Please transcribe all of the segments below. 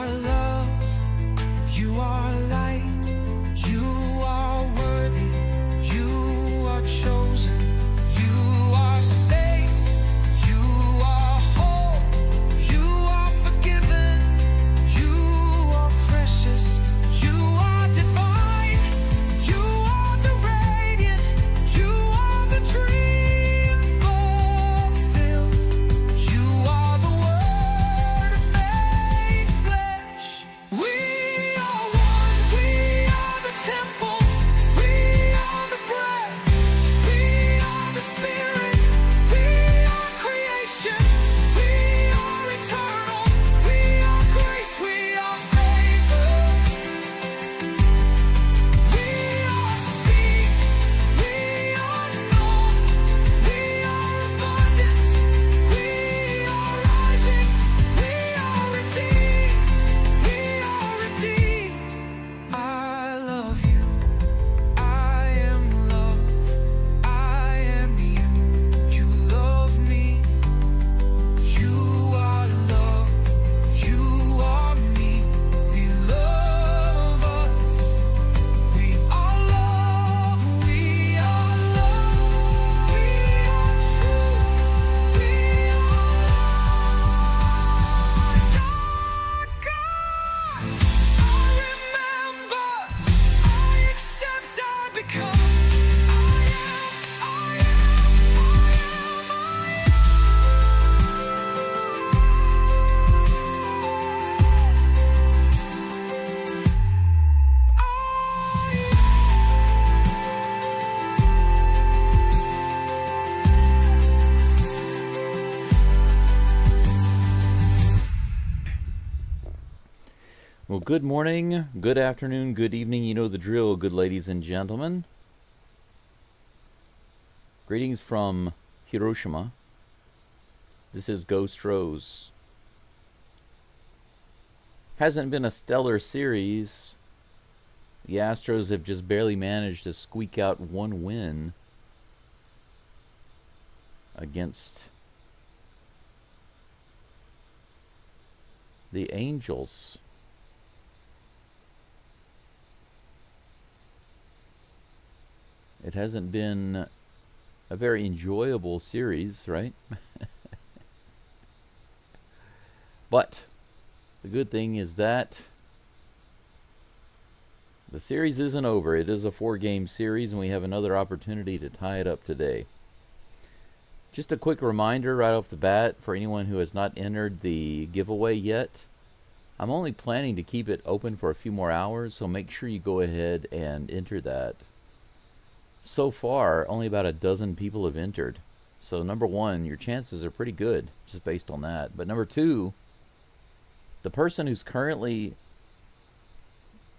are love, you are light, you are worthy, you are chosen, you are safe, you are whole, you are forgiven, you are precious, you are divine, you are the radiant, you are the dream fulfilled, you are the word made flesh. We are one, we are the temple, we are the breath, we are the spirit, we are creation, we are eternal, we are grace, we are favor, we are seen, we are known, we are abundance, we are rising, we are redeemed, we are redeemed. I love you, I am love, I am you, you love me, you are love, you are me, we love us, we are love, we are love, we are truth, we are God. I remember, I accept, I become, I Well, good morning, good afternoon, good evening. You know the drill, good ladies and gentlemen. Greetings from Hiroshima. This is Geaux STROS. Hasn't been a stellar series. The Astros have just barely managed to squeak out one win against the Angels. It hasn't been a very enjoyable series, right? But the good thing is that the series isn't over. It is a 4-game series, and we have another opportunity to tie it up today. Just a quick reminder right off the bat for anyone who has not entered the giveaway yet. I'm only planning to keep it open for a few more hours, so make sure you go ahead and enter that. So far, only about a dozen people have entered. So number one, your chances are pretty good just based on that. But number two, the person who's currently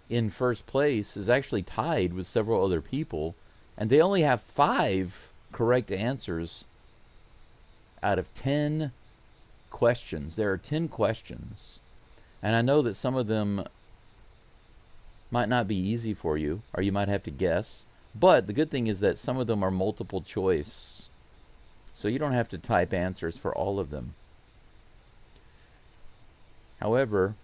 in first place is actually tied with several other people, and they only have 5 correct answers out of 10 questions. There are 10 questions, and I know that some of them might not be easy for you, or you might have to guess. But the good thing is that some of them are multiple choice, so you don't have to type answers for all of them. However,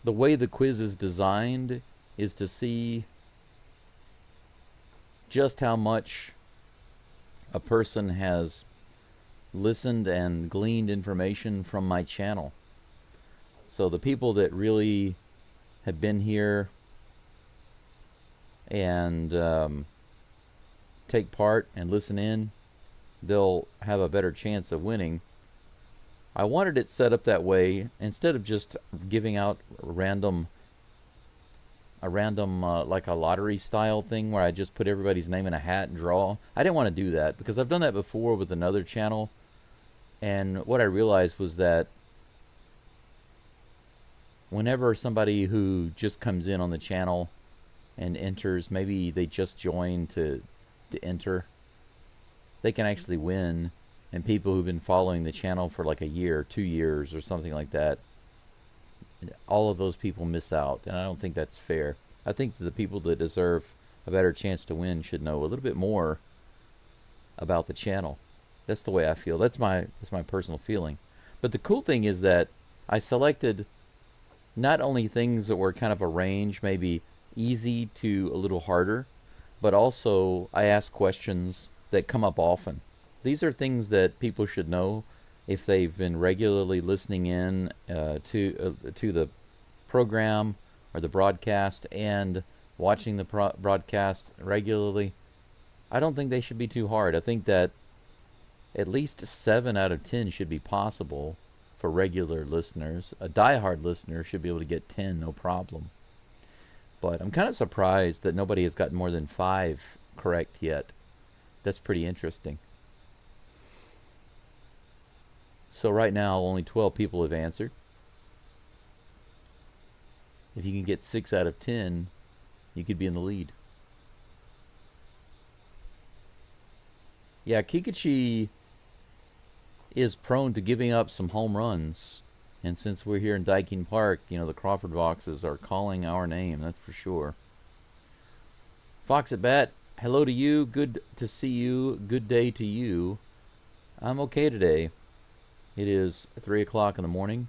the way the quiz is designed is to see just how much a person has listened and gleaned information from my channel. So the people that really have been here and take part and listen in, they'll have a better chance of winning. I wanted it set up that way instead of just giving out a random like a lottery style thing where I just put everybody's name in a hat and draw. I didn't want to do that because I've done that before with another channel, and what I realized was that whenever somebody who just comes in on the channel and enters, maybe they just joined to enter, they can actually win. And people who've been following the channel for like a year, 2 years, or something like that, all of those people miss out, and I don't think that's fair. I think that the people that deserve a better chance to win should know a little bit more about the channel. That's the way I feel. That's my personal feeling. But the cool thing is that I selected not only things that were kind of a range, maybe easy to a little harder, but also I ask questions that come up often. These are things that people should know if they've been regularly listening in to the program or the broadcast and watching the broadcast regularly. I don't think they should be too hard. I think that at least 7 out of 10 should be possible for regular listeners. A diehard listener should be able to get 10, no problem. But I'm kind of surprised that nobody has gotten more than 5 correct yet. That's pretty interesting. So right now, only 12 people have answered. If you can get 6 out of 10, you could be in the lead. Yeah, Kikuchi is prone to giving up some home runs. And since we're here in Daikin Park, the Crawford boxes are calling our name, that's for sure. Fox at Bat, hello to you. Good to see you. Good day to you. I'm okay today. It is 3 o'clock in the morning.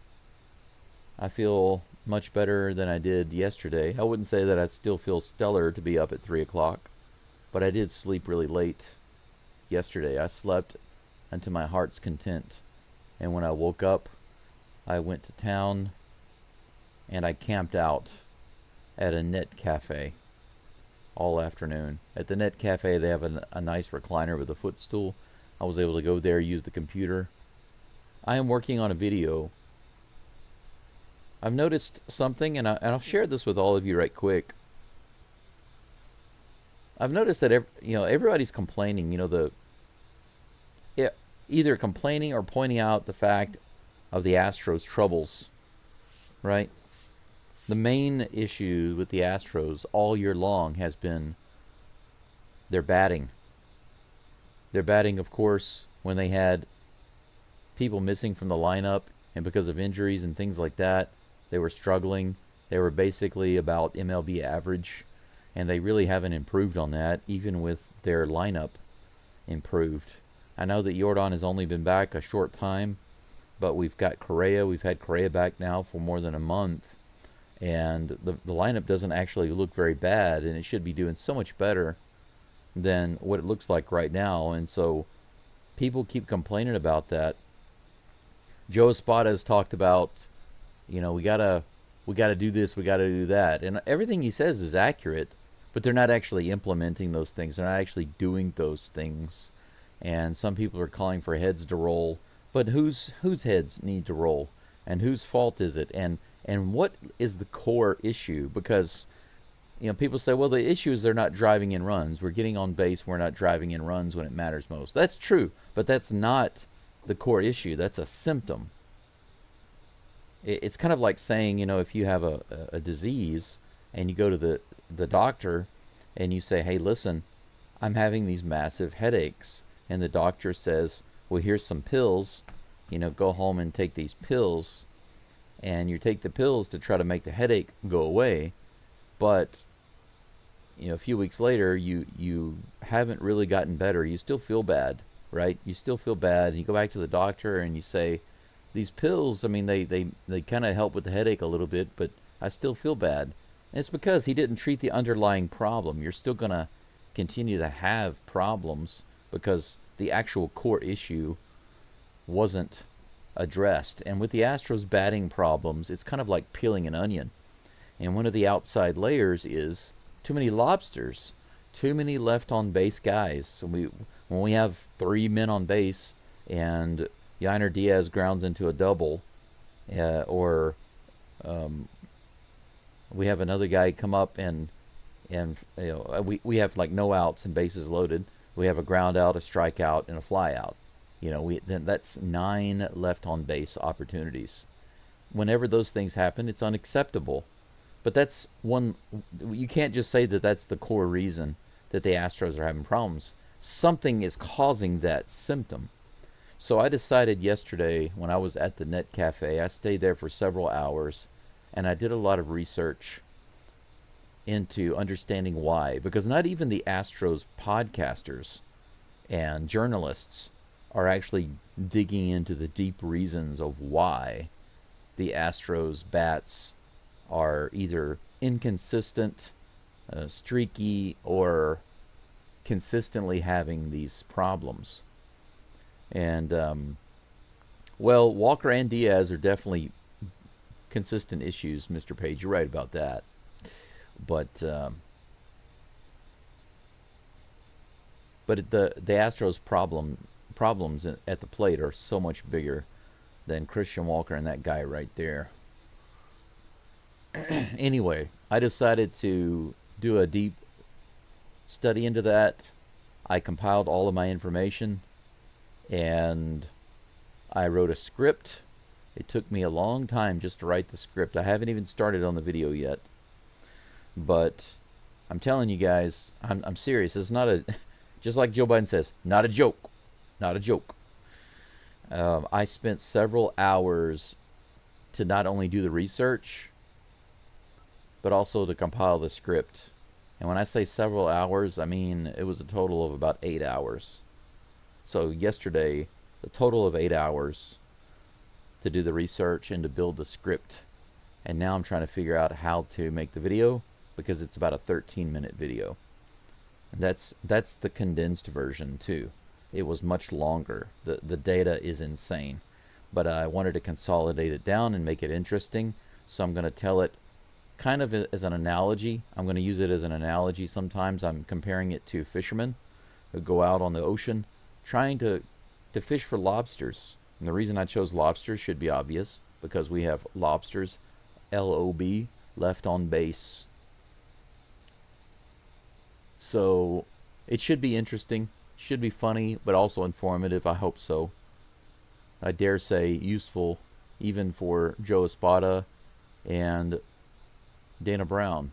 I feel much better than I did yesterday. I wouldn't say that I still feel stellar to be up at 3 o'clock, but I did sleep really late yesterday. I slept unto my heart's content. And when I woke up, I went to town and I camped out at a net cafe all afternoon. At the net cafe, they have a nice recliner with a footstool. I was able to go there, use the computer. I am working on a video. I've noticed something, and I'll share this with all of you right quick. I've noticed that everybody's complaining. Either complaining or pointing out the fact of the Astros' troubles, right? The main issue with the Astros all year long has been their batting. Their batting, of course, when they had people missing from the lineup and because of injuries and things like that, they were struggling. They were basically about MLB average, and they really haven't improved on that, even with their lineup improved. I know that Jordan has only been back a short time, but we've got Correa. We've had Correa back now for more than a month, and the lineup doesn't actually look very bad, and it should be doing so much better than what it looks like right now. And so people keep complaining about that. Joe Espada has talked about, we gotta do this, we gotta do that, and everything he says is accurate, but they're not actually implementing those things. They're not actually doing those things. And some people are calling for heads to roll, but whose heads need to roll, and whose fault is it, and what is the core issue? Because people say, well, the issue is they're not driving in runs. We're getting on base. We're not driving in runs when it matters most. That's true, but that's not the core issue. That's a symptom. It's kind of like saying, if you have a disease and you go to the doctor and you say, hey, listen, I'm having these massive headaches. And the doctor says, well, here's some pills, go home and take these pills. And you take the pills to try to make the headache go away. But, a few weeks later, you haven't really gotten better. You still feel bad, right? You still feel bad. And you go back to the doctor and you say, these pills, they kind of help with the headache a little bit, but I still feel bad. And it's because he didn't treat the underlying problem. You're still going to continue to have problems because the actual core issue wasn't addressed. And with the Astros batting problems, it's kind of like peeling an onion. And one of the outside layers is too many lobsters, too many left on base guys. So when we have 3 men on base and Yainer Diaz grounds into a double, or we have another guy come up and we have like no outs and bases loaded. We have a ground out, a strikeout, and a fly out. Then that's 9 left on base opportunities. Whenever those things happen, it's unacceptable. But that's one. You can't just say that that's the core reason that the Astros are having problems. Something is causing that symptom. So I decided yesterday when I was at the Net Cafe, I stayed there for several hours, and I did a lot of research into understanding why. Because not even the Astros podcasters and journalists are actually digging into the deep reasons of why the Astros bats are either inconsistent, streaky, or consistently having these problems. And well, Walker and Diaz are definitely consistent issues, Mr. Page. You're right about that. But the Astros problems at the plate are so much bigger than Christian Walker and that guy right there. Anyway, I decided to do a deep study into that. I compiled all of my information and I wrote a script. It took me a long time just to write the script. I haven't even started on the video yet. But I'm telling you guys, I'm serious. It's not a, just like Joe Biden says, not a joke. Not a joke. I spent several hours to not only do the research, but also to compile the script. And when I say several hours, I mean it was a total of about 8 hours. So yesterday, a total of 8 hours to do the research and to build the script. And now I'm trying to figure out how to make the video, because it's about a 13-minute video. And that's the condensed version too. It was much longer. The data is insane. But I wanted to consolidate it down and make it interesting. So I'm going to tell it kind of as an analogy. I'm going to use it as an analogy sometimes. I'm comparing it to fishermen who go out on the ocean trying to fish for lobsters. And the reason I chose lobsters should be obvious, because we have lobsters, LOB, left on base. So it should be interesting, should be funny, but also informative. I hope so. I dare say useful even for Joe Espada and Dana Brown.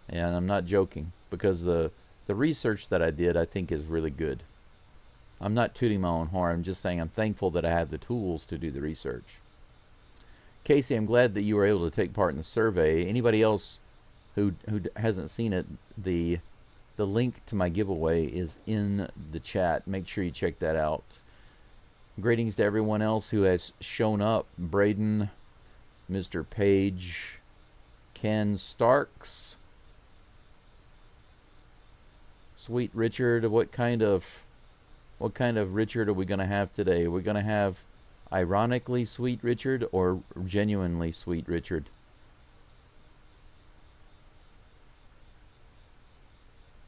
And I'm not joking, because the research that I did, I think, is really good. I'm not tooting my own horn. I'm just saying I'm thankful that I have the tools to do the research. Casey, I'm glad that you were able to take part in the survey. Anybody else who hasn't seen it, the link to my giveaway is in the chat. Make sure you check that out. Greetings to everyone else who has shown up. Braden, Mr. Page, Ken Starks, Sweet Richard. What kind of Richard are we going to have today? Are we going to have ironically Sweet Richard or genuinely Sweet Richard?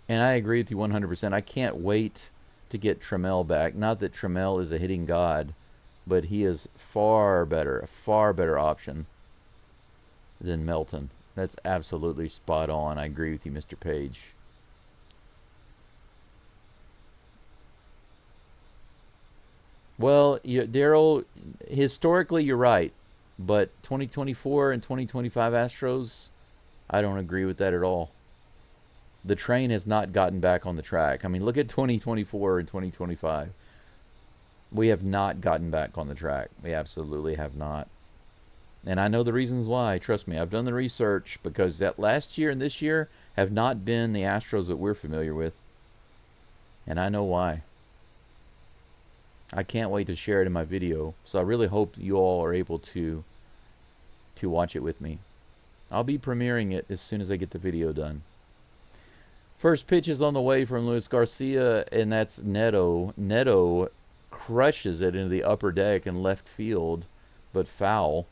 And I agree with you 100%. I can't wait to get Trammell back. Not that Trammell is a hitting god, but he is a far better option than Melton. That's absolutely spot on. I agree with you, Mr. Page. Well, Daryl, historically you're right, but 2024 and 2025 Astros, I don't agree with that at all. The train has not gotten back on the track. I mean, look at 2024 and 2025. We have not gotten back on the track. We absolutely have not. And I know the reasons why. Trust me, I've done the research, because that last year and this year have not been the Astros that we're familiar with. And I know why. I can't wait to share it in my video. So I really hope you all are able to watch it with me. I'll be premiering it as soon as I get the video done. First pitch is on the way from Luis Garcia, and that's Neto. Neto crushes it into the upper deck and left field, but foul.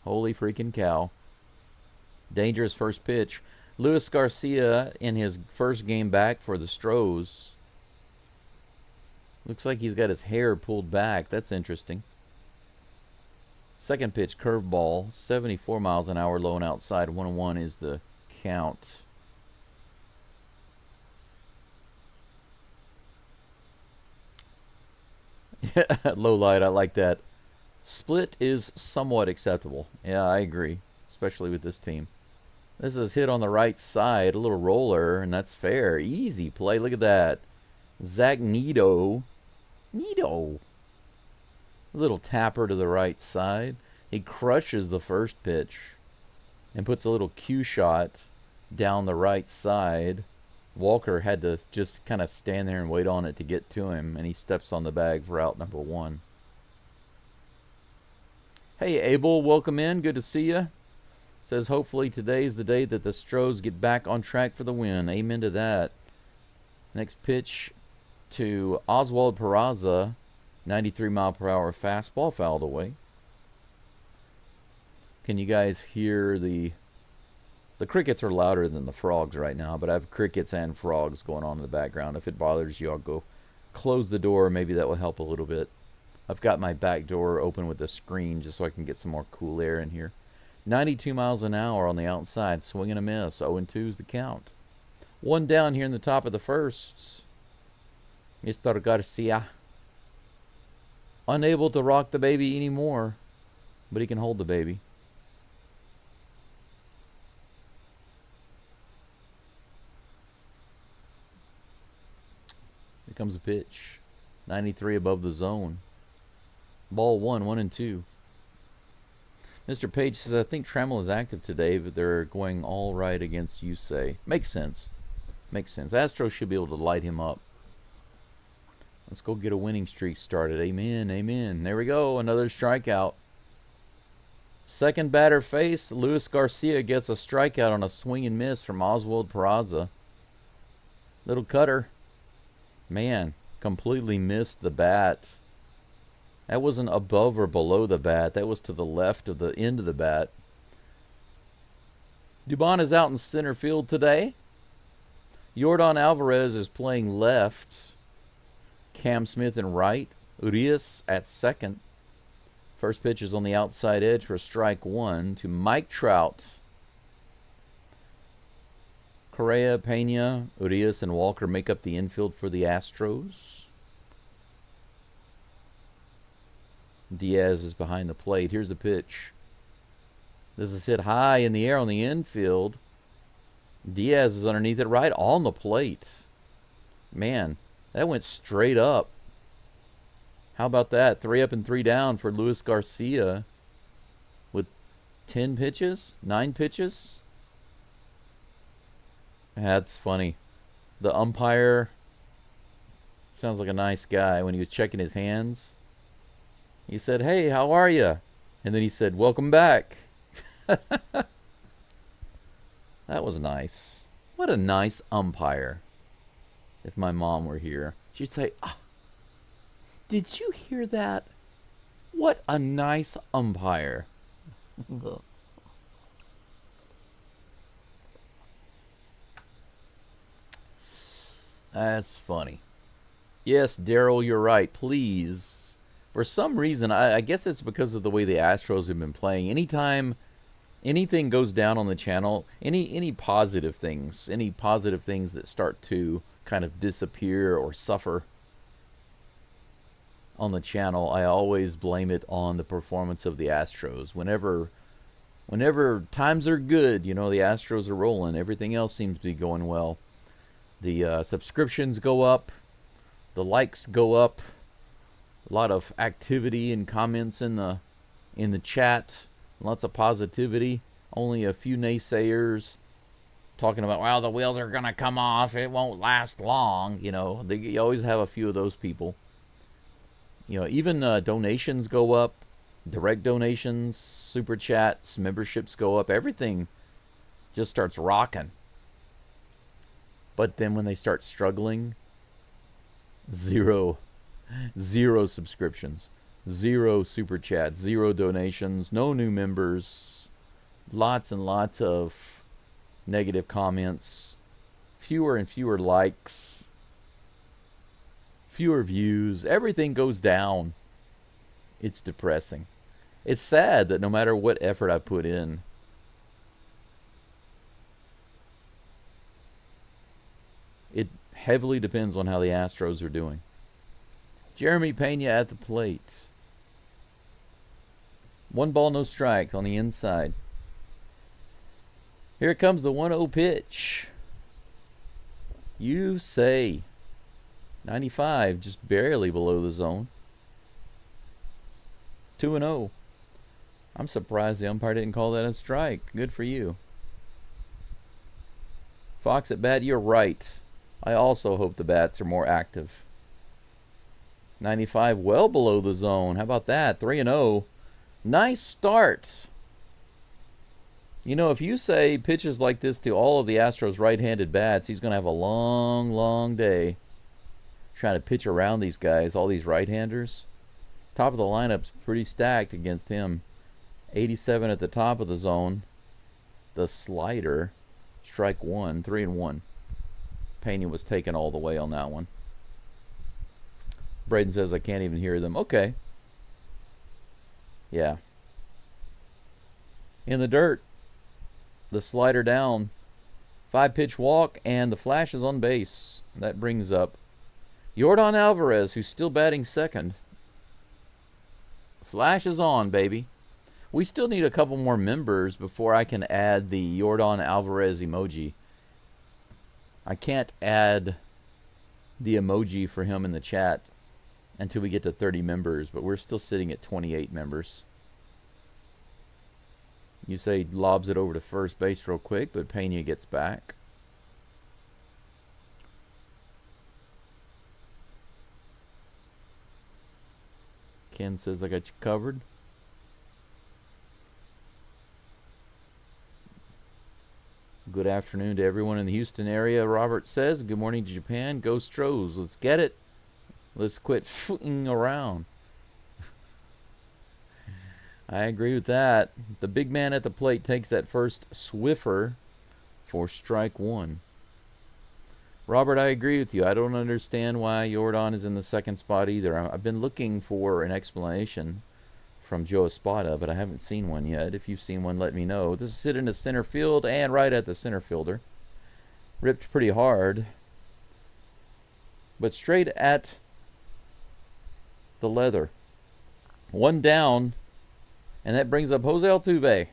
Holy freaking cow. Dangerous first pitch. Luis Garcia in his first game back for the STROS. Looks like he's got his hair pulled back. That's interesting. Second pitch, curveball, 74 miles an hour, low and outside. 1-1 is the count. Low light, I like that. Split is somewhat acceptable. Yeah, I agree, especially with this team. This is hit on the right side, a little roller, and that's fair. Easy play. Look at that. Zach Neto. A little tapper to the right side. He crushes the first pitch and puts a little cue shot down the right side. Walker had to just kind of stand there and wait on it to get to him, and he steps on the bag for out number 1. Hey, Abel, welcome in. Good to see you. Says hopefully today's the day that the Astros get back on track for the win. Amen to that. Next pitch to Oswald Peraza. 93-mile-per-hour fastball fouled away. Can you guys hear the crickets are louder than the frogs right now, but I have crickets and frogs going on in the background. If it bothers you, I'll go close the door. Maybe that will help a little bit. I've got my back door open with the screen just so I can get some more cool air in here. 92 miles an hour on the outside. Swing and a miss. 0-2 is the count. One down here in the top of the first. Mr. Garcia. Unable to rock the baby anymore, but he can hold the baby. Here comes a pitch. 93 above the zone. Ball 1-2. Mr. Page says, I think Trammell is active today, but they're going all right against USAY. Makes sense. Makes sense. Astros should be able to light him up. Let's go get a winning streak started. Amen, amen. There we go. Another strikeout. Second batter faced. Luis Garcia gets a strikeout on a swing and miss from Oswald Peraza. Little cutter. Man, completely missed the bat. That wasn't above or below the bat. That was to the left of the end of the bat. Dubon is out in center field today. Yordan Alvarez is playing left. Cam Smith in right. Urias at second. First pitch is on the outside edge for strike one to Mike Trout. Correa, Pena, Urias, and Walker make up the infield for the Astros. Diaz is behind the plate. Here's the pitch. This is hit high in the air on the infield. Diaz is underneath it right on the plate. Man, that went straight up. How about that? 3 up and 3 down for Luis Garcia with 10 pitches? 9 pitches? That's funny. The umpire sounds like a nice guy. When he was checking his hands, he said, "Hey, how are you?" And then he said, "Welcome back." That was nice. What a nice umpire. If my mom were here, she'd say, "Ah, did you hear that? What a nice umpire." That's funny. Yes, Daryl, you're right. Please. For some reason, I guess it's because of the way the Astros have been playing. Anytime anything goes down on the channel, any positive things that start to kind of disappear or suffer on the channel, I always blame it on the performance of the Astros. Whenever times are good, you know, the Astros are rolling. Everything else seems to be going well. The subscriptions go up. The likes go up. A lot of activity and comments in the chat. Lots of positivity. Only a few naysayers talking about, well, the wheels are going to come off. It won't last long. You know, you always have a few of those people. You know, even donations go up. Direct donations, super chats, memberships go up. Everything just starts rocking. But then when they start struggling, zero subscriptions, 0 super chats, 0 donations, no new members, lots and lots of negative comments, fewer and fewer likes, fewer views. Everything goes down. It's depressing. It's sad that no matter what effort I put in, it heavily depends on how the Astros are doing. Jeremy Pena at the plate. 1 ball, no strikes on the inside. Here comes the 1-0 pitch. You say 95, just barely below the zone. 2-0. I'm surprised the umpire didn't call that a strike. Good for you. Fox at bat, you're right. I also hope the bats are more active. 95, well below the zone. How about that? 3-0. Nice start. You know, if you say pitches like this to all of the Astros right-handed bats, he's going to have a long, long day trying to pitch around these guys, all these right-handers. Top of the lineup's pretty stacked against him. 87 at the top of the zone. The slider, strike one, 3-1. Pena was taken all the way on that one. Braden says, I can't even hear them. Okay. Yeah. In the dirt. The slider down. 5-pitch walk, and the flash is on base. That brings up Yordan Alvarez, who's still batting second. Flash is on, baby. We still need a couple more members before I can add the Yordan Alvarez emoji. I can't add the emoji for him in the chat until we get to 30 members, but we're still sitting at 28 members. You say lobs it over to first base real quick, but Pena gets back. Ken says, I got you covered. Good afternoon to everyone in the Houston area, Robert says. Good morning to Japan. Go Astros. Let's get it. Let's quit footing around. I agree with that. The big man at the plate takes that first Swiffer for strike one. Robert, I agree with you. I don't understand why Yordan is in the second spot either. I've been looking for an explanation from Joe Espada, but I haven't seen one yet. If you've seen one, let me know. This is sitting in the center field and right at the center fielder. Ripped pretty hard, but straight at the leather. One down, and that brings up Jose Altuve.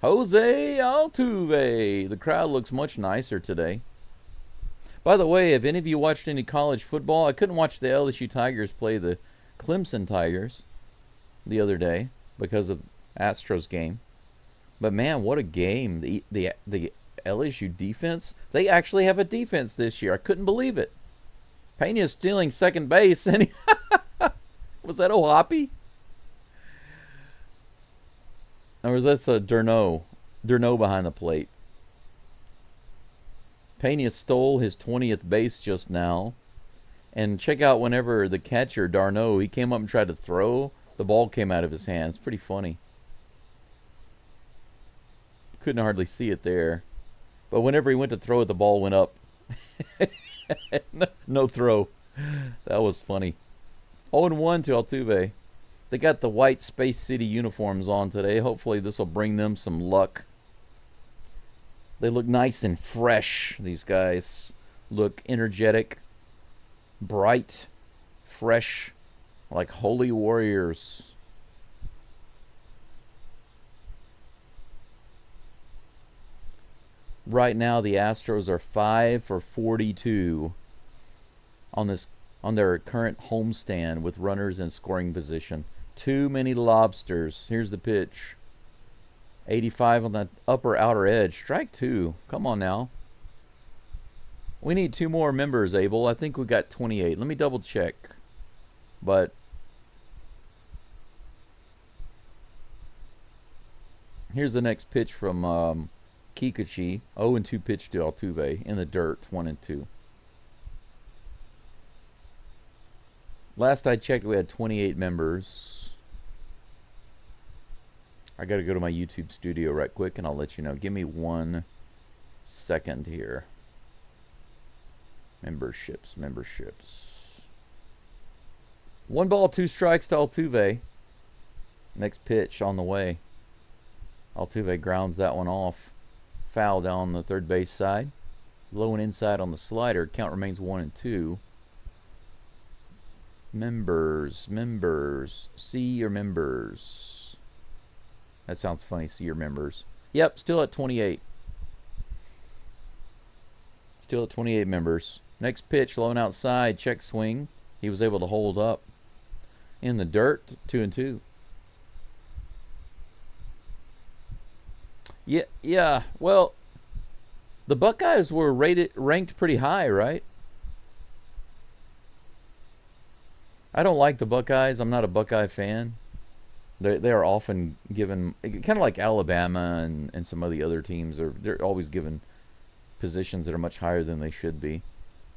Jose Altuve! The crowd looks much nicer today. By the way, have any of you watched any college football? I couldn't watch the LSU Tigers play the Clemson Tigers the other day because of Astros game. But man, what a game. The LSU defense, they actually have a defense this year. I couldn't believe it. Pena's stealing second base, and he was that O'Hoppe? Or was that Durno? Durno behind the plate. Pena stole his 20th base just now. And check out whenever the catcher, Darno, he came up and tried to throw, the ball came out of his hands. Pretty funny. Couldn't hardly see it there. But whenever he went to throw it, the ball went up. No throw. That was funny. 0-1 to Altuve. They got the white Space City uniforms on today. Hopefully this will bring them some luck. They look nice and fresh. These guys look energetic, bright, fresh, like holy warriors. Right now, the Astros are 5 for 42 on their current homestand with runners in scoring position. Too many lobsters. Here's the pitch. 85 on the upper outer edge. Strike two. Come on now. We need 2 more members, Abel. I think we got 28. Let me double check. But here's the next pitch from Kikuchi. 0-2 pitch to Altuve in the dirt. 1-2. Last I checked, we had 28 members. I got to go to my YouTube studio right quick, and I'll let you know. Give me 1 second here. Memberships. 1 ball, 2 strikes to Altuve. Next pitch on the way. Altuve grounds that one off. Foul down the third base side. Low and inside on the slider. Count remains 1-2. Members. See your members. That sounds funny, see your members. Yep, still at 28. Still at 28 members. Next pitch, low and outside, check swing. He was able to hold up. In the dirt, 2-2. Yeah. Well, the Buckeyes were ranked pretty high, right? I don't like the Buckeyes. I'm not a Buckeye fan. They are often given, kind of like Alabama and some of the other teams, they're always given positions that are much higher than they should be.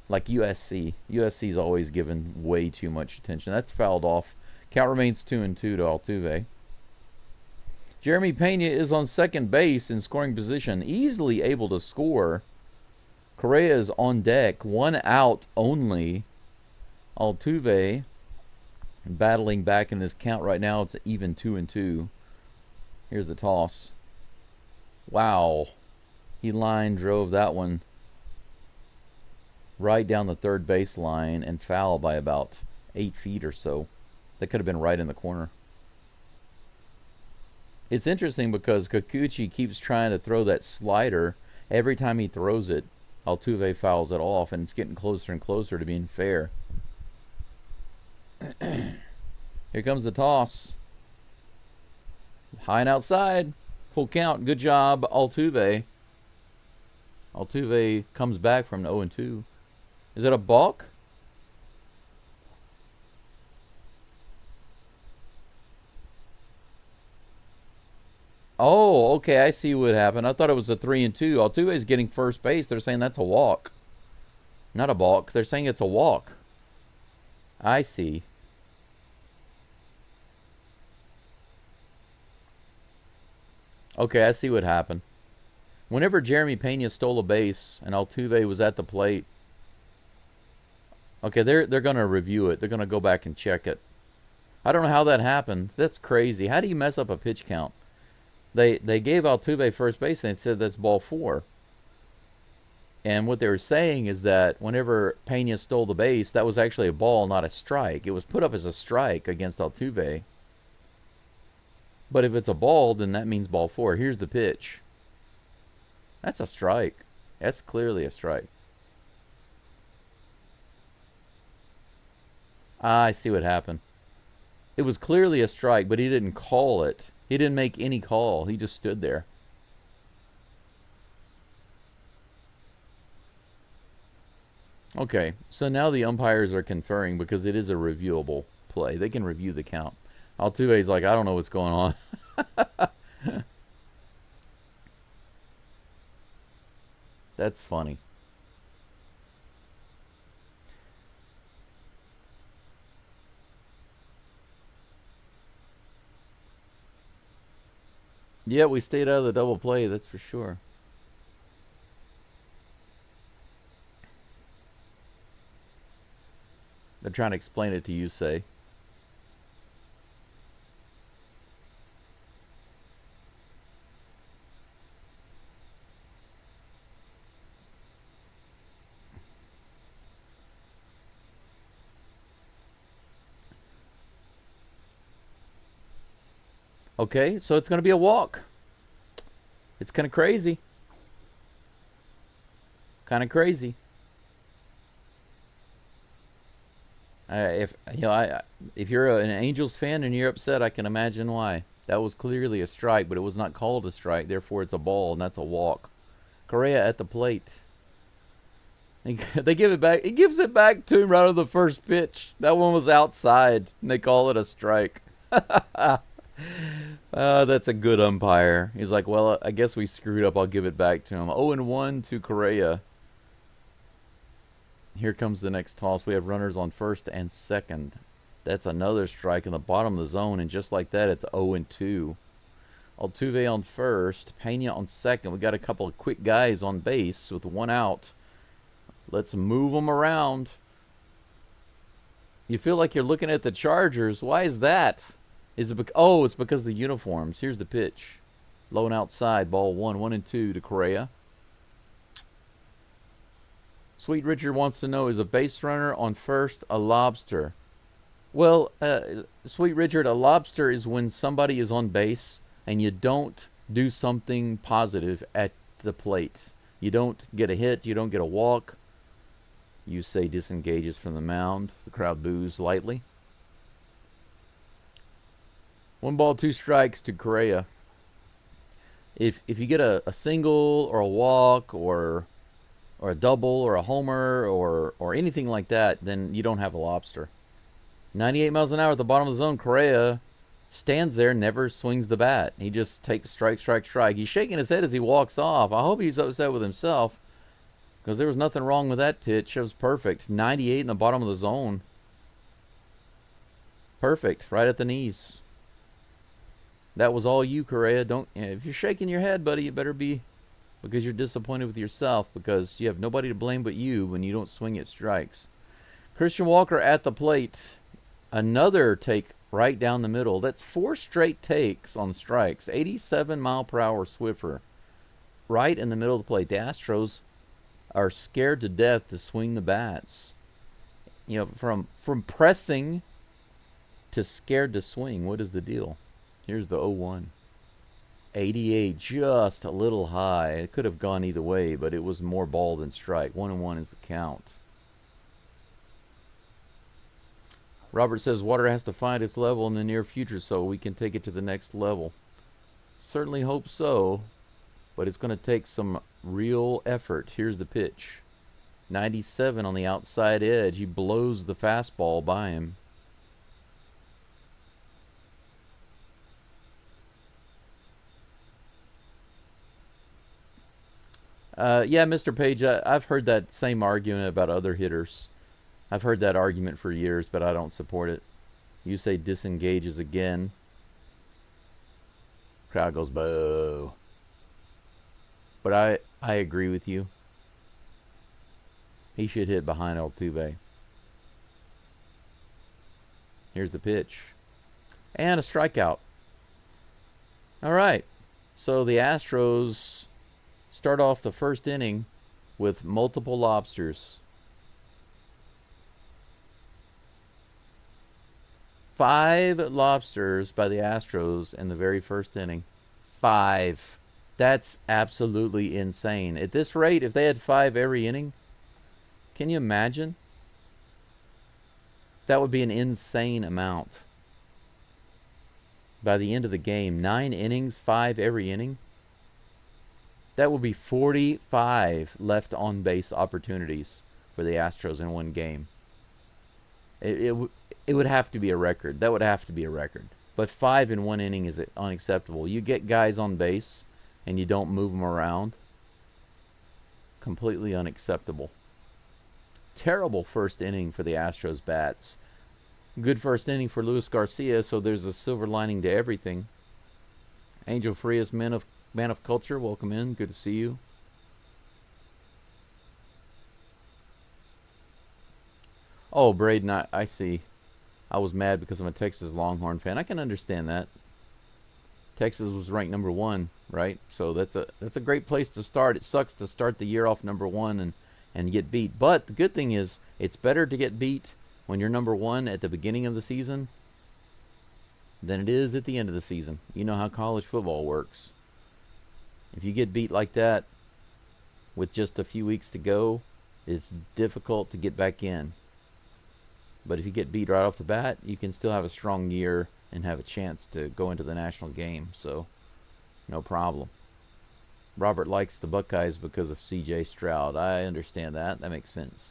Like USC. USC is always given way too much attention. That's fouled off. Count remains 2-2 to Altuve. Jeremy Pena is on second base in scoring position, easily able to score. Correa is on deck, 1 out only. Altuve battling back in this count right now. It's even 2-2. Here's the toss. Wow. He line drove that one right down the third base line and foul by about 8 feet or so. That could have been right in the corner. It's interesting because Kikuchi keeps trying to throw that slider. Every time he throws it, Altuve fouls it off, and it's getting closer and closer to being fair. Here comes the toss. High and outside. Full count. Good job, Altuve. Altuve comes back from 0-2. Is it a balk? Oh, okay, I see what happened. I thought it was a 3-2. Altuve's getting first base. They're saying that's a walk. Not a balk. They're saying it's a walk. I see. Okay, I see what happened. Whenever Jeremy Pena stole a base and Altuve was at the plate, okay, they're going to review it. They're going to go back and check it. I don't know how that happened. That's crazy. How do you mess up a pitch count? They gave Altuve first base and they said that's ball 4. And what they were saying is that whenever Pena stole the base, that was actually a ball, not a strike. It was put up as a strike against Altuve. But if it's a ball, then that means ball 4. Here's the pitch. That's a strike. That's clearly a strike. Ah, I see what happened. It was clearly a strike, but he didn't call it. He didn't make any call. He just stood there. Okay, so now the umpires are conferring because it is a reviewable play. They can review the count. Altuve's like, I don't know what's going on. That's funny. Yeah, we stayed out of the double play, that's for sure. They're trying to explain it to you, say. Okay, so it's going to be a walk. It's kind of crazy. Kind of crazy. If you're an Angels fan and you're upset, I can imagine why. That was clearly a strike, but it was not called a strike. Therefore, it's a ball, and that's a walk. Correa at the plate. They give it back. He gives it back to him right on the first pitch. That one was outside, and they call it a strike. That's a good umpire. He's like, well, I guess we screwed up. I'll give it back to him. 0-1 to Correa. Here comes the next toss. We have runners on first and second. That's another strike in the bottom of the zone, and just like that, it's 0-2. Altuve on first, Pena on second. We got a couple of quick guys on base with 1 out. Let's move them around. You feel like you're looking at the Chargers. Why is that? Is it it's because of the uniforms. Here's the pitch. Low and outside, ball 1, 1-2 to Correa. Sweet Richard wants to know, is a base runner on first a lobster? Well, Sweet Richard, a lobster is when somebody is on base and you don't do something positive at the plate. You don't get a hit. You don't get a walk. You say disengages from the mound. The crowd boos lightly. 1 ball, 2 strikes to Correa. If you get a single or a walk or a double or a homer or anything like that, then you don't have a lobster. 98 miles an hour at the bottom of the zone. Correa Stands there, never swings the bat. He just takes strike, strike, strike. He's shaking his head as he walks off. I hope he's upset with himself, because there was nothing wrong with that pitch. It was perfect. 98 in the bottom of the zone. Perfect. Right at the knees. That was all you, Correa. Don't. If you're shaking your head, buddy, you better be, because you're disappointed with yourself, because you have nobody to blame but you when you don't swing at strikes. Christian Walker at the plate. Another take right down the middle. That's 4 straight takes on strikes. 87-mile-per-hour Swiffer. Right in the middle of the plate. The Astros are scared to death to swing the bats. You know, from pressing to scared to swing. What is the deal? Here's the 0-1. 88, just a little high. It could have gone either way, but it was more ball than strike. 1-1 is the count. Robert says water has to find its level in the near future so we can take it to the next level. Certainly hope so, but it's going to take some real effort. Here's the pitch. 97 on the outside edge. He blows the fastball by him. Yeah, Mr. Page, I've heard that same argument about other hitters. I've heard that argument for years, but I don't support it. You say disengages again. Crowd goes, boo. But I agree with you. He should hit behind Altuve. Here's the pitch. And a strikeout. All right. So the Astros start off the first inning with multiple lobsters. 5 lobsters by the Astros in the very first inning. 5. That's absolutely insane. At this rate, if they had 5 every inning, can you imagine? That would be an insane amount. By the end of the game, 9 innings, 5 every inning. That would be 45 left on base opportunities for the Astros in one game. It would have to be a record. That would have to be a record. But 5 in one inning is unacceptable. You get guys on base and you don't move them around. Completely unacceptable. Terrible first inning for the Astros bats. Good first inning for Luis Garcia, so there's a silver lining to everything. Angel Frias, man of culture, welcome in. Good to see you. Oh, Braden, I see. I was mad because I'm a Texas Longhorn fan. I can understand that. Texas was ranked number 1, right? So that's a great place to start. It sucks to start the year off number 1 and get beat. But the good thing is, it's better to get beat when you're number 1 at the beginning of the season than it is at the end of the season. You know how college football works. If you get beat like that with just a few weeks to go, it's difficult to get back in. But if you get beat right off the bat, you can still have a strong year and have a chance to go into the national game. So, no problem. Robert likes the Buckeyes because of C.J. Stroud. I understand that. That makes sense.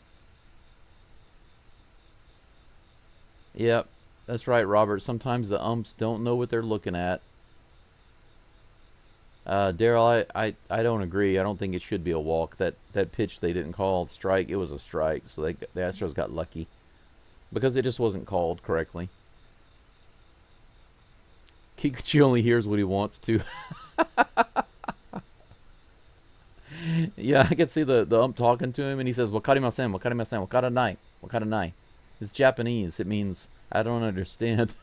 Yep, that's right, Robert. Sometimes the umps don't know what they're looking at. Daryl, I don't agree. I don't think it should be a walk. That pitch they didn't call strike, it was a strike. So the Astros got lucky because it just wasn't called correctly. Kikuchi only hears what he wants to. Yeah, I can see the ump talking to him, and he says, "Wakarimasen, wakarimasen, wakaranai, wakaranai." It's Japanese. It means I don't understand.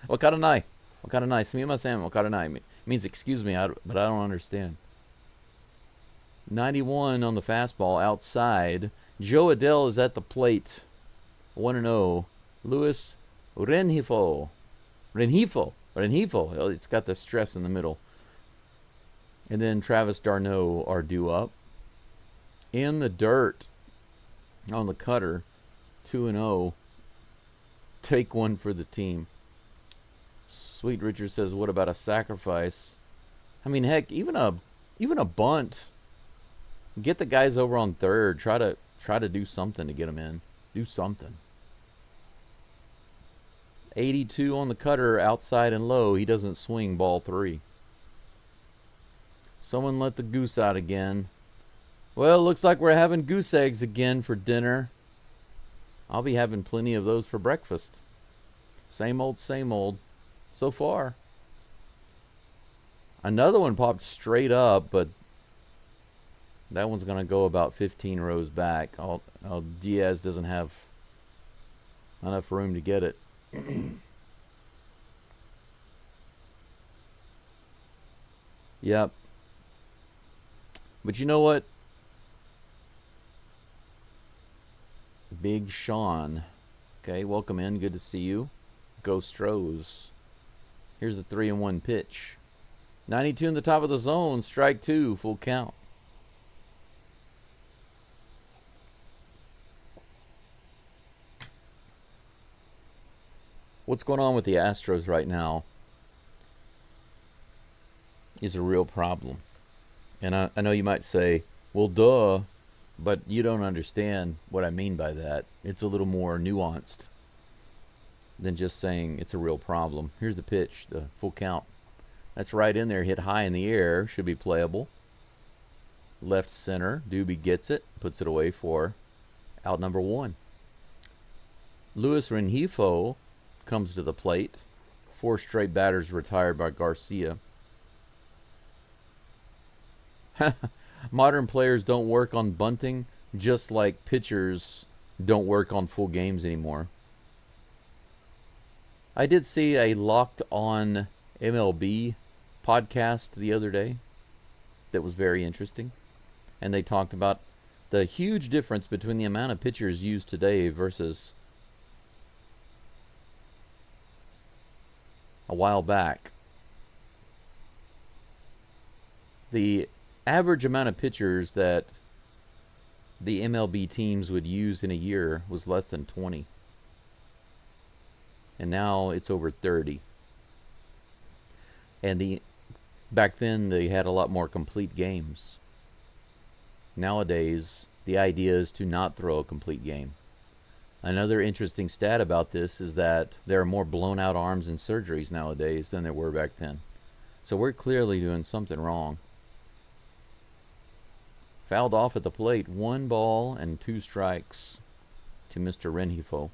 Wakaranai, wakaranai, sumimasen, wakaranai. It means excuse me, but I don't understand. 91 on the fastball outside. Joe Adele is at the plate. 1-0. Luis Rengifo. It's got the stress in the middle. And then Travis d'Arnaud are due up. In the dirt on the cutter. 2-0. Take one for the team. Sweet Richard says, what about a sacrifice? I mean, heck, even a bunt. Get the guys over on third. Try to do something to get them in. Do something. 82 on the cutter, outside and low. He doesn't swing ball 3. Someone let the goose out again. Well, looks like we're having goose eggs again for dinner. I'll be having plenty of those for breakfast. Same old so far. Another one popped straight up, but that one's going to go about 15 rows back. Diaz doesn't have enough room to get it. Yep. But you know what? Big Sean. Okay, welcome in. Good to see you. Go Astros. Here's the 3-1 pitch. 92 in the top of the zone. Strike 2. Full count. What's going on with the Astros right now is a real problem. And I know you might say, well, duh, but you don't understand what I mean by that. It's a little more nuanced than just saying it's a real problem. Here's the pitch, the full count. That's right in there, hit high in the air, should be playable. Left center, Doobie gets it, puts it away for out number 1. Luis Rengifo comes to the plate. 4 straight batters retired by Garcia. Modern players don't work on bunting, just like pitchers don't work on full games anymore. I did see a Locked On MLB podcast the other day that was very interesting. And they talked about the huge difference between the amount of pitchers used today versus a while back. The average amount of pitchers that the MLB teams would use in a year was less than 20. And now it's over 30. And back then they had a lot more complete games. Nowadays, the idea is to not throw a complete game. Another interesting stat about this is that there are more blown out arms and surgeries nowadays than there were back then. So we're clearly doing something wrong. Fouled off at the plate. 1 ball and 2 strikes to Mr. Rengifo.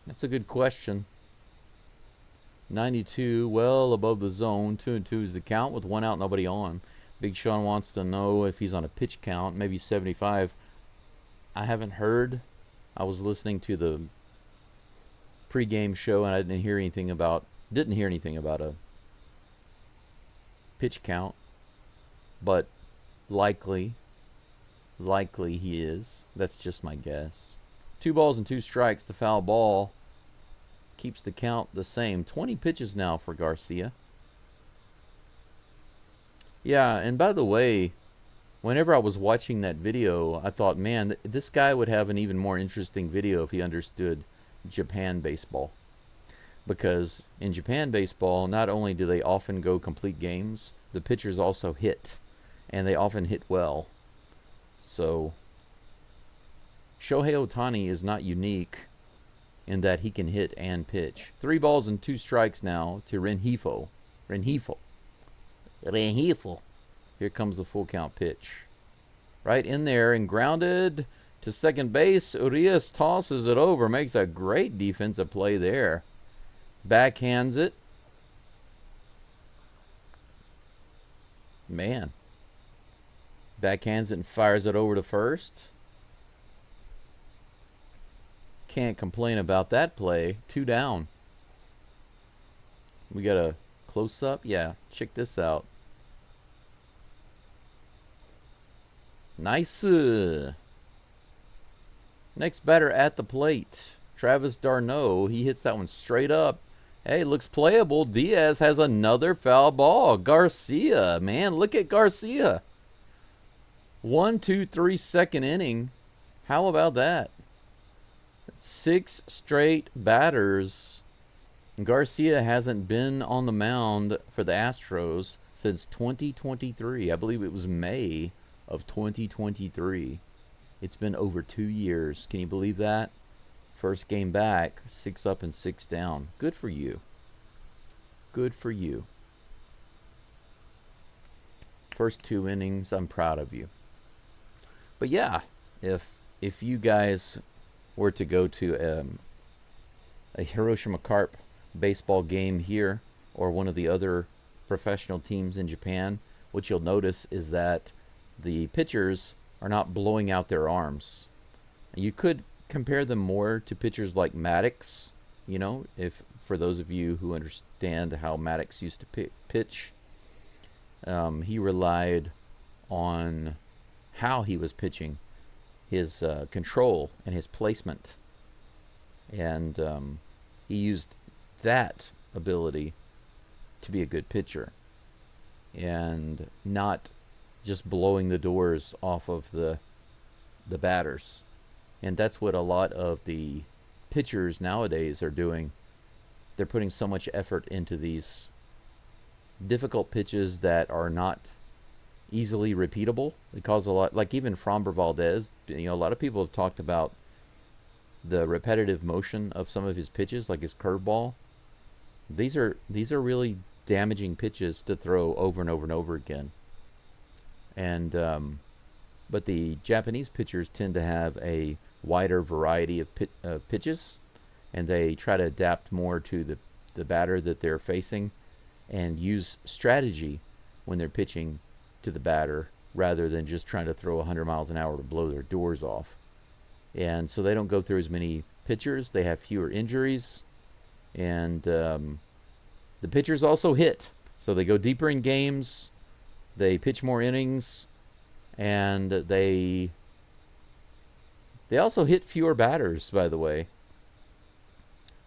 That's a good question. 92, well above the zone. 2-2 is the count with 1 out, nobody on. Big Sean wants to know if he's on a pitch count, maybe 75. I haven't heard. I was listening to the pregame show and I didn't hear anything about a pitch count. But likely he is. That's just my guess. 2 balls and 2 strikes. The foul ball keeps the count the same. 20 pitches now for Garcia. Yeah, and by the way, whenever I was watching that video, I thought, man, this guy would have an even more interesting video if he understood Japan baseball. Because in Japan baseball, not only do they often go complete games, the pitchers also hit. And they often hit well. So Shohei Ohtani is not unique in that he can hit and pitch. 3 balls and 2 strikes now to Rengifo. Here comes the full count pitch. Right in there and grounded to second base. Urias tosses it over. Makes a great defensive play there. Backhands it. Man. Backhands it and fires it over to first. Can't complain about that play. 2 down. We got a close-up? Yeah, check this out. Nice. Next batter at the plate. Travis d'Arnaud. He hits that one straight up. Hey, looks playable. Diaz has another foul ball. Garcia, man, look at Garcia. 1, 2, 3 second inning. How about that? 6 straight batters. Garcia hasn't been on the mound for the Astros since 2023. I believe it was May of 2023. It's been over 2 years. Can you believe that? First game back, 6 up and 6 down. Good for you. Good for you. First 2 innings, I'm proud of you. But yeah, if you guys were to go to a Hiroshima Carp baseball game here or one of the other professional teams in Japan, what you'll notice is that the pitchers are not blowing out their arms. You could compare them more to pitchers like Maddox, you know, if for those of you who understand how Maddox used to pitch. He relied on how he was pitching, his control and his placement. And he used that ability to be a good pitcher and not just blowing the doors off of the batters. And that's what a lot of the pitchers nowadays are doing. They're putting so much effort into these difficult pitches that are not easily repeatable. They cause a lot, like even Framber Valdez, you know, a lot of people have talked about the repetitive motion of some of his pitches, like his curveball. These are really damaging pitches to throw over and over and over again. And but the Japanese pitchers tend to have a wider variety of pitches, and they try to adapt more to the batter that they're facing and use strategy when they're pitching to the batter rather than just trying to throw 100 miles an hour to blow their doors off. And so they don't go through as many pitchers. They have fewer injuries. And the pitchers also hit. So they go deeper in games. They pitch more innings. And they also hit fewer batters, by the way.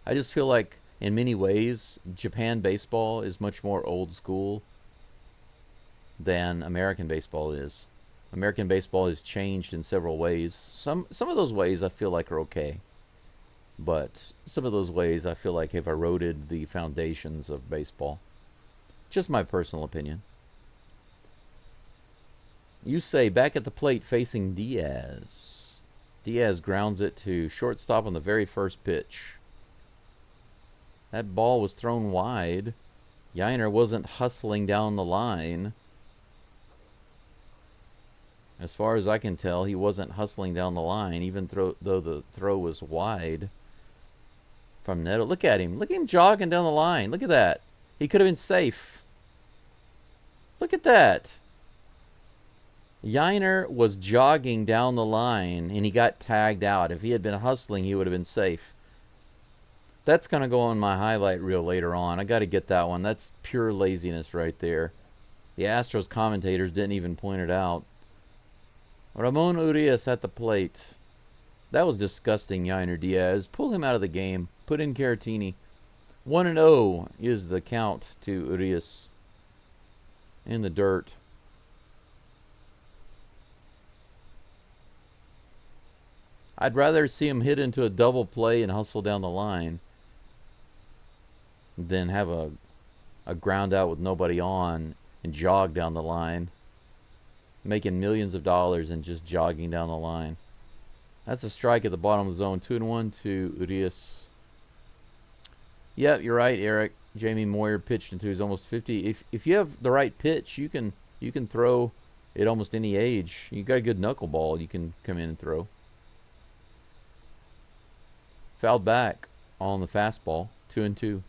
I just feel like in many ways, Japan baseball is much more old school than American baseball is. American baseball has changed in several ways. Some of those ways I feel like are okay. But some of those ways I feel like have eroded the foundations of baseball. Just my personal opinion. You say back at the plate facing Diaz. Diaz grounds it to shortstop on the very first pitch. That ball was thrown wide. Yainer wasn't hustling down the line. As far as I can tell, he wasn't hustling down the line, even though the throw was wide from Neto. Look at him. Look at him jogging down the line. Look at that. He could have been safe. Look at that. Yainer was jogging down the line, and he got tagged out. If he had been hustling, he would have been safe. That's going to go on my highlight reel later on. I got to get that one. That's pure laziness right there. The Astros commentators didn't even point it out. Ramon Urias at the plate. That was disgusting, Yainer Diaz. Pull him out of the game. Put in Caratini. 1-0 is the count to Urias. In the dirt. I'd rather see him hit into a double play and hustle down the line than have a ground out with nobody on and jog down the line, making millions of dollars and just jogging down the line. That's a strike at the bottom of the zone. 2-1 to Urias. Yep, you're right, Eric. Jamie Moyer pitched into his almost 50. If you have the right pitch, you can throw at almost any age. You got a good knuckleball, you can come in and throw. Fouled back on the fastball. 2-2.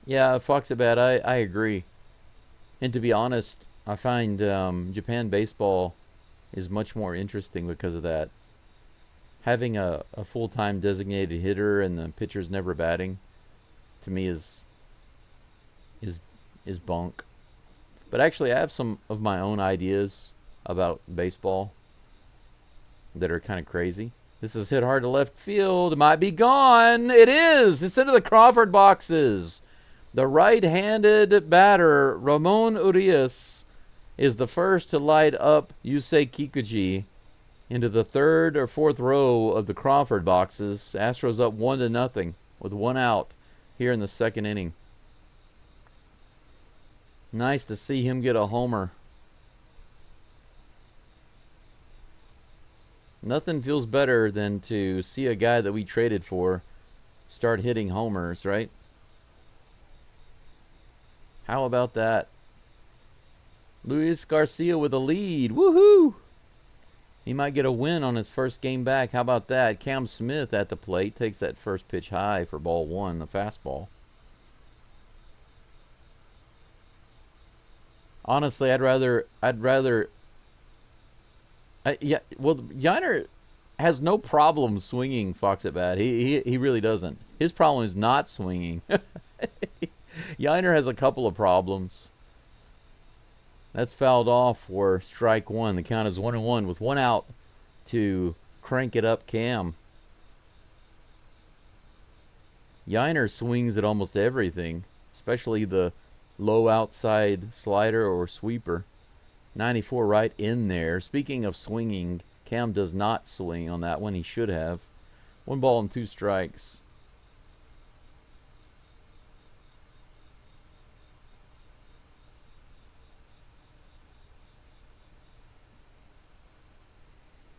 Yeah, Fox at bat. I agree. And to be honest, I find Japan baseball is much more interesting because of that. Having a full-time designated hitter and the pitcher's never batting, to me is bunk. But actually, I have some of my own ideas about baseball that are kind of crazy. This is hit hard to left field. It might be gone. It is. It's into the Crawford boxes. The right-handed batter, Ramon Urias, is the first to light up Yusei Kikuchi Into the third or fourth row of the Crawford boxes. Astros up 1-0 with one out here in the second inning. Nice to see him get a homer. Nothing feels better than to see a guy that we traded for start hitting homers, right? How about that? Luis Garcia with a lead. Woohoo! He might get a win on his first game back. How about that? Cam Smith at the plate takes that first pitch high for ball one, the fastball. Honestly, yeah, well, Yiner has no problem swinging Fox at bat. He really doesn't. His problem is not swinging. Yiner has a couple of problems. That's fouled off for strike one. The count is 1-1 with one out to crank it up Cam. Yiner swings at almost everything, especially the low outside slider or sweeper. 94 right in there. Speaking of swinging, Cam does not swing on that one. He should have. 1 ball and 2 strikes.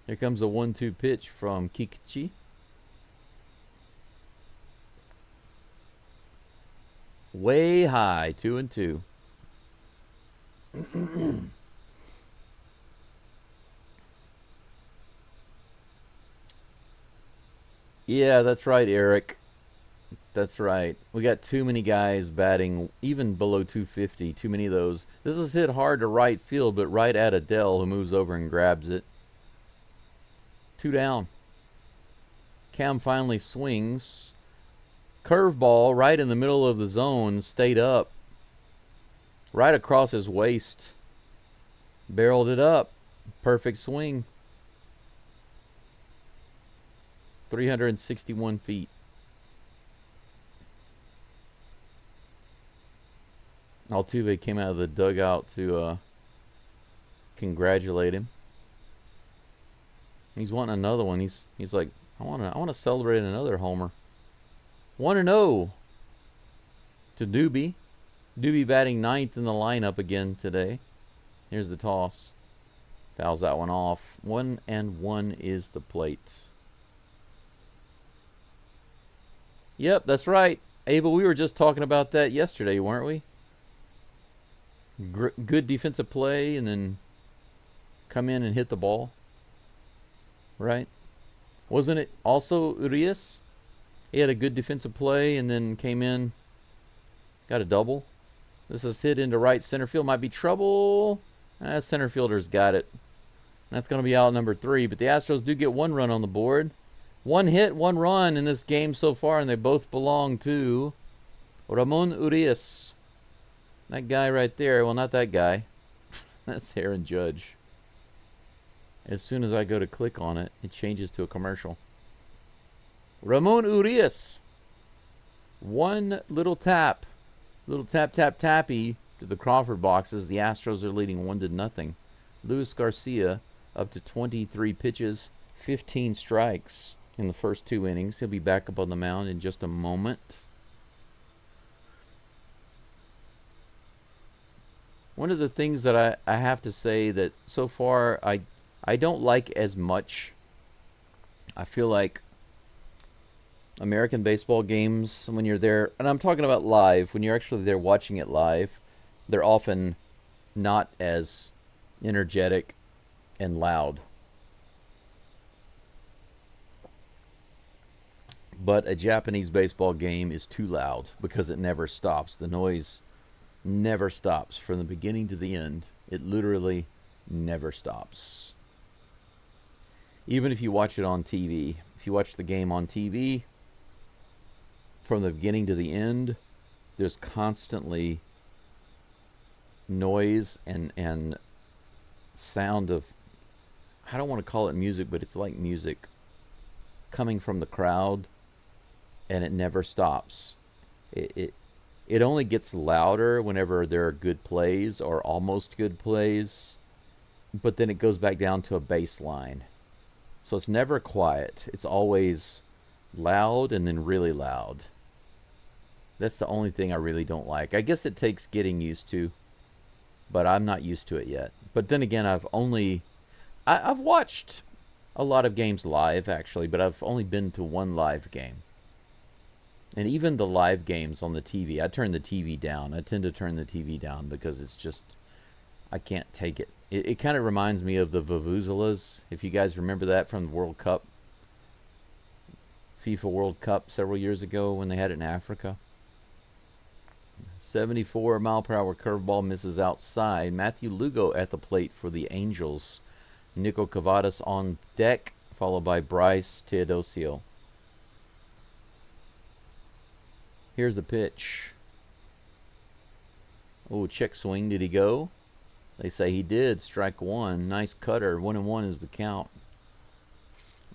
Here comes a 1-2 pitch from Kikichi. Way high, 2-2. Yeah, that's right, Eric. That's right. We got too many guys batting even below 250. Too many of those. This is hit hard to right field, but right at Adele, who moves over and grabs it. 2 down. Cam finally swings. Curveball right in the middle of the zone. Stayed up. Right across his waist. Barreled it up. Perfect swing. 361 feet. Altuve came out of the dugout to congratulate him. He's wanting another one. He's like, I want to celebrate another homer. 1-0 to Doobie. Doobie batting 9th in the lineup again today. Here's the toss. Fouls that one off. 1-1 is the plate. Yep, that's right. Abel, we were just talking about that yesterday, weren't we? Good defensive play and then come in and hit the ball. Right? Wasn't it also Urias? He had a good defensive play and then came in, got a double. This is hit into right center field. Might be trouble. Center fielder's got it. That's going to be out number 3. But the Astros do get 1 run on the board. 1 hit, 1 run in this game so far, and they both belong to Ramon Urias. That guy right there. Well, not that guy. That's Aaron Judge. As soon as I go to click on it, it changes to a commercial. Ramon Urias. 1 little tap. Little tap, tap, tappy to the Crawford boxes. The Astros are leading 1-0. Luis Garcia up to 23 pitches, 15 strikes in the first 2 innings. He'll be back up on the mound in just a moment. One of the things that I have to say that so far I don't like as much. I feel like American baseball games, when you're there, and I'm talking about live, when you're actually there watching it live, they're often not as energetic and loud. But a Japanese baseball game is too loud because it never stops. The noise never stops from the beginning to the end. It literally never stops. Even if you watch it on TV, if you watch the game on TV, from the beginning to the end, there's constantly noise and sound of, I don't want to call it music, but it's like music coming from the crowd, and it never stops. It only gets louder whenever there are good plays or almost good plays, but then it goes back down to a baseline. So it's never quiet. It's always loud and then really loud. That's the only thing I really don't like. I guess it takes getting used to, but I'm not used to it yet. But then again, I've watched a lot of games live actually, but I've only been to one live game. And even the live games on the TV, I turn the TV down. I tend to turn the TV down because it's just, I can't take it. It kind of reminds me of the Vuvuzelas, if you guys remember that from the World Cup, FIFA World Cup several years ago when they had it in Africa. 74-mile-per-hour curveball misses outside. Matthew Lugo at the plate for the Angels. Nico Cavadas on deck, followed by Bryce Teodosio. Here's the pitch. Oh, check swing. Did he go? They say he did. Strike one. Nice cutter. 1-1 is the count.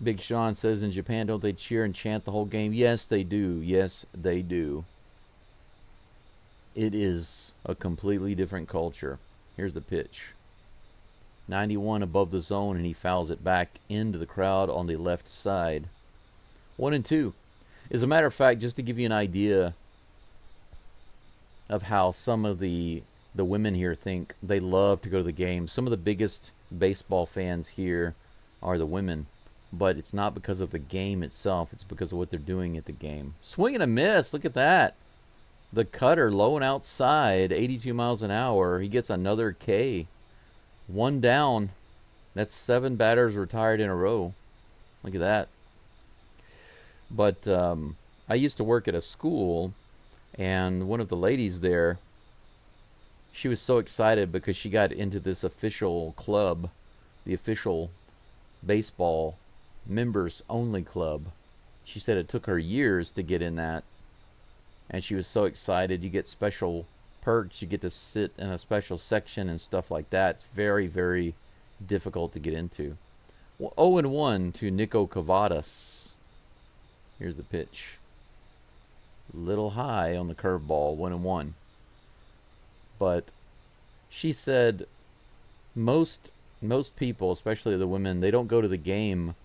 Big Sean says, in Japan, don't they cheer and chant the whole game? Yes, they do. Yes, they do. It is a completely different culture. Here's the pitch. 91 above the zone, and he fouls it back into the crowd on the left side. 1-2. As a matter of fact, just to give you an idea of how some of the women here think, they love to go to the game. Some of the biggest baseball fans here are the women, but it's not because of the game itself. It's because of what they're doing at the game. Swing and a miss. Look at that. The cutter low and outside, 82 miles an hour. He gets another K. One down. That's 7 batters retired in a row. Look at that. But I used to work at a school, and one of the ladies there, she was so excited because she got into this official club, the official baseball members only club. She said it took her years to get in that, and she was so excited. You get special perks, you get to sit in a special section and stuff like that. It's very, very difficult to get into. Well, 0-1 to Nico Cavadas. Here's the pitch. Little high on the curveball, 1-1. But she said most people, especially the women, they don't go to the game,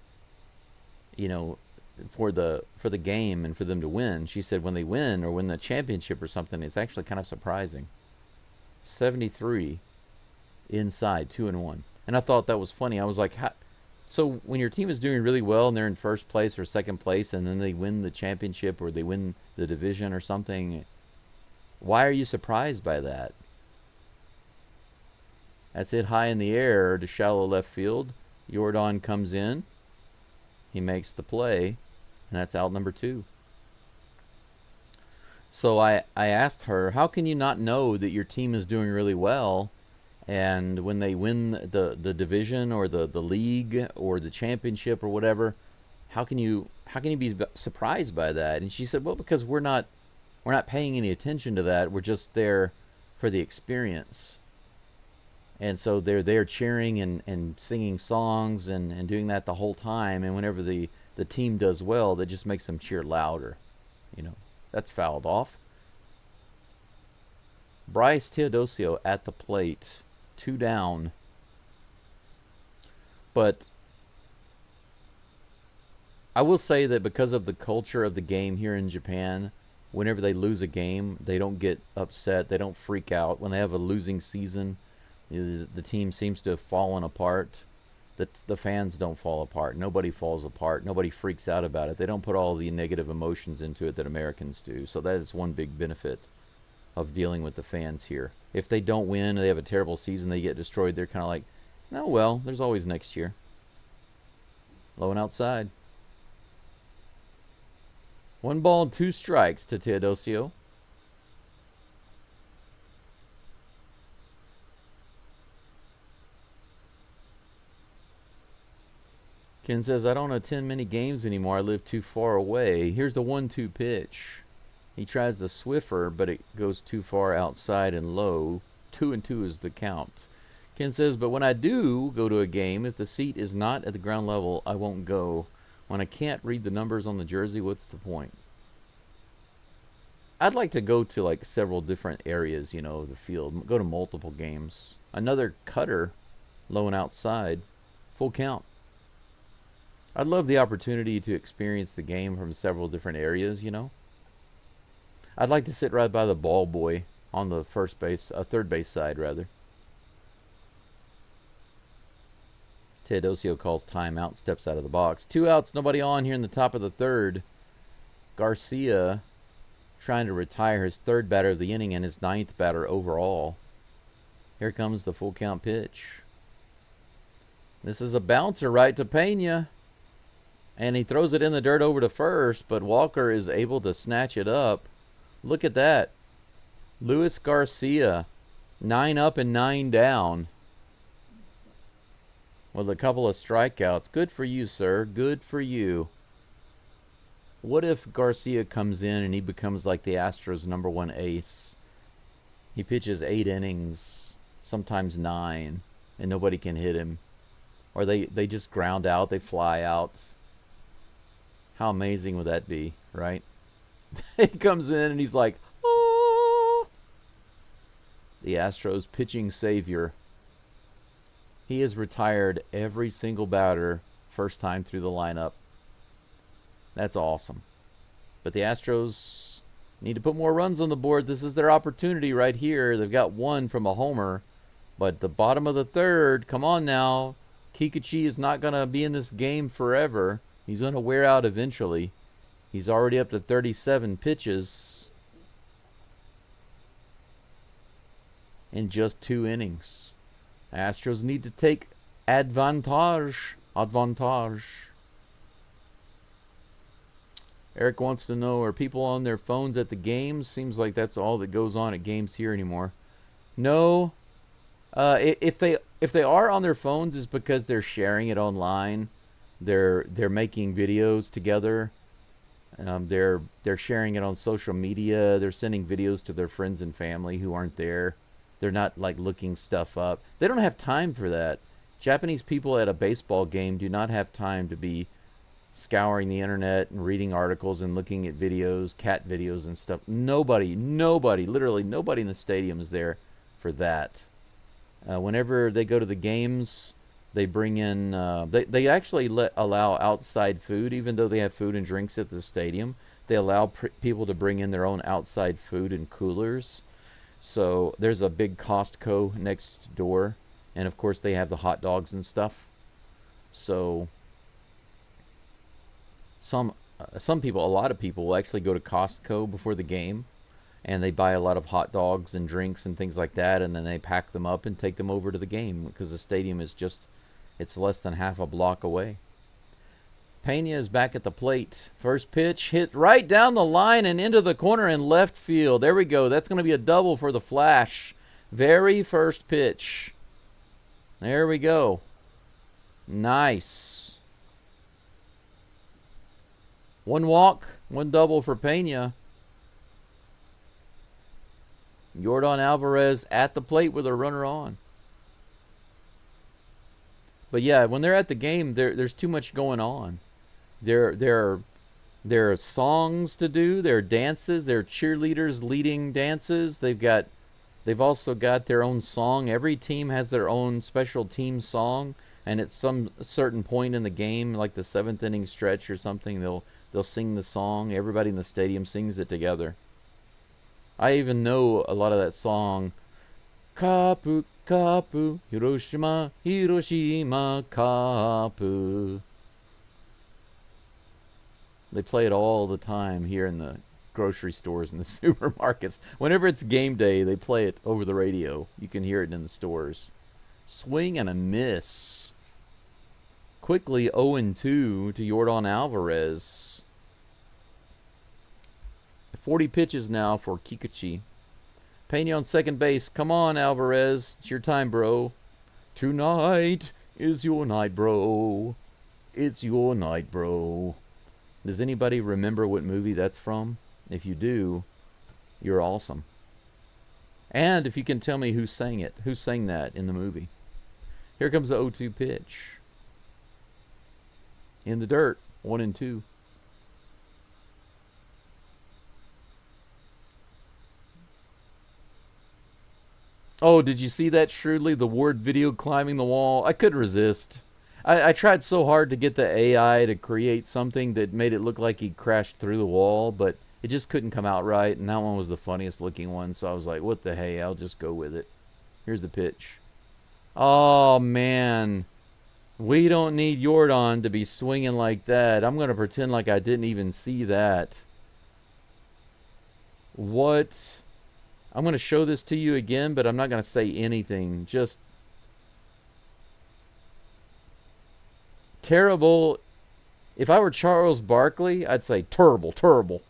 for the game and for them to win. She said when they win or win the championship or something, it's actually kind of surprising. 73 inside, 2-1. And I thought that was funny. I was like, so when your team is doing really well and they're in first place or second place and then they win the championship or they win the division or something, why are you surprised by that? That's hit high in the air to shallow left field. Jordan comes in. He makes the play, and that's out number 2. So I asked her, how can you not know that your team is doing really well, and when they win the division or the league or the championship or whatever, how can you be surprised by that? And she said, well, because we're not paying any attention to that. We're just there for the experience. And so they're there cheering and singing songs and doing that the whole time. And whenever the team does well, that just makes them cheer louder. That's fouled off. Bryce Teodosio at the plate. 2 down. But I will say that because of the culture of the game here in Japan, whenever they lose a game, they don't get upset. They don't freak out. When they have a losing season, the team seems to have fallen apart. The fans don't fall apart. Nobody falls apart. Nobody freaks out about it. They don't put all the negative emotions into it that Americans do. So that is one big benefit of dealing with the fans here. If they don't win, they have a terrible season, they get destroyed, they're kind of like, oh, well, there's always next year. Low and outside. 1 ball and 2 strikes to Teodosio. Ken says, I don't attend many games anymore. I live too far away. Here's the 1-2 pitch. He tries the Swiffer, but it goes too far outside and low. 2-2 is the count. Ken says, but when I do go to a game, if the seat is not at the ground level, I won't go. When I can't read the numbers on the jersey, what's the point? I'd like to go to like several different areas, of the field. Go to multiple games. Another cutter, low and outside. Full count. I'd love the opportunity to experience the game from several different areas, you know. I'd like to sit right by the ball boy on the third base side, rather. Teodosio calls timeout, steps out of the box. 2 outs, nobody on here in the top of the third. Garcia trying to retire his third batter of the inning and his 9th batter overall. Here comes the full count pitch. This is a bouncer right to Pena. And he throws it in the dirt over to first, but Walker is able to snatch it up. Look at that. Luis Garcia, 9 up and 9 down, with a couple of strikeouts. Good for you, sir. Good for you. What if Garcia comes in and he becomes like the Astros' #1 ace? He pitches 8 innings, sometimes 9, and nobody can hit him. Or they just ground out, they fly out. How amazing would that be, right? He comes in and he's like, oh! The Astros pitching savior. He has retired every single batter first time through the lineup. That's awesome. But the Astros need to put more runs on the board. This is their opportunity right here. They've got 1 from a homer. But the bottom of the third, come on now. Kikuchi is not going to be in this game forever. He's going to wear out eventually. He's already up to 37 pitches in just 2 innings. Astros need to take advantage. Eric wants to know, are people on their phones at the games? Seems like that's all that goes on at games here anymore. No. If they are on their phones, it's because they're sharing it online. They're making videos together. They're sharing it on social media. They're sending videos to their friends and family who aren't there. They're not like looking stuff up. They don't have time for that. Japanese people at a baseball game do not have time to be scouring the internet and reading articles and looking at videos, cat videos and stuff. Nobody, literally nobody in the stadium is there for that. Whenever they go to the games, they bring in, they actually allow outside food, even though they have food and drinks at the stadium. They allow people to bring in their own outside food and coolers. So there's a big Costco next door, and of course they have the hot dogs and stuff. So some people, a lot of people will actually go to Costco before the game, and they buy a lot of hot dogs and drinks and things like that, and then they pack them up and take them over to the game because the stadium is just, it's less than half a block away. Pena is back at the plate. First pitch hit right down the line and into the corner in left field. There we go. That's going to be a double for the Flash. Very first pitch. There we go. Nice. 1 walk, 1 double for Pena. Yordan Alvarez at the plate with a runner on. But yeah, when they're at the game, there's too much going on. There are songs to do. There are dances. There are cheerleaders leading dances. They've also got their own song. Every team has their own special team song, and at some certain point in the game, like the 7th inning stretch or something, they'll sing the song. Everybody in the stadium sings it together. I even know a lot of that song. Kapu, kapu, Hiroshima, Hiroshima, kapu. They play it all the time here in the grocery stores and the supermarkets. Whenever it's game day, they play it over the radio. You can hear it in the stores. Swing and a miss. Quickly 0-2 to Yordan Alvarez. 40 pitches now for Kikuchi. Pena on second base. Come on, Alvarez. It's your time, bro. Tonight is your night, bro. It's your night, bro. Does anybody remember what movie that's from? If you do, you're awesome. And if you can tell me who sang it, who sang that in the movie. Here comes the 0-2 pitch. In the dirt, 1-2. Oh, did you see that, Shrewdly? The word video climbing the wall. I couldn't resist. I tried so hard to get the AI to create something that made it look like he crashed through the wall, but it just couldn't come out right, and that one was the funniest looking one, so I was like, what the hey, I'll just go with it. Here's the pitch. Oh, man. We don't need Jordan to be swinging like that. I'm going to pretend like I didn't even see that. What? I'm going to show this to you again, but I'm not going to say anything. Just terrible. If I were Charles Barkley, I'd say terrible, terrible.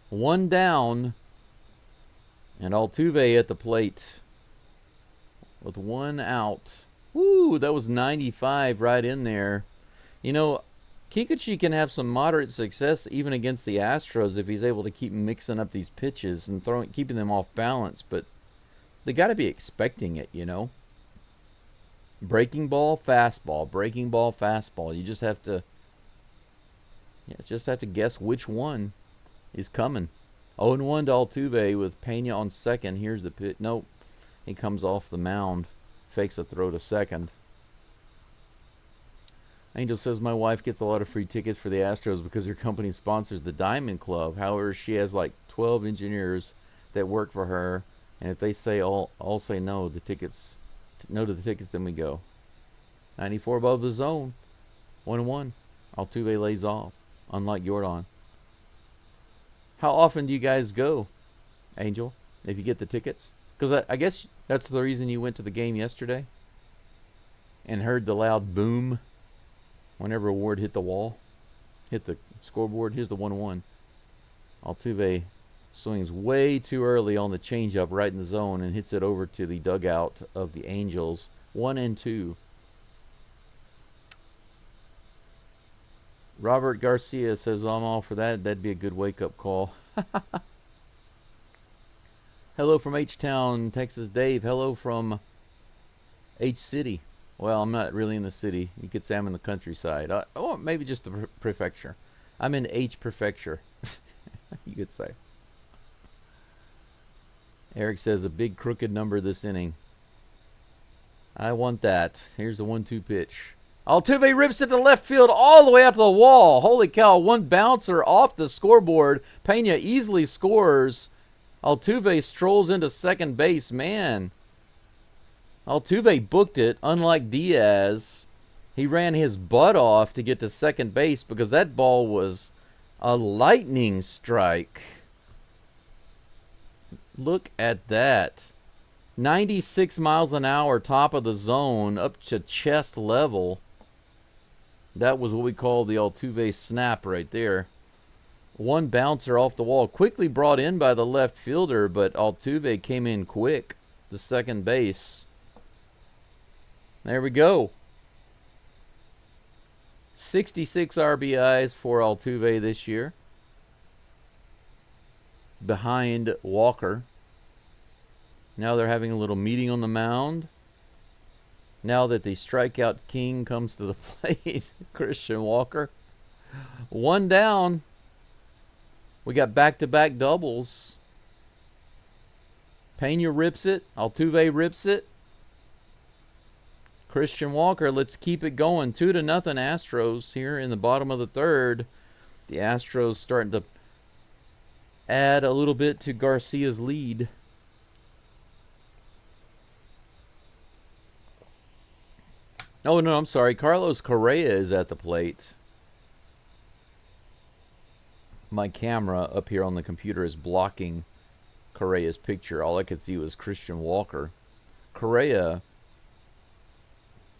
One down, and Altuve at the plate with one out. Woo, that was 95 right in there. You know, Kikuchi can have some moderate success even against the Astros if he's able to keep mixing up these pitches and keeping them off balance, but they got to be expecting it, you know. Breaking ball, fastball, breaking ball, fastball. You just have to guess which one is coming. 0-1 to Altuve with Pena on second. Here's the pitch. Nope. He comes off the mound. Fakes a throw to second. Angel says, my wife gets a lot of free tickets for the Astros because her company sponsors the Diamond Club. However, she has like 12 engineers that work for her. And if they say all say no, to the tickets, then we go. 94 above the zone. 1-1. Altuve lays off. Unlike Jordan. How often do you guys go, Angel, if you get the tickets? Because I guess that's the reason you went to the game yesterday and heard the loud boom whenever Ward hit the wall, hit the scoreboard. Here's the 1-1. Altuve swings way too early on the changeup right in the zone and hits it over to the dugout of the Angels. 1-2. Robert Garcia says, I'm all for that. That'd be a good wake-up call. Hello from H-Town, Texas. Dave. Hello from H-City. Well, I'm not really in the city. You could say I'm in the countryside. Or maybe just the prefecture. I'm in H-Prefecture, you could say. Eric says, a big crooked number this inning. I want that. Here's the 1-2 pitch. Altuve rips it to left field all the way out to the wall. Holy cow, one bouncer off the scoreboard. Pena easily scores. Altuve strolls into second base. Man, Altuve booked it, unlike Diaz. He ran his butt off to get to second base because that ball was a lightning strike. Look at that. 96 miles an hour, top of the zone, up to chest level. That was what we call the Altuve snap right there. One bouncer off the wall, quickly brought in by the left fielder, but Altuve came in quick to second base. There we go. 66 RBIs for Altuve this year, behind Walker. Now they're having a little meeting on the mound. Now that the strikeout king comes to the plate, Christian Walker. One down. We got back-to-back doubles. Pena rips it. Altuve rips it. Christian Walker, let's keep it going. 2-0 Astros here in the bottom of the third. The Astros starting to add a little bit to Garcia's lead. Oh, no, I'm sorry. Carlos Correa is at the plate. My camera up here on the computer is blocking Correa's picture. All I could see was Christian Walker. Correa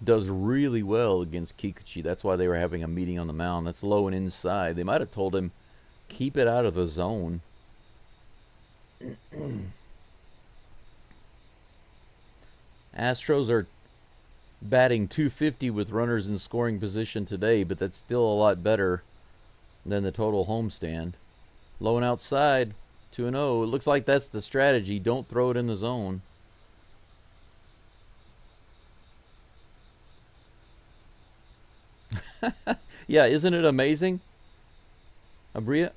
does really well against Kikuchi. That's why they were having a meeting on the mound. That's low and inside. They might have told him, keep it out of the zone. Astros are batting .250 with runners in scoring position today, but that's still a lot better than the total homestand. Low and outside, 2-0. It looks like that's the strategy. Don't throw it in the zone. Yeah, isn't it amazing? Abria,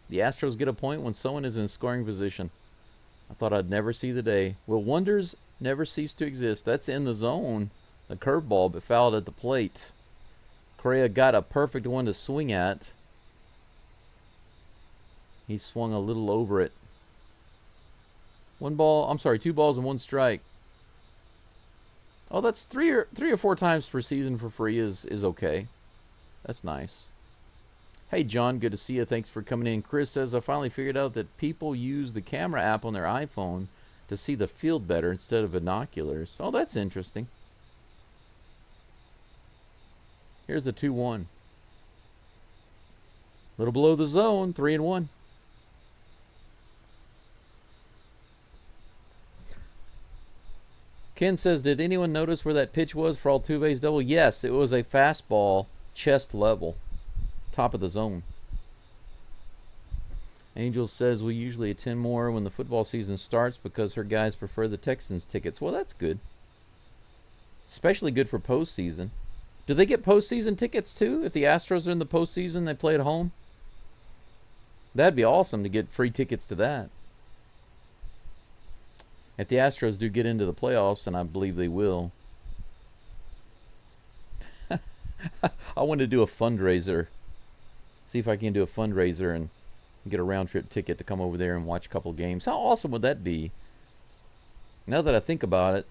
the Astros get a point when someone is in scoring position. I thought I'd never see the day. Will wonders never cease to exist? That's in the zone. The curveball, but fouled at the plate. Correa got a perfect one to swing at. He swung a little over it. 2 balls and 1 strike. Oh, that's three or four times per season for free is okay. That's nice. Hey, John, good to see you. Thanks for coming in. Chris says, I finally figured out that people use the camera app on their iPhone to see the field better instead of binoculars. Oh, that's interesting. Here's the 2-1. Little below the zone, 3-1. Ken says, did anyone notice where that pitch was for Altuve's double? Yes, it was a fastball, chest level, top of the zone. Angel says, we usually attend more when the football season starts because her guys prefer the Texans tickets. Well, that's good. Especially good for postseason. Do they get postseason tickets too? If the Astros are in the postseason, they play at home? That'd be awesome to get free tickets to that. If the Astros do get into the playoffs, and I believe they will, I want to do a fundraiser. See if I can do a fundraiser and get a round-trip ticket to come over there and watch a couple games. How awesome would that be? Now that I think about it,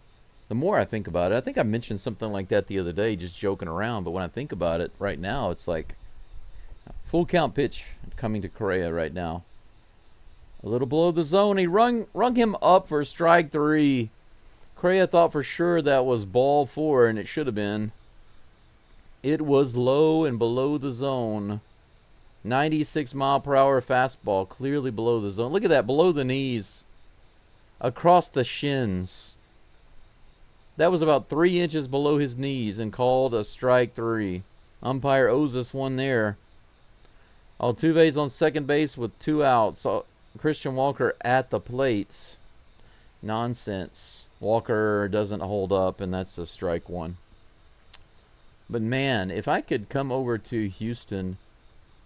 the more I think about it, I think I mentioned something like that the other day, just joking around, but when I think about it right now, it's like full count pitch coming to Correa right now. A little below the zone. He rung him up for strike 3. Correa thought for sure that was ball 4, and it should have been. It was low and below the zone. 96-mile-per-hour fastball, clearly below the zone. Look at that, below the knees. Across the shins. That was about 3 inches below his knees and called a strike 3. Umpire owes us one there. Altuve's on second base with 2 outs. Christian Walker at the plate. Nonsense. Walker doesn't hold up, and that's a strike 1. But man, if I could come over to Houston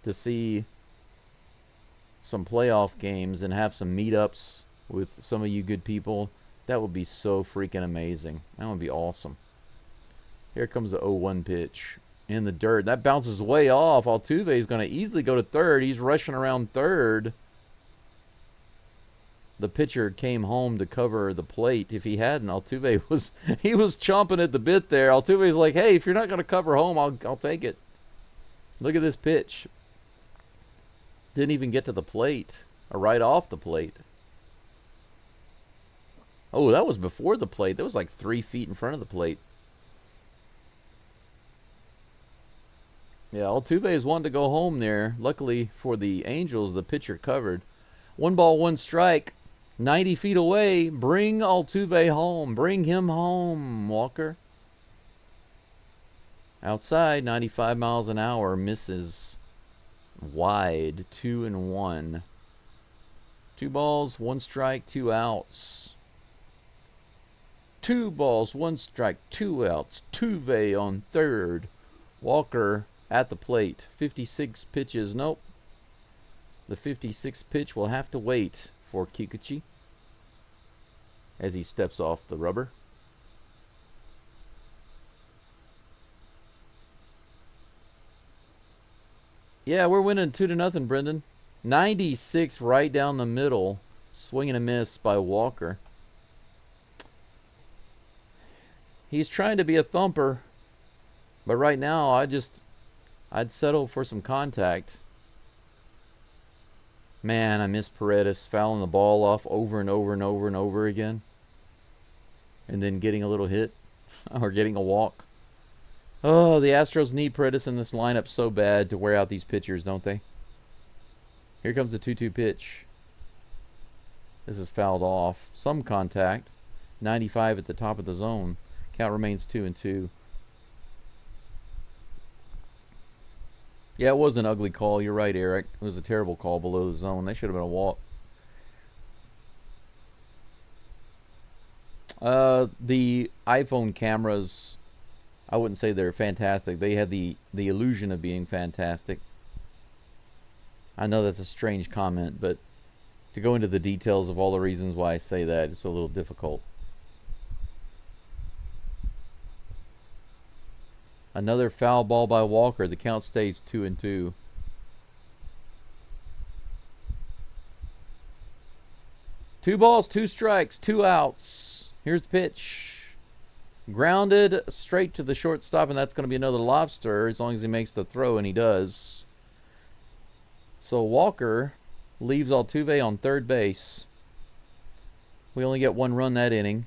to see some playoff games and have some meetups with some of you good people, that would be so freaking amazing. That would be awesome. Here comes the 0-1 pitch in the dirt. That bounces way off. Altuve is going to easily go to third. He's rushing around third. The pitcher came home to cover the plate. If he hadn't, Altuve was chomping at the bit there. Altuve's like, hey, if you're not going to cover home, I'll take it. Look at this pitch. Didn't even get to the plate, or right off the plate. Oh, that was before the plate. That was like 3 feet in front of the plate. Yeah, Altuve's wanting to go home there. Luckily for the Angels, the pitcher covered. 1 ball, 1 strike. 90 feet away. Bring Altuve home. Bring him home, Walker. Outside, 95 miles an hour. Misses wide. 2-1. 2 balls, 1 strike, 2 outs. 2 balls, 1 strike, 2 outs. Tuve on third. Walker at the plate. 56 pitches. Nope. The 56th pitch will have to wait for Kikuchi as he steps off the rubber. Yeah, we're winning 2-0, Brendan. 96 right down the middle. Swing and a miss by Walker. He's trying to be a thumper, but right now I'd settle for some contact. Man, I miss Paredes fouling the ball off over and over and over and over again. And then getting a little hit or getting a walk. Oh, the Astros need Paredes in this lineup so bad to wear out these pitchers, don't they? Here comes the 2-2 pitch. This is fouled off. Some contact. 95 at the top of the zone. Count remains 2-2. Yeah, it was an ugly call. You're right, Eric. It was a terrible call below the zone. That should have been a walk. The iPhone cameras, I wouldn't say they're fantastic. They had the illusion of being fantastic. I know that's a strange comment, but To go into the details of all the reasons why I say that, it's a little difficult. Another foul ball by Walker. The count stays 2-2. Two balls, two strikes, two outs. Here's the pitch. Grounded straight to the shortstop, and that's going to be another lobster as long as he makes the throw, and he does. So Walker leaves Altuve on third base. We only get one run that inning.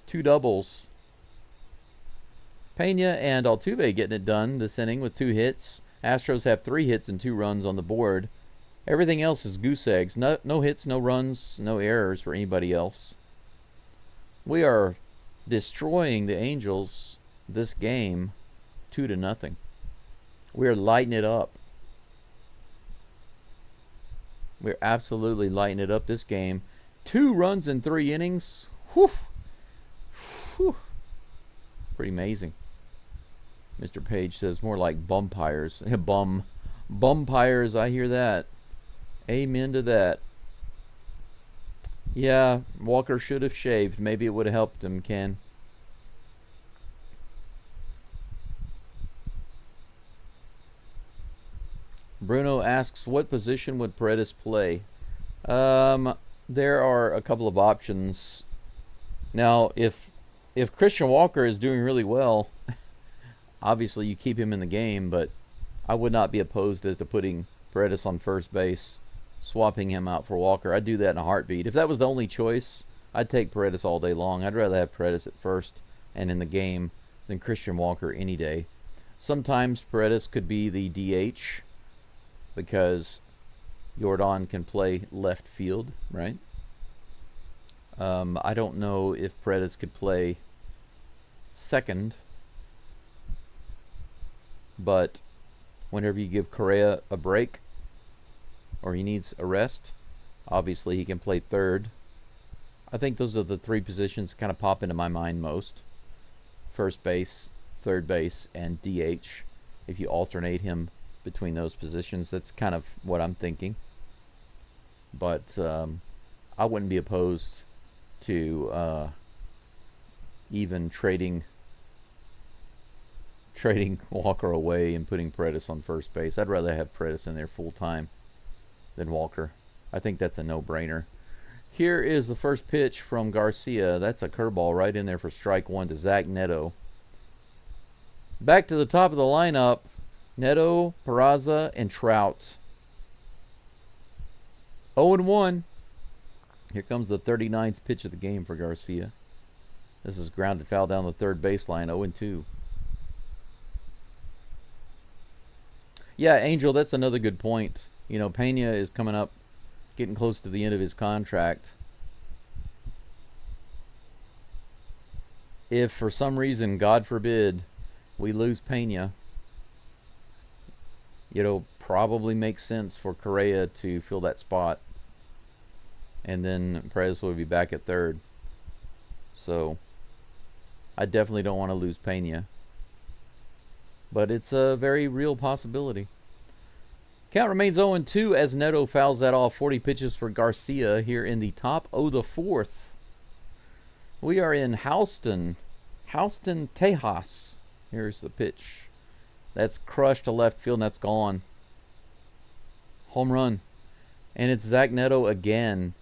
Two doubles. Pena and Altuve getting it done this inning with 2 hits. Astros have 3 hits and 2 runs on the board. Everything else is goose eggs. No hits, no runs, no errors for anybody else. We are destroying the Angels this game 2-0. We are lighting it up. We're absolutely lighting it up this game. 2 runs in 3 innings. Whew. Whew. Pretty amazing. Mr. Page says more like bumpires. Bumpires, I hear that. Amen to that. Yeah, Walker should have shaved. Maybe it would have helped him, Ken. Bruno asks, what position would Paredes play? There are a couple of options. Now, if Christian Walker is doing really well, obviously you keep him in the game, but I would not be opposed as to putting Paredes on first base, swapping him out for Walker. I'd do that in a heartbeat. If that was the only choice, I'd take Paredes all day long. I'd rather have Paredes at first and in the game than Christian Walker any day. Sometimes Paredes could be the DH because Jordan can play left field, right? I don't know if Paredes could play second, but whenever you give Correa a break or he needs a rest, obviously he can play third. I think those are the 3 positions that kind of pop into my mind most. First base, third base, and DH. If you alternate him between those positions, that's kind of what I'm thinking. But I wouldn't be opposed to even trading Walker away and putting Paredes on first base. I'd rather have Paredes in there full time than Walker. I think that's a no-brainer. Here is the first pitch from Garcia. That's a curveball right in there for strike 1 to Zach Neto. Back to the top of the lineup, Neto, Peraza, and Trout. 0-1. Here comes the 39th pitch of the game for Garcia. This is grounded foul down the third baseline, 0-2. Yeah, Angel, that's another good point. You know, Pena is coming up, getting close to the end of his contract. If for some reason, God forbid, we lose Pena, it'll probably make sense for Correa to fill that spot. And then Perez will be back at third. So I definitely don't want to lose Pena. But it's a very real possibility. Count remains 0-2 as Neto fouls that off. 40 pitches for Garcia here in the top of the 4th. We are in Houston, Tejas. Here's the pitch. That's crushed to left field, and that's gone. Home run. And it's Zach Neto again.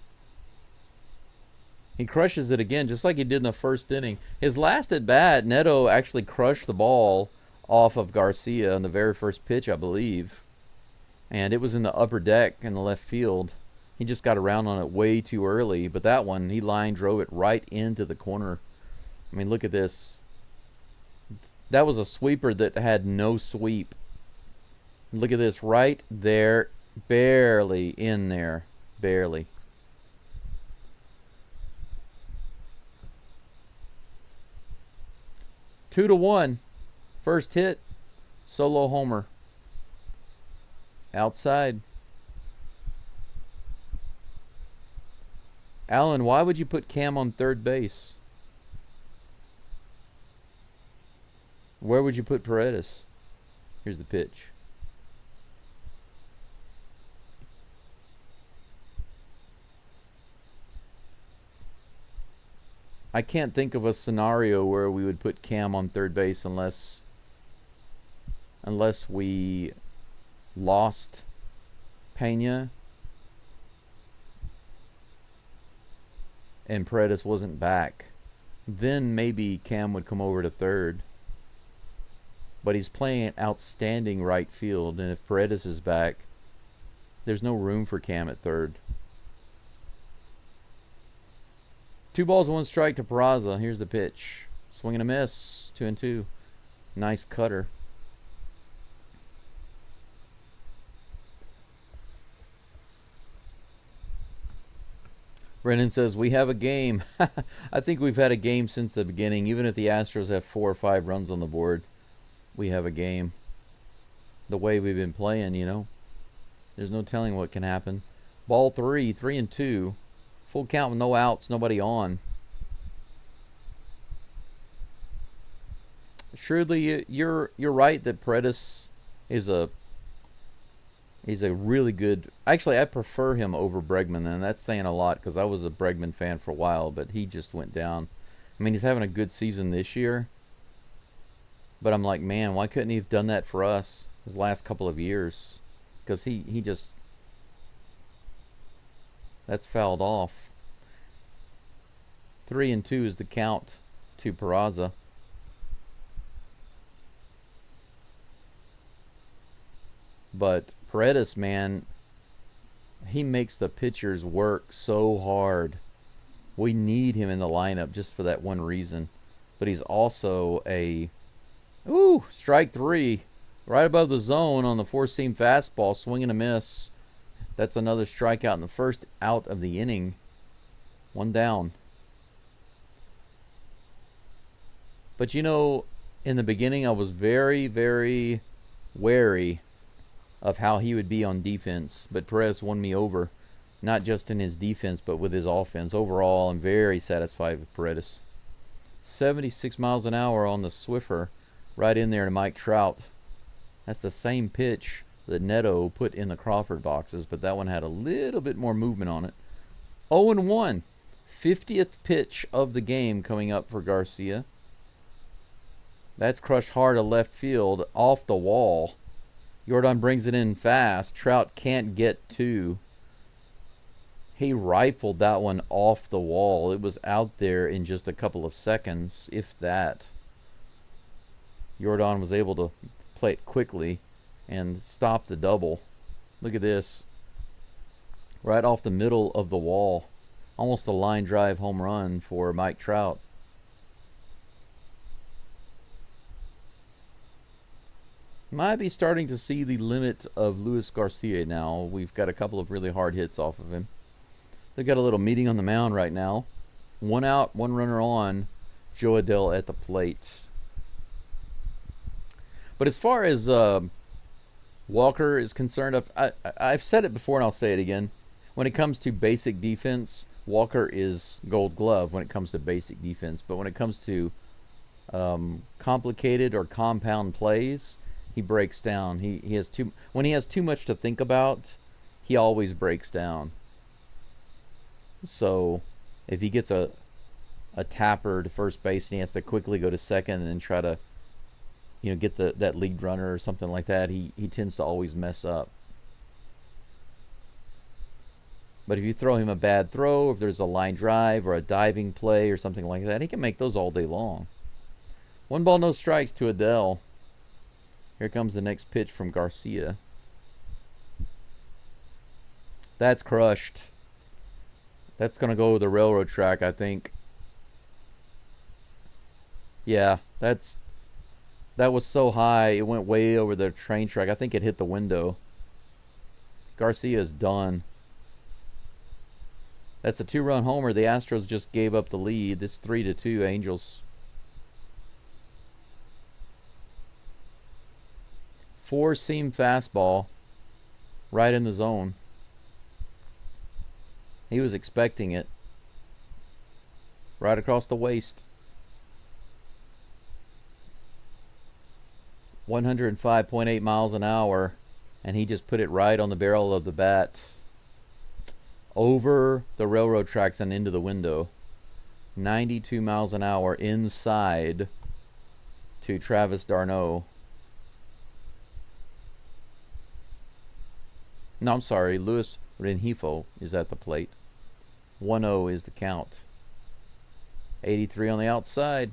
He crushes it again, just like he did in the first inning. His last at bat, Neto actually crushed the ball off of Garcia on the very first pitch, I believe. And it was in the upper deck in the left field. He just got around on it way too early. But that one, he drove it right into the corner. I mean, look at this. That was a sweeper that had no sweep. Look at this, right there. Barely in there. Barely. Two to one. First hit. Solo homer. Outside. Alan, why would you put Cam on third base? Where would you put Paredes? Here's the pitch. I can't think of a scenario where we would put Cam on third base unless we lost Pena and Paredes wasn't back. Then maybe Cam would come over to third. But he's playing outstanding right field, and if Paredes is back, there's no room for Cam at third. 2 balls, 1 strike to Peraza. Here's the pitch. Swing and a miss. 2-2. Nice cutter. Brennan says, we have a game. I think we've had a game since the beginning. Even if the Astros have 4 or 5 runs on the board, we have a game. The way we've been playing, you know. There's no telling what can happen. Ball 3, 3-2. Full count with no outs, nobody on. Surely you're right that Paredes is a really good. Actually, I prefer him over Bregman, and that's saying a lot because I was a Bregman fan for a while, but he just went down. I mean, he's having a good season this year, but I'm like, man, why couldn't he have done that for us his last couple of years? Because he just, that's fouled off. 3-2 is the count to Peraza. But Paredes, man, he makes the pitchers work so hard. We need him in the lineup just for that one reason. But he's also a, strike 3. Right above the zone on the 4-seam fastball, swing and a miss. That's another strikeout in the first out of the inning. 1 down. But you know, in the beginning I was very, very wary of how he would be on defense. But Perez won me over, not just in his defense, but with his offense. Overall, I'm very satisfied with Paredes. 76 miles an hour on the Swiffer, right in there to Mike Trout. That's the same pitch that Neto put in the Crawford boxes, but that one had a little bit more movement on it. 0-1. 50th pitch of the game coming up for Garcia. That's crushed hard to left field, off the wall. Jordan brings it in fast. Trout can't get to. He rifled that one off the wall. It was out there in just a couple of seconds, if that. Jordan was able to play it quickly and stop the double. Look at this. Right off the middle of the wall. Almost a line drive home run for Mike Trout. Might be starting to see the limit of Luis Garcia now. We've got a couple of really hard hits off of him. They've got a little meeting on the mound right now. 1 out, 1 runner on. Joe Adell at the plate. But as far as Walker is concerned, I've said it before and I'll say it again. When it comes to basic defense, Walker is Gold Glove when it comes to basic defense. But when it comes to complicated or compound plays, he breaks down. He has when he has too much to think about, he always breaks down. So if he gets a tapper to first base and he has to quickly go to second and then try to, you know, get that lead runner or something like that, he tends to always mess up. But if you throw him a bad throw, if there's a line drive or a diving play or something like that, he can make those all day long. 1 ball, no strikes to Adell. Here comes the next pitch from Garcia. That's crushed. That's going to go to the railroad track, I think. Yeah, that was so high, it went way over the train track. I think it hit the window. Garcia is done. That's a 2-run homer. The Astros just gave up the lead. This 3-2 Angels. 4-seam fastball right in the zone. He was expecting it. Right across the waist. 105.8 miles an hour, and he just put it right on the barrel of the bat. Over the railroad tracks and into the window. 92 miles an hour inside to Travis d'Arnaud. No, I'm sorry. Luis Rengifo is at the plate. 1-0 is the count. 83 on the outside.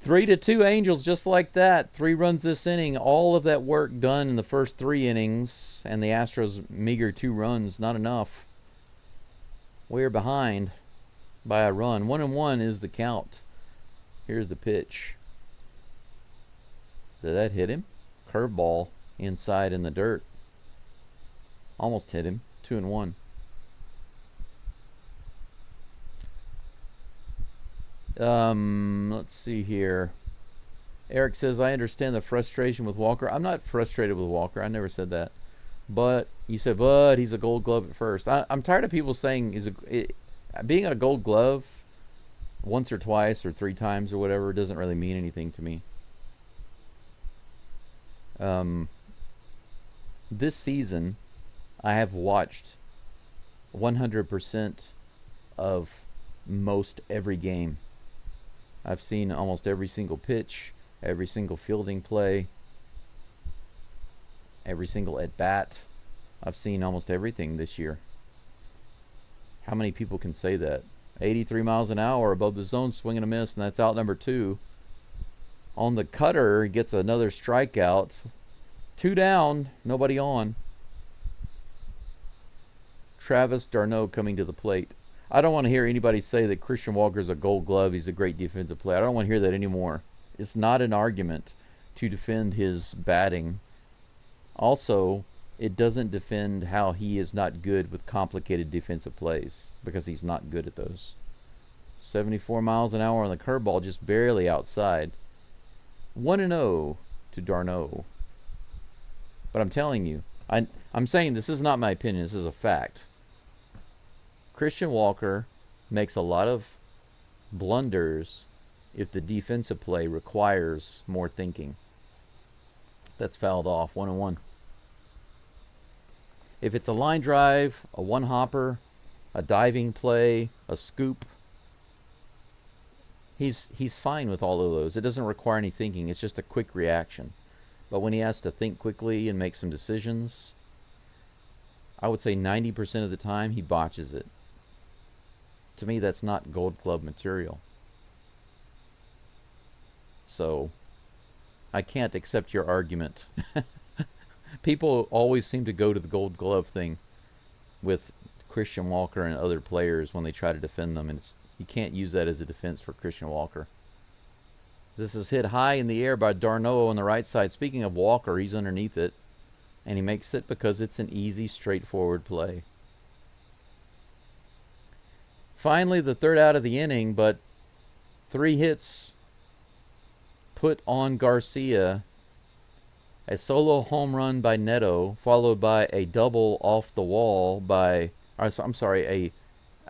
3-2 Angels, just like that. 3 runs this inning. All of that work done in the first 3 innings, and the Astros meager 2 runs, not enough. We're behind by a run. 1-1 is the count. Here's the pitch. Did that hit him? Curveball inside in the dirt. Almost hit him. 2-1. Let's see here. Eric says, I understand the frustration with Walker. I'm not frustrated with Walker. I never said that. But you said, but he's a Gold Glove at first. I'm tired of people saying being a Gold Glove once or twice or 3 times or whatever doesn't really mean anything to me. This season, I have watched 100% of most every game. I've seen almost every single pitch, every single fielding play, every single at-bat. I've seen almost everything this year. How many people can say that? 83 miles an hour above the zone, swing and a miss, and that's out number 2. On the cutter, he gets another strikeout. 2 down, nobody on. Travis d'Arnaud coming to the plate. I don't want to hear anybody say that Christian Walker's a Gold Glove, he's a great defensive player. I don't want to hear that anymore. It's not an argument to defend his batting. Also, it doesn't defend how he is not good with complicated defensive plays, because he's not good at those. 74 miles an hour on the curveball, just barely outside. 1-0 to d'Arnaud. But I'm telling you, I'm saying this is not my opinion, this is a fact. Christian Walker makes a lot of blunders if the defensive play requires more thinking. That's fouled off. 1-1. If it's a line drive, a one-hopper, a diving play, a scoop, he's fine with all of those. It doesn't require any thinking. It's just a quick reaction. But when he has to think quickly and make some decisions, I would say 90% of the time he botches it. To me, that's not Gold Glove material. So, I can't accept your argument. People always seem to go to the Gold Glove thing with Christian Walker and other players when they try to defend them, and you can't use that as a defense for Christian Walker. This is hit high in the air by d'Arnaud on the right side. Speaking of Walker, he's underneath it, and he makes it because it's an easy, straightforward play. Finally, the 3rd out of the inning, but 3 hits put on Garcia. A solo home run by Neto, followed by a double off the wall by, I'm sorry,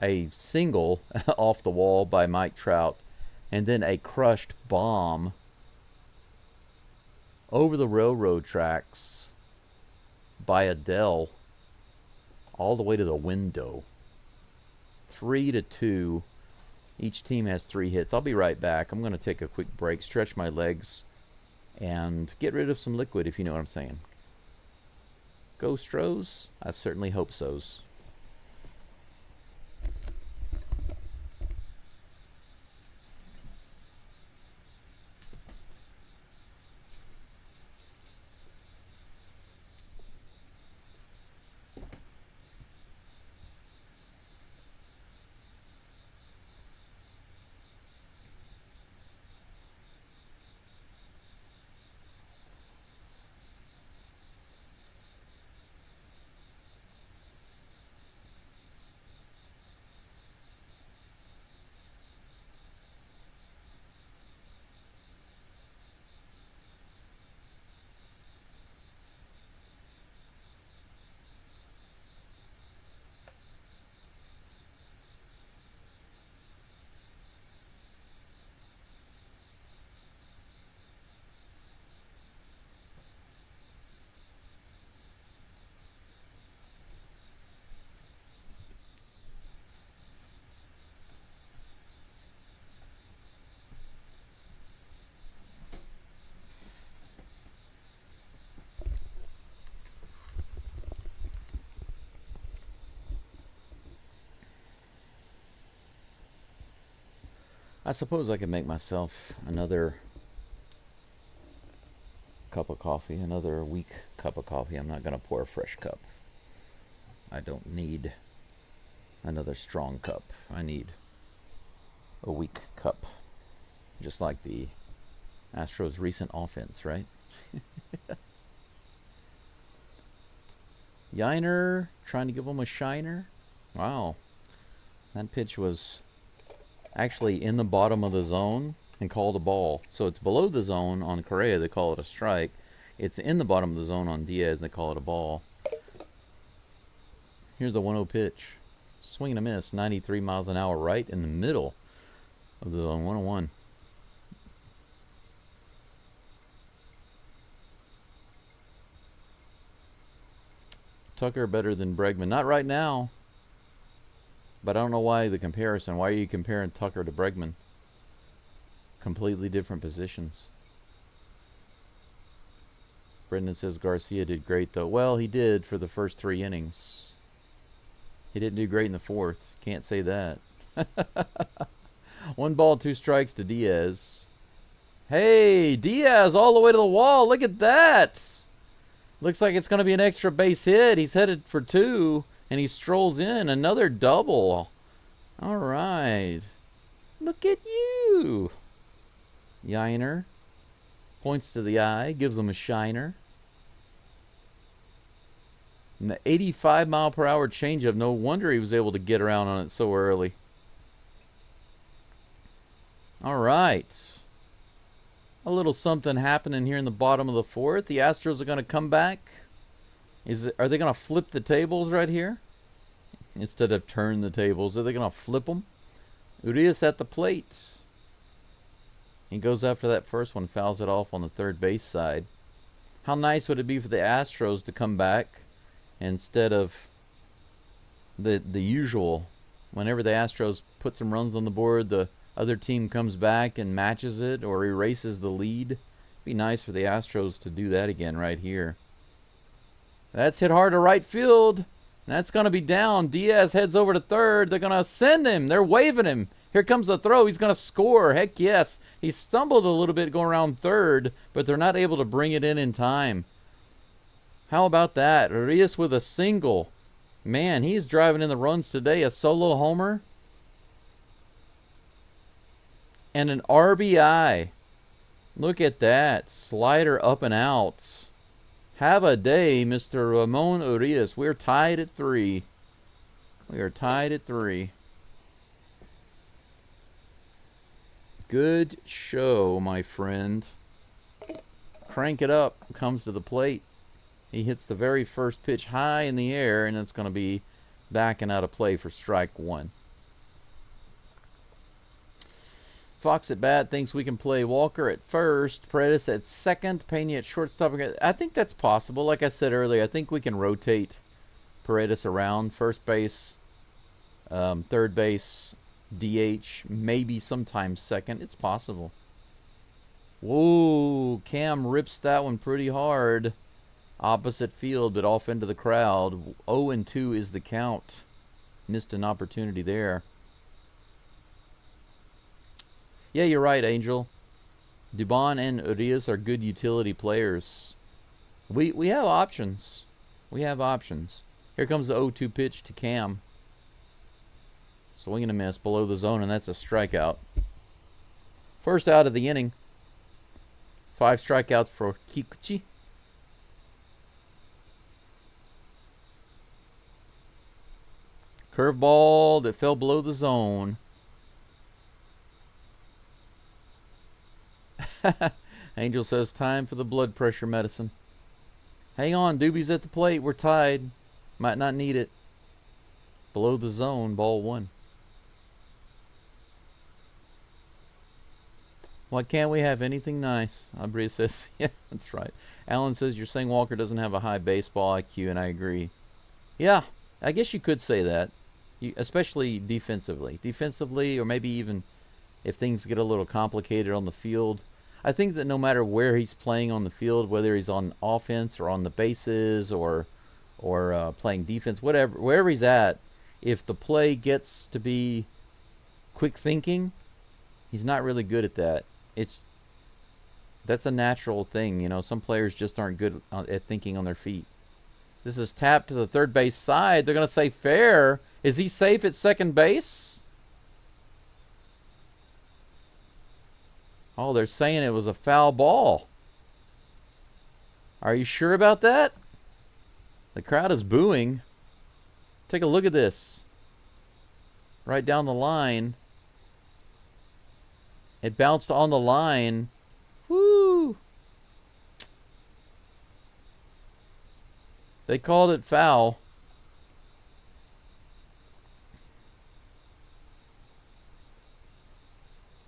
a single off the wall by Mike Trout, and then a crushed bomb over the railroad tracks by Adele all the way to the window. 3-2. Each team has 3 hits. I'll be right back. I'm going to take a quick break, stretch my legs, and get rid of some liquid, if you know what I'm saying. Go STROS? I certainly hope so's. I suppose I could make myself another cup of coffee, another weak cup of coffee. I'm not going to pour a fresh cup. I don't need another strong cup. I need a weak cup. Just like the Astros' recent offense, right? Yiner trying to give him a shiner. Wow. That pitch was actually in the bottom of the zone and called a ball. So it's below the zone on Correa, they call it a strike. It's in the bottom of the zone on Diaz, and they call it a ball. Here's the 1-0 pitch. Swing and a miss, 93 miles an hour, right in the middle of the zone, 1-1. Tucker better than Bregman. Not right now. But I don't know why the comparison. Why are you comparing Tucker to Bregman? Completely different positions. Brendan says Garcia did great, though. Well, he did for the first 3 innings. He didn't do great in the 4th. Can't say that. 1 ball, 2 strikes to Diaz. Hey, Diaz all the way to the wall. Look at that. Looks like it's going to be an extra base hit. He's headed for 2, and he strolls in. Another double. All right. Look at you. Yiner points to the eye, gives him a shiner. And the 85-mile-per-hour changeup, no wonder he was able to get around on it so early. All right. A little something happening here in the bottom of the 4th. The Astros are going to come back. Are they going to flip the tables right here? Instead of turn the tables, are they going to flip them? Urias at the plate. He goes after that first one, fouls it off on the third base side. How nice would it be for the Astros to come back instead of the usual? Whenever the Astros put some runs on the board, the other team comes back and matches it or erases the lead. It'd be nice for the Astros to do that again right here. That's hit hard to right field. That's going to be down. Diaz heads over to third. They're going to send him. They're waving him. Here comes the throw. He's going to score. Heck yes. He stumbled a little bit going around third, but they're not able to bring it in time. How about that? Urias with a single. Man, he's driving in the runs today. A solo homer. And an RBI. Look at that. Slider up and out. Have a day, Mr. Ramon Urias. We're tied at 3. We are tied at 3. Good show, my friend. Crank it up. Comes to the plate. He hits the very first pitch high in the air, and it's going to be backing out of play for strike 1. Fox at bat thinks we can play Walker at first, Paredes at second, Pena at shortstop. I think that's possible. Like I said earlier, I think we can rotate Paredes around. First base, third base, DH, maybe sometimes second. It's possible. Whoa, Cam rips that one pretty hard. Opposite field, but off into the crowd. 0-2 is the count. Missed an opportunity there. Yeah, you're right, Angel. Dubon and Urias are good utility players. We have options. We have options. Here comes the 0-2 pitch to Cam. Swing and a miss below the zone, and that's a strikeout. First out of the inning. 5 strikeouts for Kikuchi. Curveball that fell below the zone. Angel says time for the blood pressure medicine. Hang on, Doobie's at the plate. We're tied. Might not need it. Below the zone, ball 1. Why can't we have anything nice? Abria says, yeah, that's right. Alan says, you're saying Walker doesn't have a high baseball IQ, and I agree. Yeah, I guess you could say that. Especially defensively. Defensively, or maybe even if things get a little complicated on the field. I think that no matter where he's playing on the field, whether he's on offense or on the bases or playing defense, whatever, wherever he's at, if the play gets to be quick thinking, He's not really good at that. That's a natural thing, you know. Some players just aren't good at thinking on their feet. This is tapped to the third base side. They're going to say fair. Is he safe at second base? Oh, they're saying it was a foul ball. Are you sure about that? The crowd is booing. Take a look at this. Right down the line. It bounced on the line. Woo! They called it foul.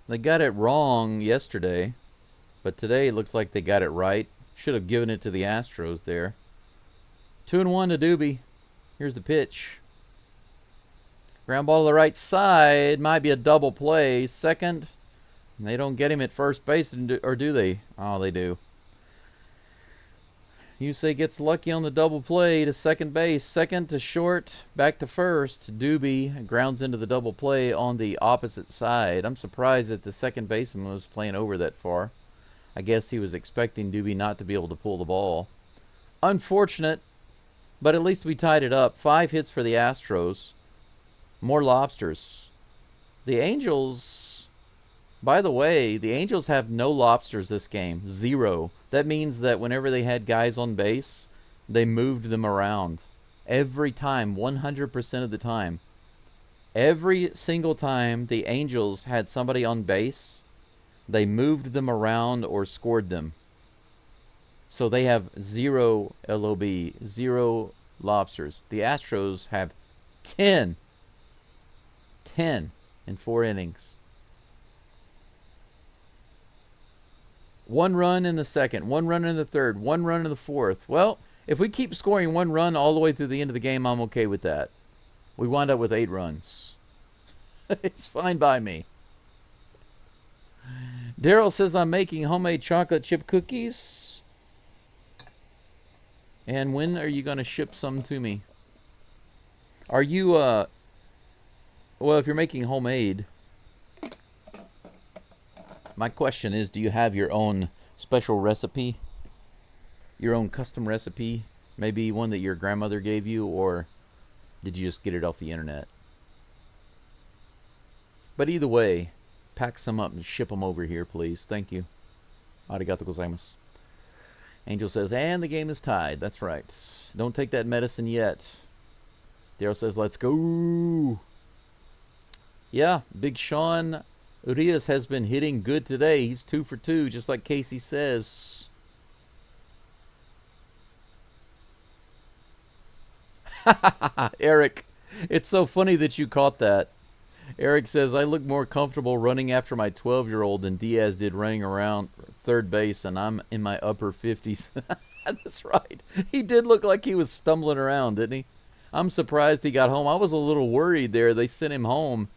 They got it wrong yesterday, but today it looks like they got it right. Should have given it to the Astros there. 2-1 to Doobie. Here's the pitch. Ground ball to the right side. Might be a double play. Second. They don't get him at first base, or do they? Oh, they do. Yusei gets lucky on the double play to second base. Second to short, back to first. Doobie grounds into the double play on the opposite side. I'm surprised that the second baseman was playing over that far. I guess he was expecting Doobie not to be able to pull the ball. Unfortunate, but at least we tied it up. 5 hits for the Astros. More lobsters. The Angels, by the way, the Angels have no lobsters this game. 0. That means that whenever they had guys on base, they moved them around. Every time, 100% of the time. Every single time the Angels had somebody on base, they moved them around or scored them. So they have 0 LOB, 0 lobsters. The Astros have 10. 10 in 4 innings. 1 run in the second, 1 run in the third, 1 run in the fourth. Well, if we keep scoring 1 run all the way through the end of the game, I'm okay with that. We wind up with 8 runs. It's fine by me. Daryl says I'm making homemade chocolate chip cookies. And when are you going to ship some to me? Are you, well, if you're making homemade, my question is, do you have your own special recipe? Your own custom recipe? Maybe one that your grandmother gave you, or did you just get it off the internet? But either way, pack some up and ship them over here, please. Thank you. Arigato gozaimasu. Angel says, and the game is tied. That's right. Don't take that medicine yet. Daryl says, let's go. Yeah, Big Sean Urias has been hitting good today. He's 2 for 2, just like Casey says. Eric, it's so funny that you caught that. Eric says, I look more comfortable running after my 12-year-old than Diaz did running around third base, and I'm in my upper 50s. That's right. He did look like he was stumbling around, didn't he? I'm surprised he got home. I was a little worried there. They sent him home.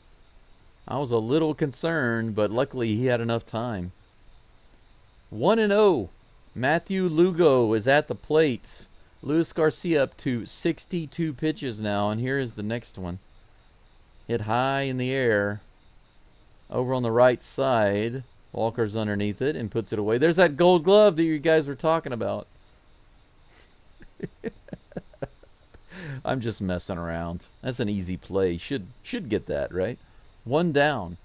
I was a little concerned, but luckily he had enough time. 1-0. Matthew Lugo is at the plate. Luis Garcia up to 62 pitches now, and here is the next one. Hit high in the air. Over on the right side. Walker's underneath it and puts it away. There's that gold glove that you guys were talking about. I'm just messing around. That's an easy play. Should get that, right? 1 down.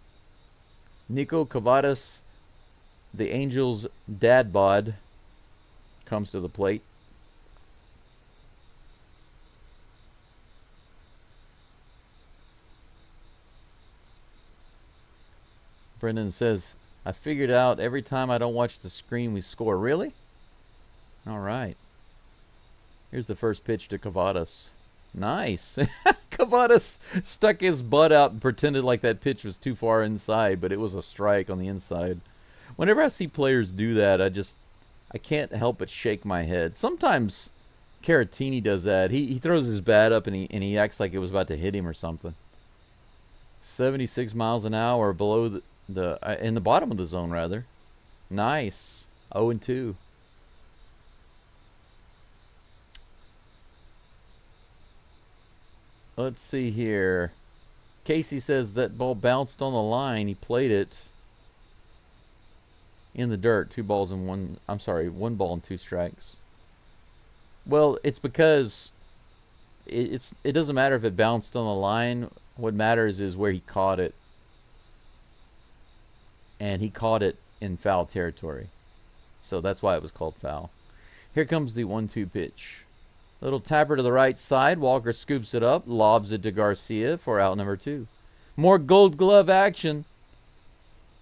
Nico Cavadas, the Angels' dad bod, comes to the plate. Brendan says, I figured out every time I don't watch the screen we score. Really? All right. Here's the first pitch to Cavadas. Nice. Cavadas stuck his butt out and pretended like that pitch was too far inside, but it was a strike on the inside. Whenever I see players do that, I can't help but shake my head. Sometimes Caratini does that. He throws his bat up and he acts like it was about to hit him or something. 76 miles an hour below in the bottom of the zone, rather. Nice. 0-2. Let's see here. Casey says that ball bounced on the line. He played it. in the dirt. 2 balls and one. I'm sorry, 1 ball and 2 strikes. Well, it's because it doesn't matter if it bounced on the line. What matters is where he caught it, and he caught it in foul territory. So that's why it was called foul. Here comes the 1-2 pitch. Little tapper to the right side. Walker scoops it up, lobs it to Garcia for out number 2. More Gold Glove action.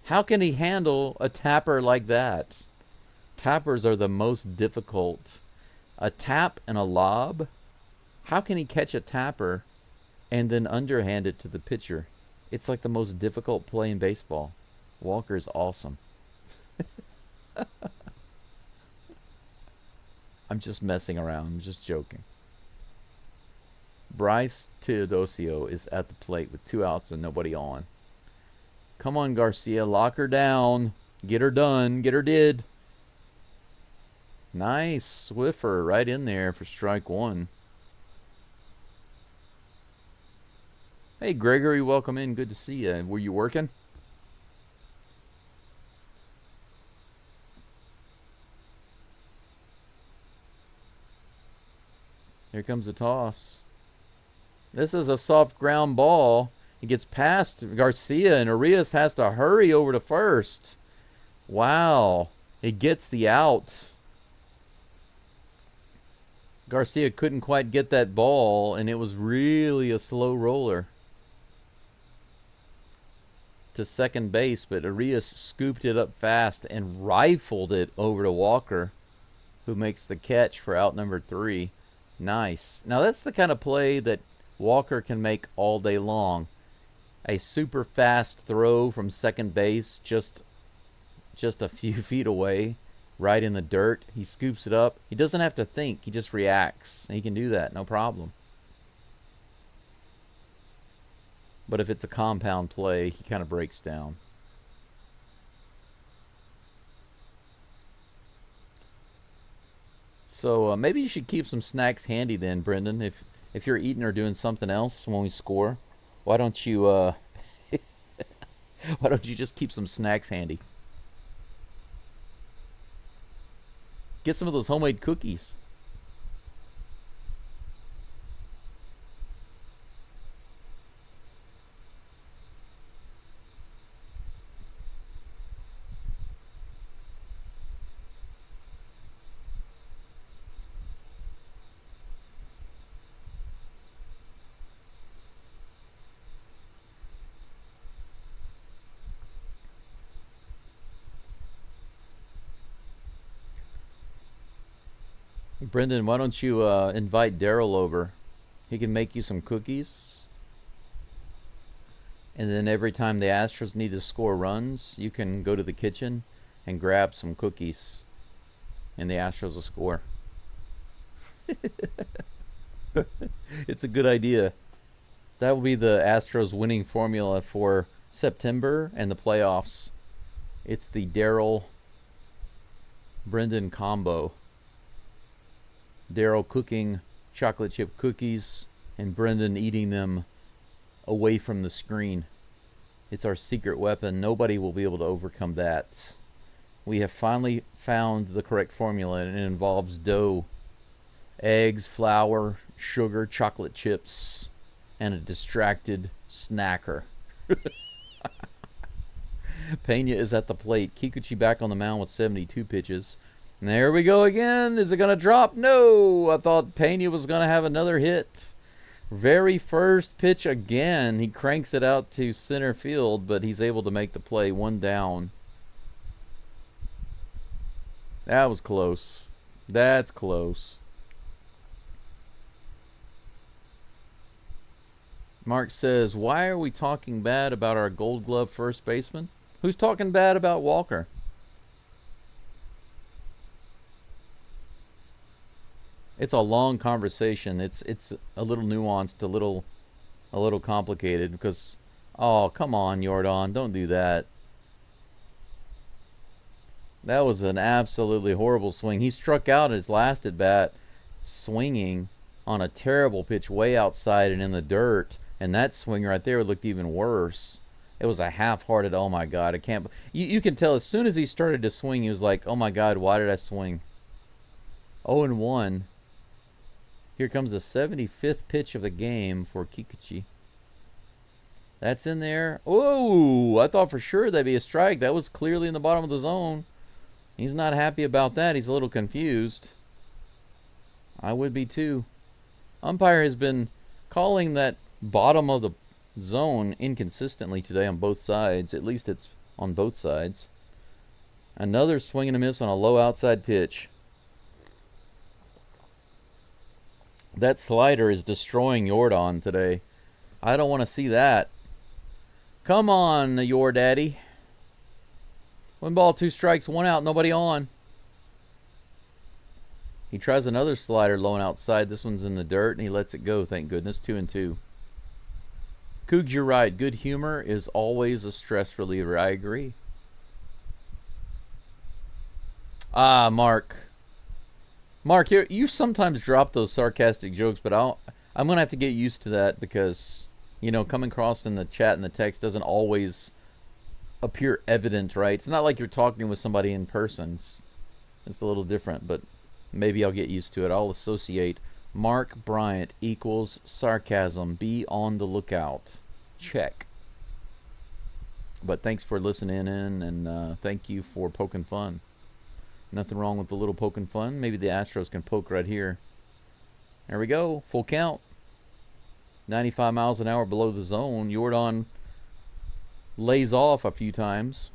How can he handle a tapper like that? Tappers are the most difficult. A tap and a lob. How can he catch a tapper and then underhand it to the pitcher? It's like the most difficult play in baseball. Walker's awesome. I'm just messing around. I'm just joking. Bryce Teodosio is at the plate with 2 outs and nobody on. Come on, Garcia. Lock her down. Get her done. Get her did. Nice. Swiffer right in there for strike 1. Hey, Gregory. Welcome in. Good to see you. Were you working? Here comes the toss. This is a soft ground ball. He gets past Garcia, and Urias has to hurry over to first. Wow. He gets the out. Garcia couldn't quite get that ball, and it was really a slow roller to second base, but Urias scooped it up fast and rifled it over to Walker, who makes the catch for out number 3. Nice. Now that's the kind of play that Walker can make all day long. A super fast throw from second base, just a few feet away, right in the dirt. He scoops it up. He doesn't have to think. He just reacts. He can do that, no problem. But if it's a compound play, he kind of breaks down. So maybe you should keep some snacks handy then, Brendan. If you're eating or doing something else when we score, why don't you why don't you just keep some snacks handy? Get some of those homemade cookies. Brendan, why don't you invite Daryl over? He can make you some cookies. And then every time the Astros need to score runs, you can go to the kitchen and grab some cookies. And the Astros will score. It's a good idea. That will be the Astros winning formula for September and the playoffs. It's the Daryl Brendan combo. Daryl cooking chocolate chip cookies and Brendan eating them away from the screen. It's our secret weapon. Nobody will be able to overcome that. We have finally found the correct formula, and it involves dough, eggs, flour, sugar, chocolate chips, and a distracted snacker. Pena is at the plate. Kikuchi back on the mound with 72 pitches. And there we go again. Is it going to drop? No. I thought Pena was going to have another hit. Very first pitch again. He cranks it out to center field, but he's able to make the play. 1 down. That was close. That's close. Mark says, why are we talking bad about our Gold Glove first baseman? Who's talking bad about Walker? It's a long conversation. It's a little nuanced, a little complicated because, oh, come on, Jordan, don't do that. That was an absolutely horrible swing. He struck out his last at bat swinging on a terrible pitch way outside and in the dirt, and that swing right there looked even worse. It was a half-hearted, oh my God, I can't. You can tell as soon as he started to swing, he was like, oh my God, why did I swing? 0-1. Here comes the 75th pitch of the game for Kikuchi. That's in there. Oh, I thought for sure that'd be a strike. That was clearly in the bottom of the zone. He's not happy about that. He's a little confused. I would be too. Umpire has been calling that bottom of the zone inconsistently today on both sides. At least it's on both sides. Another swing and a miss on a low outside pitch. That slider is destroying Jordan today. I don't want to see that. Come on, your daddy. 1 ball, 2 strikes, 1 out, nobody on. He tries another slider low and outside. This one's in the dirt, and he lets it go, thank goodness. 2-2. Cougs, you're right. Good humor is always a stress reliever. I agree. Ah, Mark. Mark, here you sometimes drop those sarcastic jokes, but I'm going to have to get used to that because, you know, coming across in the chat and the text doesn't always appear evident, right? It's not like you're talking with somebody in person. It's a little different, but maybe I'll get used to it. I'll associate Mark Bryant equals sarcasm. Be on the lookout. Check. But thanks for listening in, and thank you for poking fun. Nothing wrong with the little poking fun. Maybe the Astros can poke right here. There we go. Full count. 95 miles an hour below the zone. Jordan lays off a few times.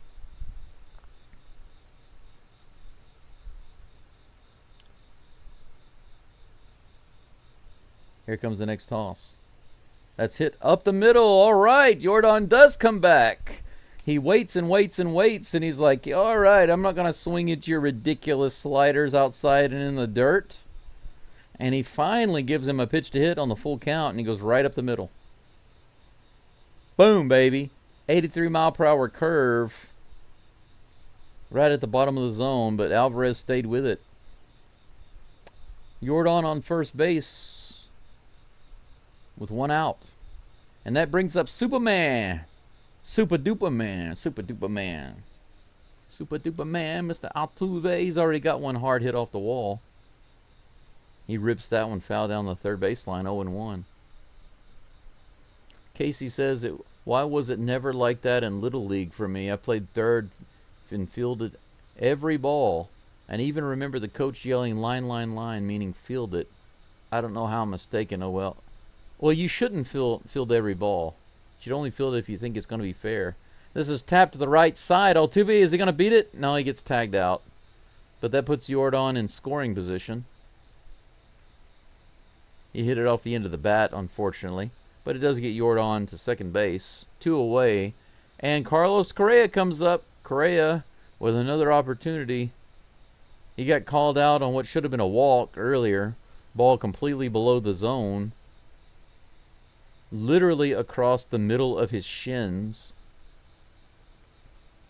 Here comes the next toss. That's hit up the middle. All right, Jordan does come back. He waits and waits and waits, and he's like, all right, I'm not going to swing at your ridiculous sliders outside and in the dirt. And he finally gives him a pitch to hit on the full count, and he goes right up the middle. Boom, baby. 83-mile-per-hour curve. Right at the bottom of the zone, but Alvarez stayed with it. Jordan on first base with 1 out. And that brings up Superman. Super duper man. Super duper man. Super duper man. Mr. Altuve. He's already got 1 hard hit off the wall. He rips that one foul down the third baseline. 0-1. Casey says, why was it never like that in Little League for me? I played third and fielded every ball. And even remember the coach yelling line, line, line, meaning field it. I don't know how I'm mistaken. Oh, well. Well, you shouldn't field every ball. You should only field it if you think it's going to be fair. This is tapped to the right side. Altuve, is he going to beat it? No, he gets tagged out. But that puts Jordan in scoring position. He hit it off the end of the bat, unfortunately. But it does get Jordan to second base. 2 away. And Carlos Correa comes up. Correa with another opportunity. He got called out on what should have been a walk earlier. Ball completely below the zone. Literally across the middle of his shins.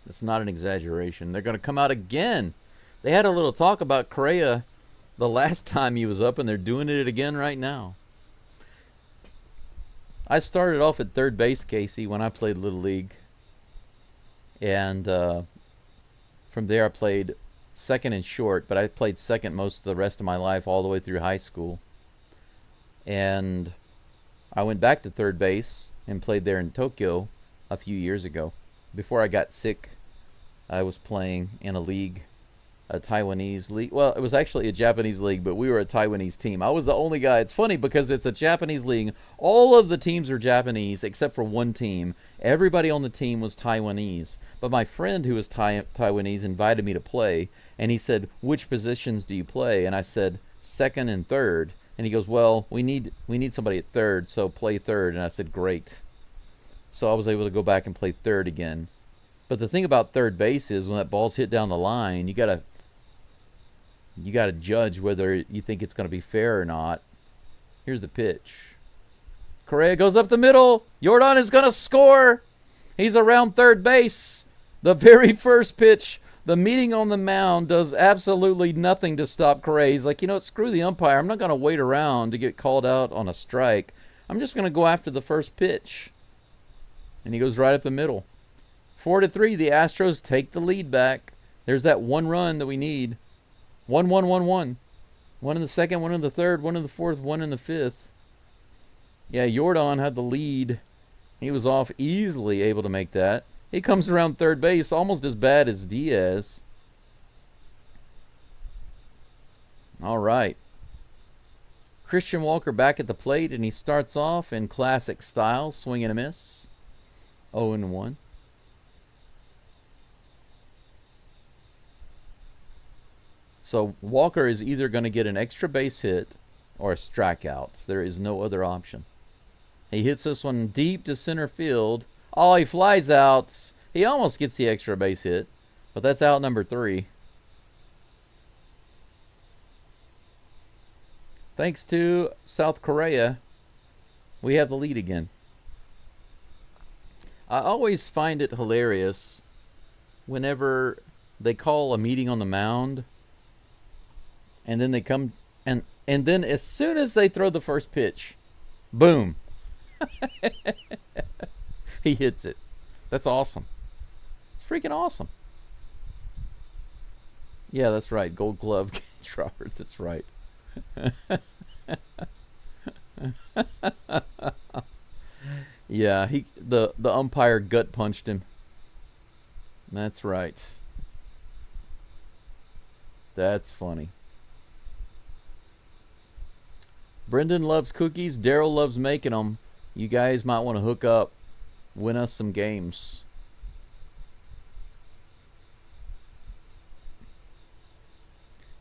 That's not an exaggeration. They're going to come out again. They had a little talk about Correa the last time he was up, and they're doing it again right now. I started off at third base, Casey, when I played Little League. And from there I played second and short, but I played second most of the rest of my life all the way through high school. And I went back to third base and played there in Tokyo a few years ago. Before I got sick, I was playing in a league, a Taiwanese league. Well, it was actually a Japanese league, but we were a Taiwanese team. I was the only guy. It's funny because it's a Japanese league. All of the teams are Japanese except for one team. Everybody on the team was Taiwanese. But my friend who was Taiwanese invited me to play, and he said, which positions do you play? And I said, second and third. And he goes, well, we need somebody at third, so play third. And I said, great. So I was able to go back and play third again. But the thing about third base is when that ball's hit down the line, you gotta judge whether you think it's going to be fair or not. Here's the pitch. Correa goes up the middle. Jordan is going to score. He's around third base. The very first pitch. The meeting on the mound does absolutely nothing to stop Correa. He's like, you know what, screw the umpire. I'm not going to wait around to get called out on a strike. I'm just going to go after the first pitch. And he goes right up the middle. 4-3, the Astros take the lead back. There's that one run that we need. 1-1-1-1. One in the second, one in the third, one in the fourth, one in the fifth. Yeah, Jordan had the lead. He was off, easily able to make that. He comes around third base, almost as bad as Diaz. All right. Christian Walker back at the plate, and he starts off in classic style, swing and a miss. 0-1. So Walker is either going to get an extra base hit or a strikeout. There is no other option. He hits this one deep to center field. Oh, he flies out. He almost gets the extra base hit, but that's out number 3. Thanks to South Korea, we have the lead again. I always find it hilarious whenever they call a meeting on the mound, and then they come and then as soon as they throw the first pitch, boom, he hits it. That's awesome. It's freaking awesome. Yeah, that's right. Gold Glove, Robert. That's right. Yeah, the umpire gut punched him. That's right. That's funny. Brendan loves cookies. Daryl loves making them. You guys might want to hook up, win us some games.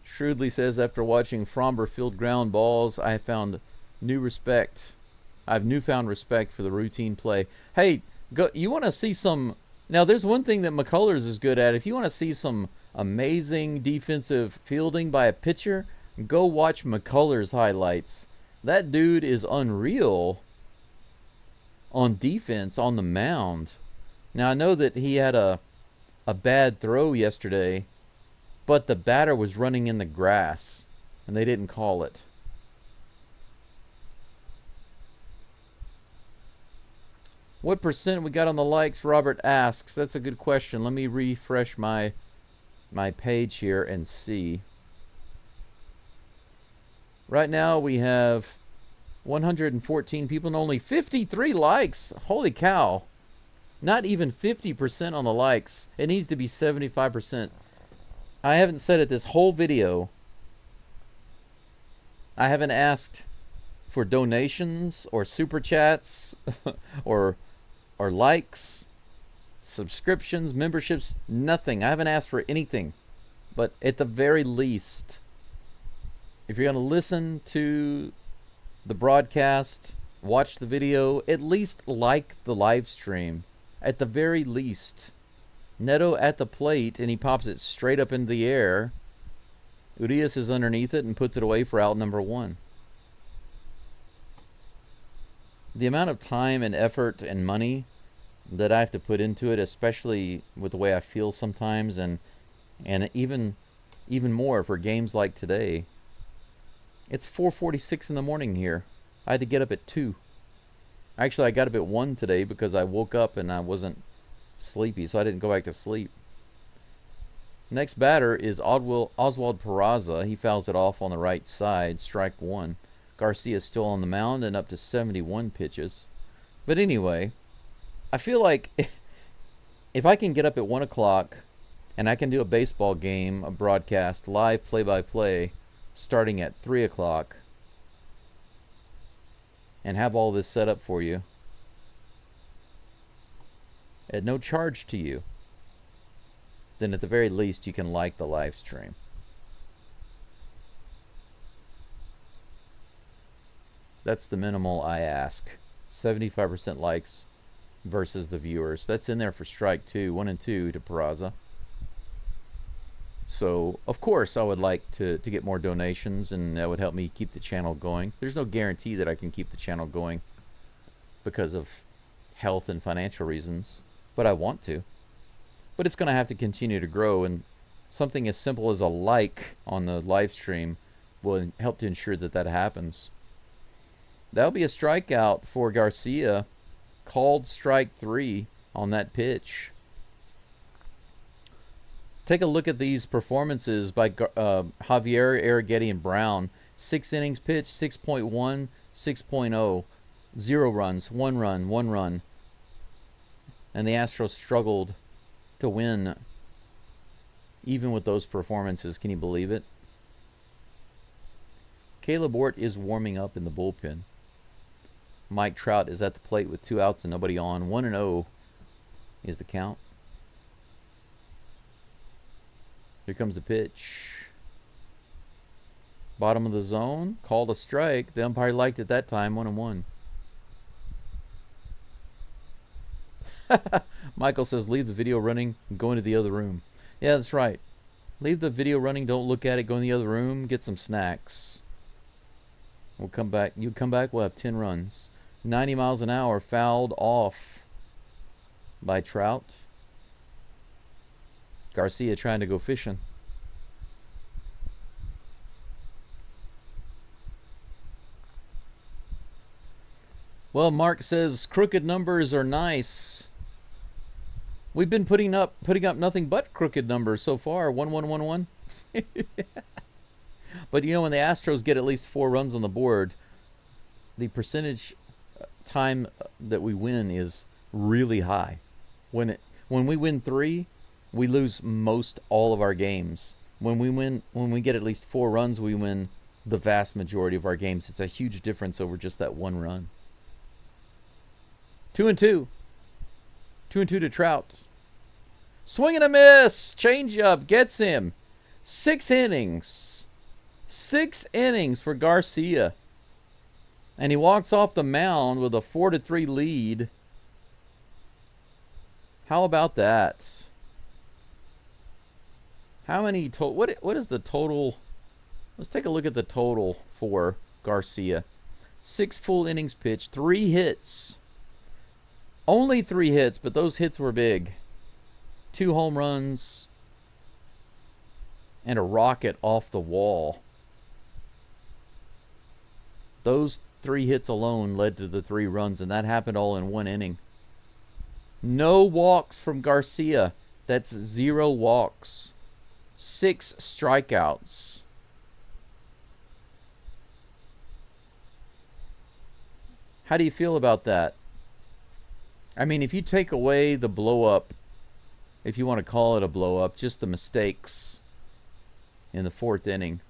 Shrewdly says, after watching Fromber field ground balls, I have found newfound respect for the routine play. Hey, you want to see some... Now, there's one thing that McCullers is good at. If you want to see some amazing defensive fielding by a pitcher, go watch McCullers highlights. That dude is unreal on defense on the mound. Now, I know that he had a bad throw yesterday, but the batter was running in the grass, and they didn't call it. What percent we got on the likes, Robert asks. That's a good question. Let me refresh my page here and see. Right now we have 114 people and only 53 likes. Holy cow. Not even 50% on the likes. It needs to be 75%. I haven't said it this whole video. I haven't asked for donations or super chats or likes, subscriptions, memberships, nothing. I haven't asked for anything. But at the very least, if you're going to listen to the broadcast, watch the video, at least like the live stream. At the very least. Neto at the plate, and he pops it straight up into the air. Urias is underneath it and puts it away for out number 1. The amount of time and effort and money that I have to put into it, especially with the way I feel sometimes, and even more for games like today. It's 4:46 in the morning here. I had to get up at 2. Actually, I got up at 1 today because I woke up and I wasn't sleepy, so I didn't go back to sleep. Next batter is Oswald Peraza. He fouls it off on the right side, strike 1. Garcia is still on the mound and up to 71 pitches. But anyway, I feel like if I can get up at 1 o'clock and I can do a baseball game, a broadcast, live play-by-play, starting at 3 o'clock, and have all this set up for you at no charge to you, then at the very least you can like the live stream. That's the minimal I ask. 75% likes versus the viewers. That's in there for strike 2, 1 and 2 to Peraza. So, of course, I would like to get more donations, and that would help me keep the channel going. There's no guarantee that I can keep the channel going because of health and financial reasons, but I want to. But it's going to have to continue to grow, and something as simple as a like on the live stream will help to ensure that that happens. That'll be a strikeout for Garcia. Called strike 3 on that pitch. Take a look at these performances by Javier, Arrighetti, and Brown. 6 innings pitched, 6.1, 6.0. 0 runs, 1 run, 1 run. And the Astros struggled to win even with those performances. Can you believe it? Caleb Ort is warming up in the bullpen. Mike Trout is at the plate with 2 outs and nobody on. 1-0 is the count. Here comes the pitch. Bottom of the zone. Called a strike. The umpire liked it that time. 1-1. Michael says, leave the video running and go into the other room. Yeah, that's right. Leave the video running. Don't look at it. Go in the other room. Get some snacks. We'll come back. You come back. We'll have 10 runs. 90 miles an hour. Fouled off by Trout. Garcia trying to go fishing. Well, Mark says crooked numbers are nice. We've been putting up nothing but crooked numbers so far. 1-1-1-1. But you know, when the Astros get at least 4 runs on the board, the percentage time that we win is really high. When we win 3, we lose most all of our games. When we get at least 4 runs, we win the vast majority of our games. It's a huge difference over just that 1 run. 2-2. 2-2 to Trout. Swing and a miss. Changeup gets him. 6 innings. 6 innings for Garcia. And he walks off the mound with a 4-3 lead. How about that? How many total? What is the total? Let's take a look at the total for Garcia. 6 full innings pitched, 3 hits. Only 3 hits, but those hits were big. 2 home runs and a rocket off the wall. Those 3 hits alone led to the 3 runs, and that happened all in 1 inning. No walks from Garcia. That's 0 walks. 6 strikeouts. How do you feel about that? I mean, if you take away the blow-up, if you want to call it a blow-up, just the mistakes in the 4th inning,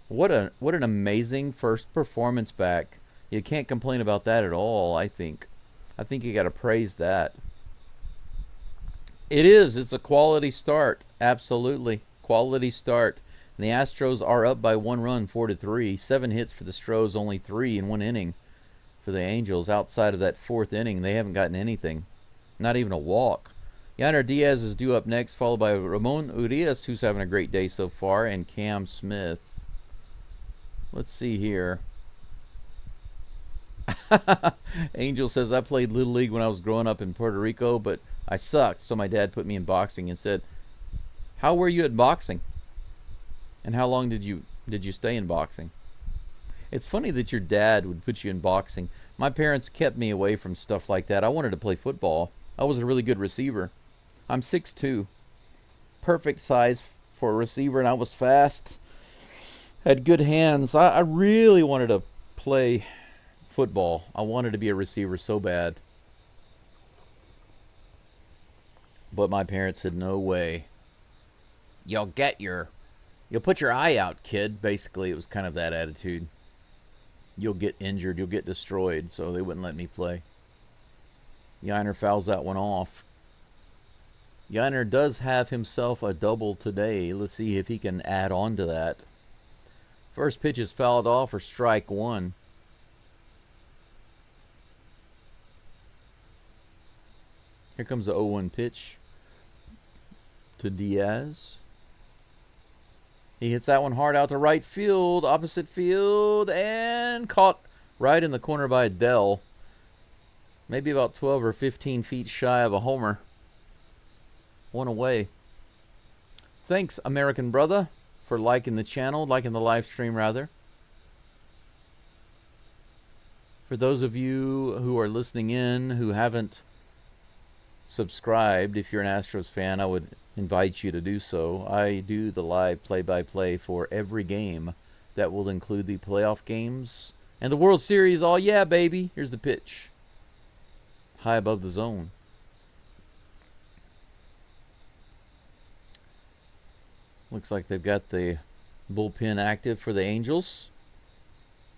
what an amazing first performance back. You can't complain about that at all, I think. I think you got to praise that. It is. It's a quality start. Absolutely. Quality start. And the Astros are up by 1 run, 4-3. 7 hits for the Stros, only 3 in 1 inning for the Angels. Outside of that 4th inning, they haven't gotten anything. Not even a walk. Yainer Diaz is due up next, followed by Ramon Urias, who's having a great day so far, and Cam Smith. Let's see here. Angel says, I played Little League when I was growing up in Puerto Rico, but I sucked, so my dad put me in boxing and said, how were you at boxing? And how long did you stay in boxing? It's funny that your dad would put you in boxing. My parents kept me away from stuff like that. I wanted to play football. I was a really good receiver. I'm 6'2". Perfect size for a receiver, and I was fast. Had good hands. I really wanted to play football. I wanted to be a receiver so bad. But my parents said, no way. You'll put your eye out, kid. Basically, it was kind of that attitude. You'll get injured. You'll get destroyed. So they wouldn't let me play. Yainer fouls that one off. Yainer does have himself a double today. Let's see if he can add on to that. First pitch is fouled off for strike 1. Here comes the 0-1 pitch to Diaz. He hits that one hard out to right field, opposite field, and caught right in the corner by Adele. Maybe about 12 or 15 feet shy of a homer. 1 away. Thanks, American brother, for liking the channel, liking the live stream rather. For those of you who are listening in who haven't subscribed, if you're an Astros fan, I would invite you to do so. I do the live play-by-play for every game. That will include the playoff games and the World Series. Oh, yeah, baby. Here's the pitch. High above the zone. Looks like they've got the bullpen active for the Angels.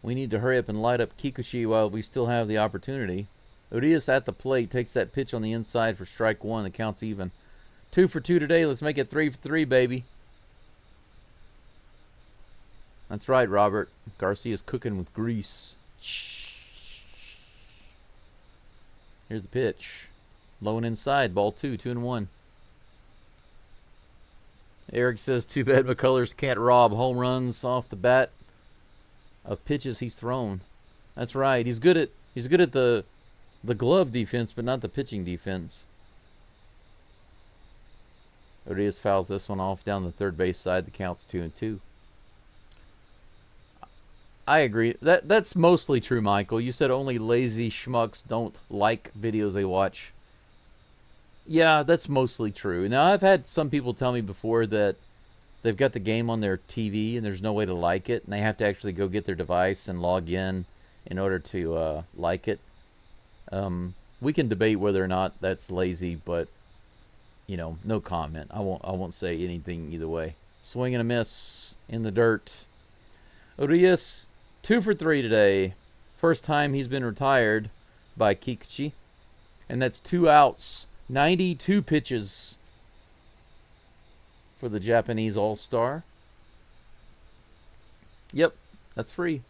We need to hurry up and light up Kikuchi while we still have the opportunity. Urias at the plate takes that pitch on the inside for strike one. The count's even. 2 for 2 today. Let's make it 3 for 3, baby. That's right, Robert. Garcia's cooking with grease. Here's the pitch. Low and inside. Ball 2, 2-1. Eric says, too bad McCullers can't rob home runs off the bat of pitches he's thrown. That's right. He's good at the glove defense, but not the pitching defense. Urias fouls this one off down the third base side. The count's 2-2. I agree. That's mostly true, Michael. You said only lazy schmucks don't like videos they watch. Yeah, that's mostly true. Now, I've had some people tell me before that they've got the game on their TV and there's no way to like it, and they have to actually go get their device and log in order to like it. We can debate whether or not that's lazy, but you know, no comment. I won't say anything either way. Swing and a miss in the dirt. Urias, 2 for 3 today. First time he's been retired by Kikuchi, and that's 2 outs. 92 pitches for the Japanese All-Star. Yep, that's free.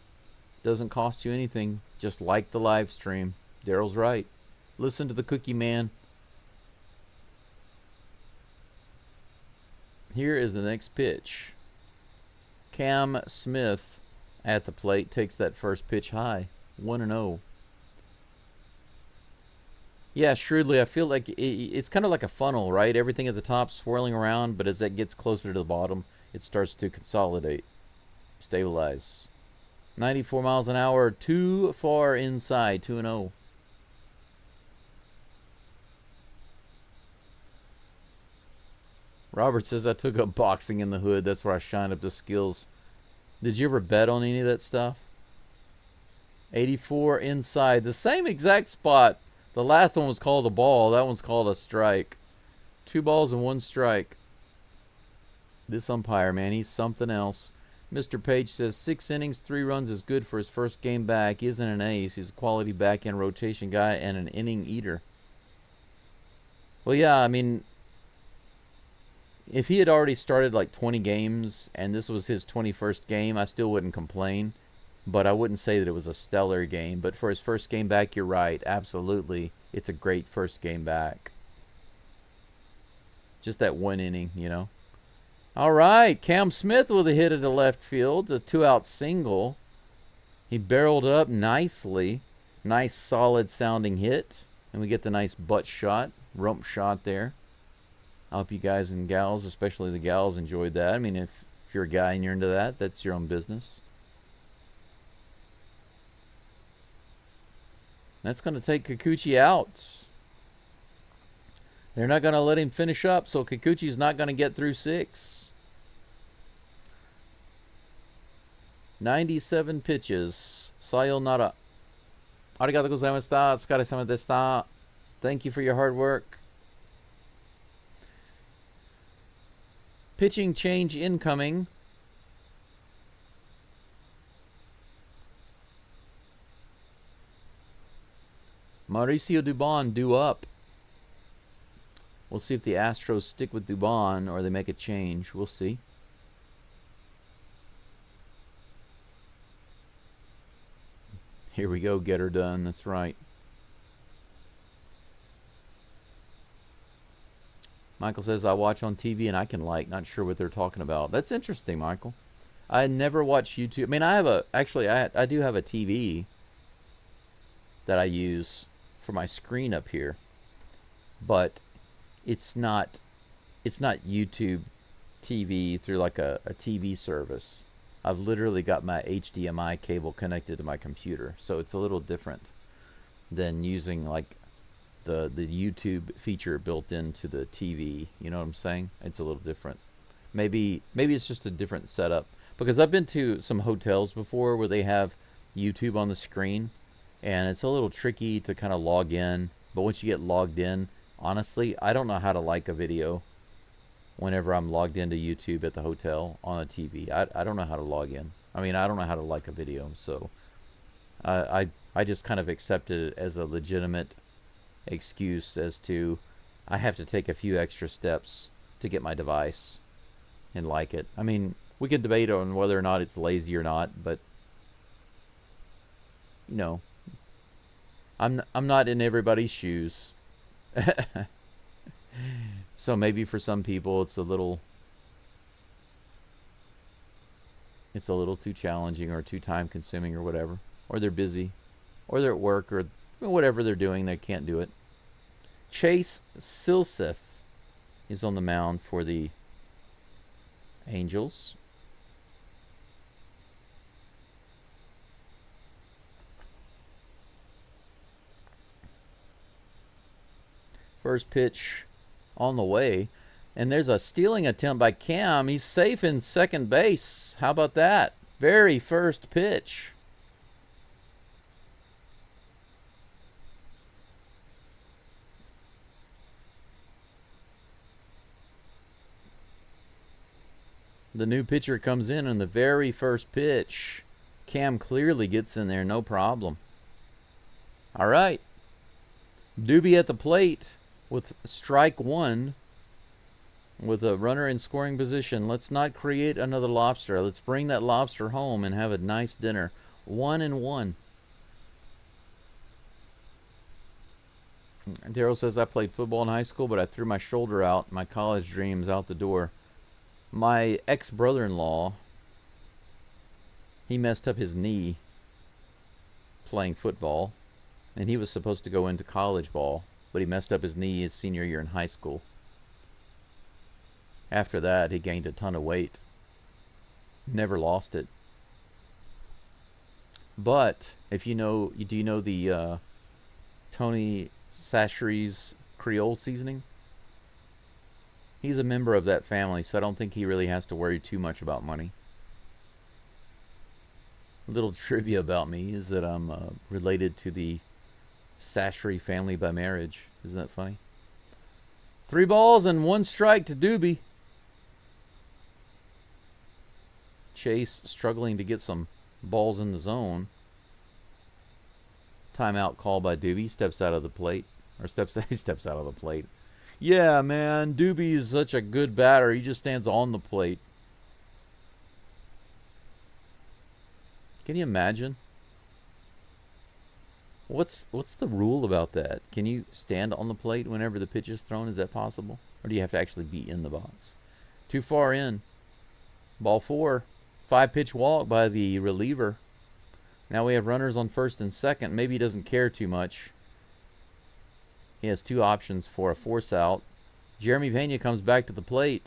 Doesn't cost you anything. Just like the live stream. Daryl's right. Listen to the Cookie Man. Here is the next pitch. Cam Smith at the plate takes that first pitch high. 1-0. Yeah, shrewdly, I feel like it's kind of like a funnel, right? Everything at the top swirling around, but as that gets closer to the bottom, it starts to consolidate, stabilize. 94 miles an hour, too far inside, 2-0. Robert says, I took up boxing in the hood. That's where I shined up the skills. Did you ever bet on any of that stuff? 84 inside, the same exact spot. The last one was called a ball. That one's called a strike. 2 balls and 1 strike. This umpire, man, he's something else. Mr. Page says 6 innings, 3 runs is good for his first game back. He isn't an ace. He's a quality back-end rotation guy and an inning eater. Well, yeah, I mean, if he had already started like 20 games and this was his 21st game, I still wouldn't complain. But I wouldn't say that it was a stellar game. But for his first game back, you're right. Absolutely. It's a great first game back. Just that 1 inning, you know. All right. Cam Smith with a hit at the left field. A 2-out single. He barreled up nicely. Nice solid sounding hit. And we get the nice butt shot. Rump shot there. I hope you guys and gals, especially the gals, enjoyed that. I mean, if you're a guy and you're into that, that's your own business. That's going to take Kikuchi out. They're not going to let him finish up, so Kikuchi's not going to get through 6. 97 pitches. Sayonara. Arigatou gozaimashita. Otsukaresama deshita. Thank you for your hard work. Pitching change incoming. Mauricio Dubon due up. We'll see if the Astros stick with Dubon or they make a change. We'll see. Here we go. Get her done. That's right. Michael says, I watch on TV and I can like. Not sure what they're talking about. That's interesting, Michael. I never watch YouTube. I mean, I do have a TV that I use for my screen up here, but it's not YouTube TV through like a TV service. I've literally got my HDMI cable connected to my computer, so it's a little different than using like the YouTube feature built into the TV. You know what I'm saying? It's a little different. Maybe it's just a different setup, because I've been to some hotels before where they have YouTube on the screen, and it's a little tricky to kind of log in. But once you get logged in, honestly, I don't know how to like a video whenever I'm logged into YouTube at the hotel on a TV. I don't know how to log in. I mean, I don't know how to like a video, so I just kind of accepted it as a legitimate excuse as to I have to take a few extra steps to get my device and like it. I mean, we could debate on whether or not it's lazy or not, but you know, I'm not in everybody's shoes. So maybe for some people it's a little too challenging or too time consuming or whatever, or they're busy, or they're at work, or whatever they're doing, they can't do it. Chase Silseth is on the mound for the Angels. First pitch on the way, and there's a stealing attempt by Cam. He's safe in second base. How about that? Very first pitch. The new pitcher comes in on the very first pitch. Cam clearly gets in there, no problem. All right. Doobie at the plate with strike one, with a runner in scoring position. Let's not create another lobster. Let's bring that lobster home and have a nice dinner. 1-1. Daryl says, I played football in high school, but I threw my shoulder out. My college dreams out the door. My ex-brother-in-law, he messed up his knee playing football, and he was supposed to go into college ball, but he messed up his knee his senior year in high school. After that, he gained a ton of weight. Never lost it. But if you know, do you know the Tony Chachere's Creole seasoning? He's a member of that family, so I don't think he really has to worry too much about money. A little trivia about me is that I'm related to the Chachere family by marriage. Isn't that funny? 3 balls and 1 strike to Doobie. Chase struggling to get some balls in the zone. Timeout call by Doobie. Steps out of the plate. Or he steps out of the plate. Yeah, man. Doobie is such a good batter. He just stands on the plate. Can you imagine? What's the rule about that? Can you stand on the plate whenever the pitch is thrown? Is that possible? Or do you have to actually be in the box? Too far in. Ball 4. 5-pitch walk by the reliever. Now we have runners on first and second. Maybe he doesn't care too much. He has 2 options for a force out. Jeremy Pena comes back to the plate.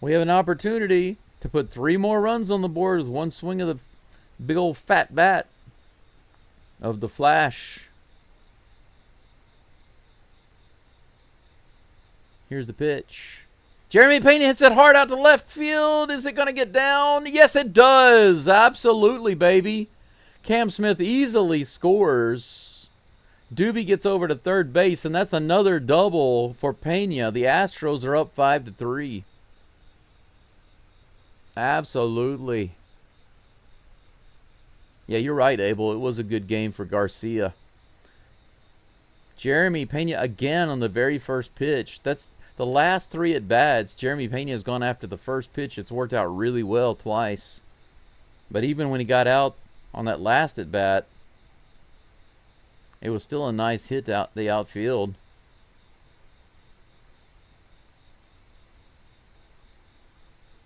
We have an opportunity to put 3 more runs on the board with 1 swing of the big old fat bat of the Flash. Here's the pitch. Jeremy Pena hits it hard out to left field. Is it going to get down? Yes, it does. Absolutely, baby. Cam Smith easily scores. Doobie gets over to third base, and that's another double for Pena. The Astros are up 5-3. Absolutely. Yeah, you're right, Abel. It was a good game for Garcia. Jeremy Pena again on the very first pitch. That's the last 3 at-bats. Jeremy Pena has gone after the first pitch. It's worked out really well twice. But even when he got out on that last at-bat, it was still a nice hit out the outfield.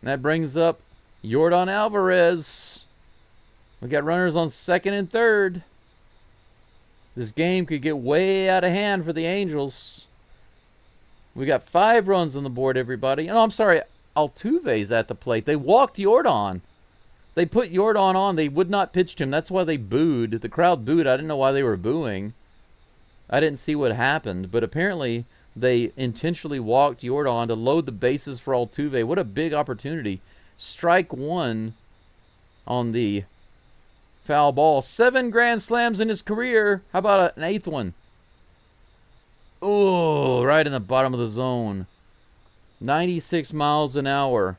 And that brings up Yordan Alvarez. We got runners on second and third. This game could get way out of hand for the Angels. We got 5 runs on the board, everybody. Oh, I'm sorry. Altuve's at the plate. They walked Jordan. They put Jordan on. They would not pitch to him. That's why they booed. The crowd booed. I didn't know why they were booing. I didn't see what happened. But apparently they intentionally walked Jordan to load the bases for Altuve. What a big opportunity. Strike one on the foul ball. 7 grand slams in his career. How about an 8th one? Oh, right in the bottom of the zone. 96 miles an hour.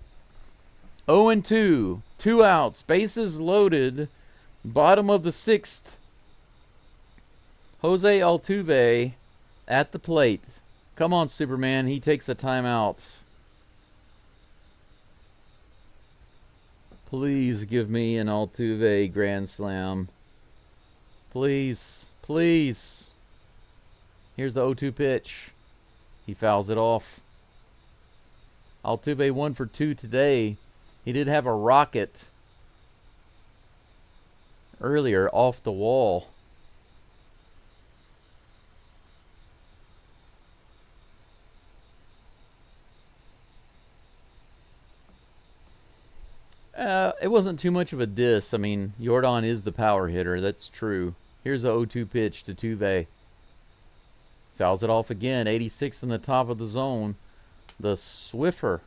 0-2. 2 outs. Bases loaded. Bottom of the 6th. Jose Altuve at the plate. Come on, Superman. He takes a timeout. Please give me an Altuve grand slam. Please. Please. Here's the 0-2 pitch. He fouls it off. Altuve 1 for 2 today. He did have a rocket earlier off the wall. It wasn't too much of a diss. I mean, Jordan is the power hitter. That's true. Here's a 0-2 pitch to Tuve. Fouls it off again. 86 in the top of the zone. The Swiffer.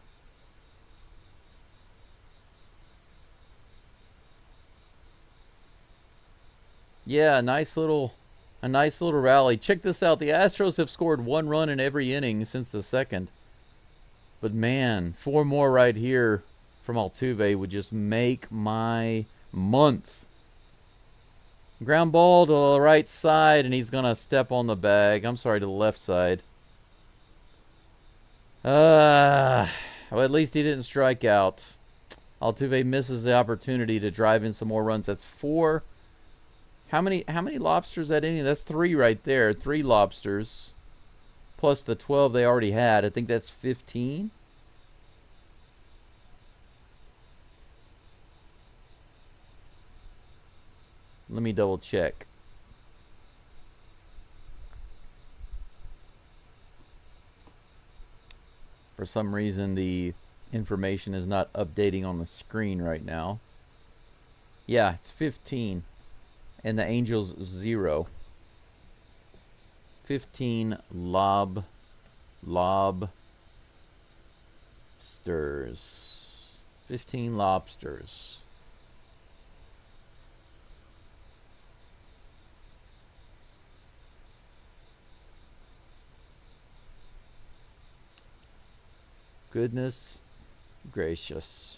Yeah, a nice little rally. Check this out. The Astros have scored 1 run in every inning since the 2nd. But man, 4 more right here from Altuve would just make my month. Ground ball to the right side, and he's going to step on the bag. I'm sorry, to the left side. Well, at least he didn't strike out. Altuve misses the opportunity to drive in some more runs. That's 4. How many lobsters that inning? That's 3 right there. 3 lobsters. Plus the 12 they already had. I think that's 15. Let me double check. For some reason, the information is not updating on the screen right now. Yeah, it's 15. And the Angels 0. 15 lobsters. 15 lobsters. Goodness gracious.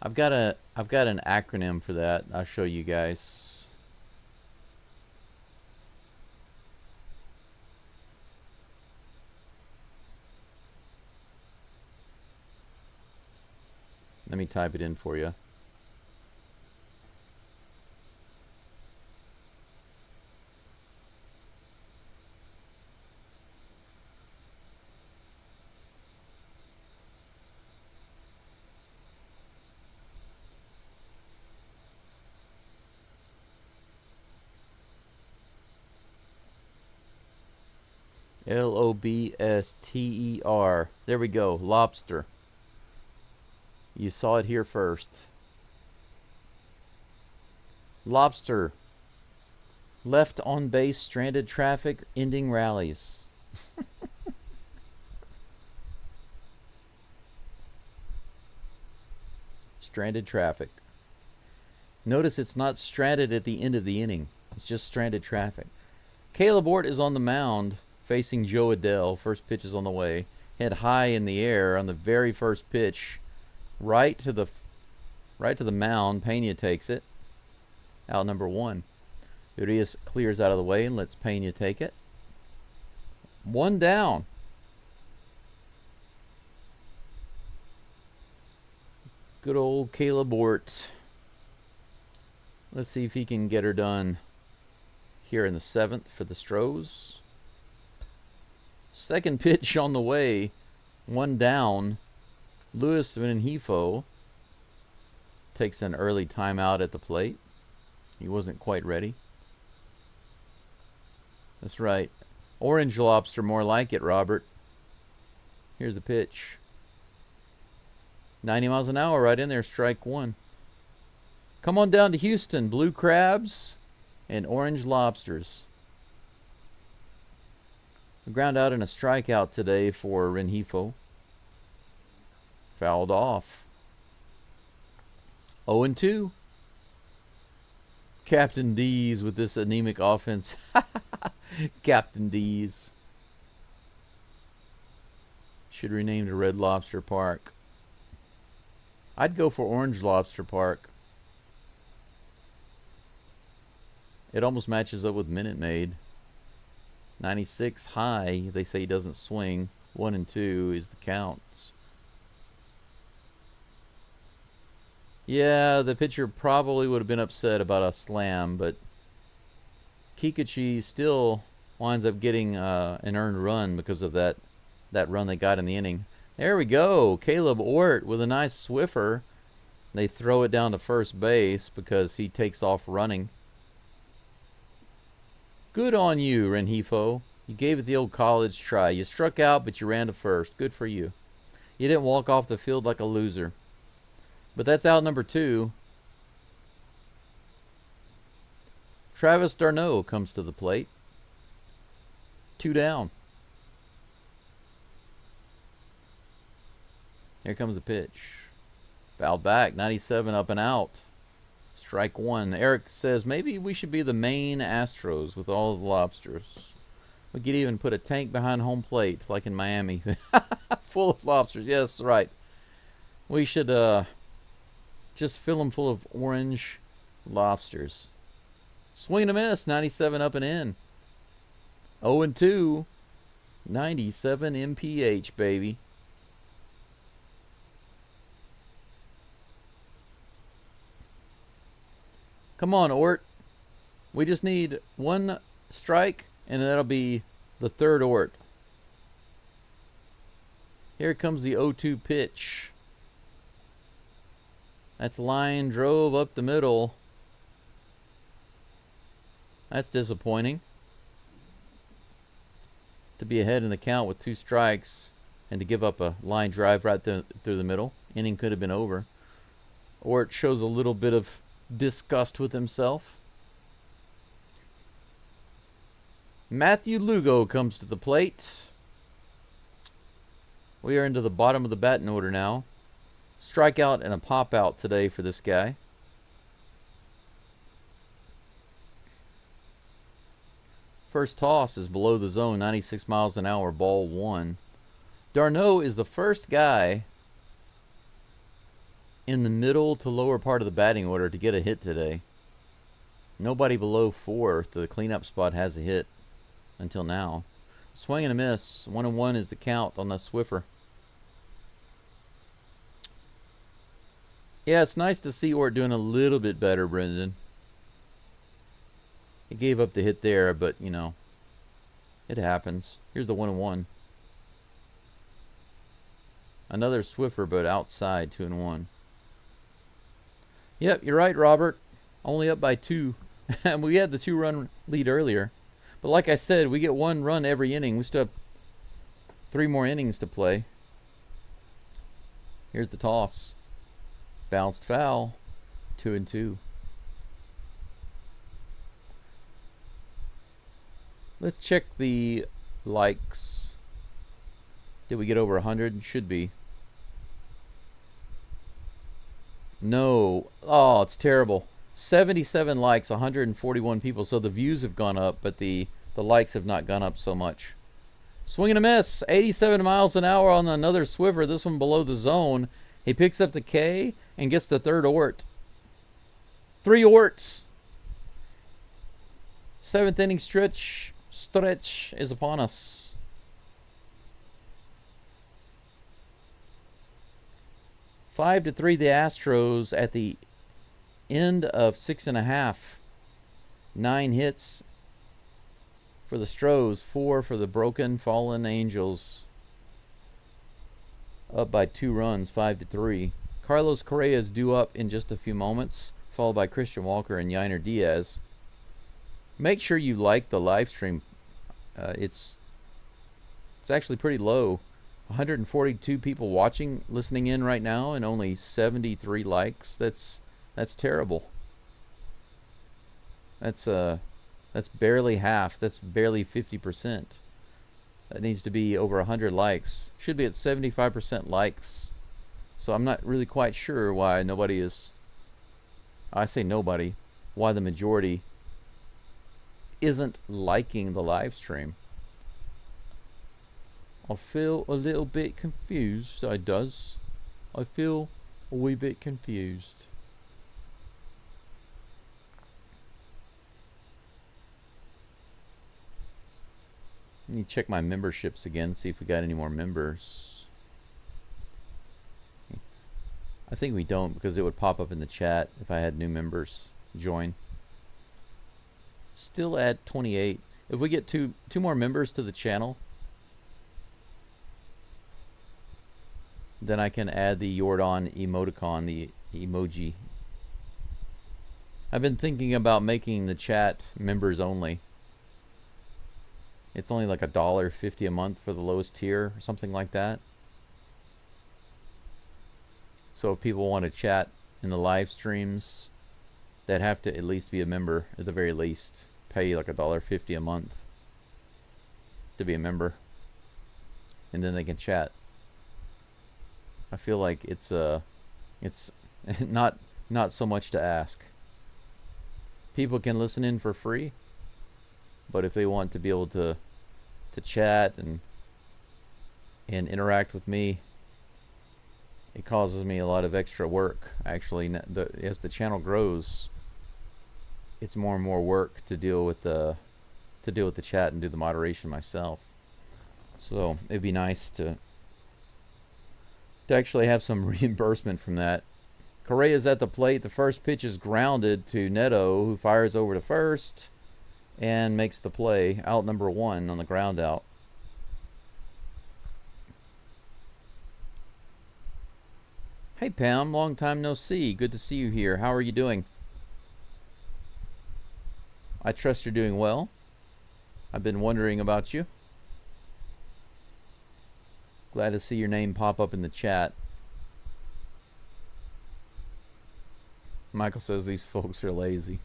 I've got an acronym for that. I'll show you guys. Let me type it in for you. Lobster. There we go. Lobster. You saw it here first. Lobster. Left on base, stranded traffic, ending rallies. Stranded traffic. Notice it's not stranded at the end of the inning. It's just stranded traffic. Caleb Ort is on the mound facing Joe Adele. First pitch is on the way. Head high in the air on the very first pitch. Right to the mound. Pena takes it. Out number 1. Urias clears out of the way and lets Pena take it. 1 down. Good old Caleb Ort. Let's see if he can get her done here in the 7th for the STROS. Second pitch on the way. 1 down. Luis Rengifo takes an early timeout at the plate. He wasn't quite ready. That's right. Orange lobster, more like it, Robert. Here's the pitch. 90 miles an hour right in there, strike one. Come on down to Houston. Blue crabs and orange lobsters. We ground out in a strikeout today for Rengifo. Fouled off. 0-2. Captain D's with this anemic offense. Captain D's. Should rename to Red Lobster Park. I'd go for Orange Lobster Park. It almost matches up with Minute Maid. 96 high. They say he doesn't swing. 1-2 is the count. Yeah, the pitcher probably would have been upset about a slam, but Kikuchi still winds up getting an earned run because of that run they got in the inning. There we go. Caleb Ort with a nice Swiffer. They throw it down to first base because he takes off running. Good on you, Rengifo. You gave it the old college try. You struck out, but you ran to first. Good for you. You didn't walk off the field like a loser. But that's out number 2. Travis d'Arnaud comes to the plate. 2 down. Here comes the pitch. Fouled back. 97 up and out. Strike one. Eric says maybe we should be the main Astros with all the lobsters. We could even put a tank behind home plate like in Miami. Full of lobsters. Yes, right. We should just fill them full of orange lobsters. Swing and a miss. 97 up and in. 0-2. 97 MPH, baby. Come on, Ort. We just need one strike, and that'll be the third Ort. Here comes the 0-2 pitch. That's line drove up the middle. That's disappointing. To be ahead in the count with 2 strikes and to give up a line drive right through the middle. Inning could have been over. Ort shows a little bit of disgust with himself. Matthew Lugo comes to the plate. We are into the bottom of the batting order now. Strikeout and a pop out today for this guy. First toss is below the zone, 96 miles an hour, ball 1. d'Arnaud is the first guy in the middle to lower part of the batting order to get a hit today. Nobody below 4th. The cleanup spot has a hit until now. Swing and a miss. 1-1 is the count on the Swiffer. Yeah, it's nice to see Ort doing a little bit better, Brendan. He gave up the hit there, but, you know, it happens. Here's the 1-1. Another Swiffer, but outside, 2-1. Yep, you're right, Robert. Only up by 2. We had the 2-run lead earlier. But like I said, we get 1 run every inning. We still have 3 more innings to play. Here's the toss. Bounced foul. 2-2. Let's check the likes. Did we get over 100? Should be. No. Oh, it's terrible. 77 likes, 141 people. So the views have gone up, but the likes have not gone up so much. Swing and a miss. 87 miles an hour on another Swiffer. This one below the zone. He picks up the K and gets the third Ort. 3 Orts. 7th inning stretch is upon us. Five to 3 the Astros at the end of 6.5. 9 hits for the STROS, 4 for the Broken Fallen Angels. Up by 2 runs, 5 to 3. Carlos Correa is due up in just a few moments, followed by Christian Walker and Yainer Diaz. Make sure you like the live stream, it's actually pretty low. 142 people watching, listening in right now, and only 73 likes. That's terrible. That's barely half. That's barely 50%. That needs to be over 100 likes. Should be at 75% likes. So I'm not really quite sure why nobody is. I say nobody. Why the majority isn't liking the live stream. I feel a little bit confused. I feel a wee bit confused. Let me check my memberships again, see if we got any more members. I think we don't, because it would pop up in the chat if I had new members join. Still at 28. If we get two more members to the channel, then I can add the Jordan emoticon, the emoji. I've been thinking about making the chat members only. It's only like $1.50 a month for the lowest tier, or something like that. So if people want to chat in the live streams, they'd have to at least be a member, at the very least. Pay like $1.50 a month to be a member, and then they can chat. I feel like it's not so much to ask. People can listen in for free, but if they want to be able to chat and interact with me, it causes me a lot of extra work. Actually, as the channel grows, it's more and more work to deal with the chat and do the moderation myself. So it'd be nice to actually have some reimbursement from that. Correa's at the plate. The first pitch is grounded to Neto, who fires over to first and makes the play. Out number 1 on the ground out. Hey Pam, long time no see. Good to see you here. How are you doing? I trust you're doing well. I've been wondering about you. Glad to see your name pop up in the chat. Michael says these folks are lazy.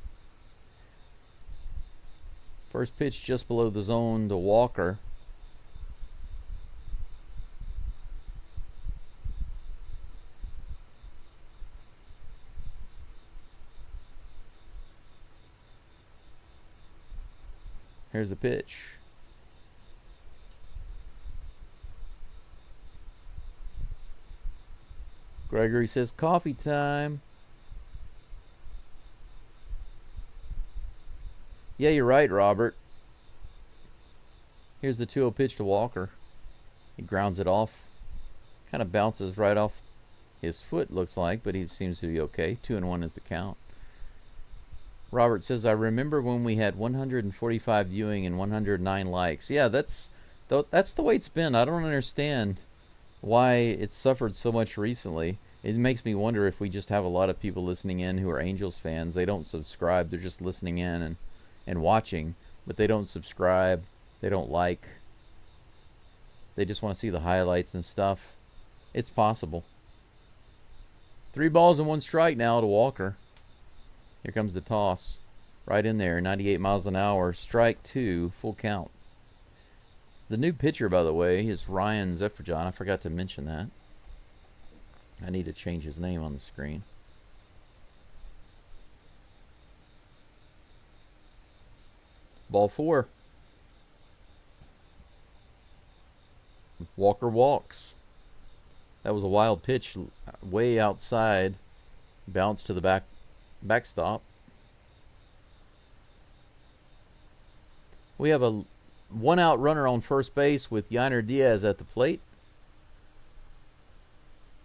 First pitch just below the zone to Walker. Here's the pitch. Gregory says coffee time. Yeah, you're right, Robert. Here's the 2-0 pitch to Walker. He grounds it off. Kind of bounces right off his foot, looks like, but he seems to be okay. 2-1 is the count. Robert says, I remember when we had 145 viewing and 109 likes. Yeah, that's the way it's been. I don't understand why it's suffered so much recently. It makes me wonder if we just have a lot of people listening in who are Angels fans. They don't subscribe. They're just listening in and watching, but they don't subscribe. They don't like. They just want to see the highlights and stuff. It's possible. 3 balls and 1 strike now to Walker. Here comes the toss. Right in there, 98 miles an hour. Strike 2, full count. The new pitcher, by the way, is Ryan Zephyrdon. I forgot to mention that. I need to change his name on the screen. Ball 4. Walker walks. That was a wild pitch way outside. Bounced to the backstop. We have a 1-out runner on first base with Yainer Diaz at the plate.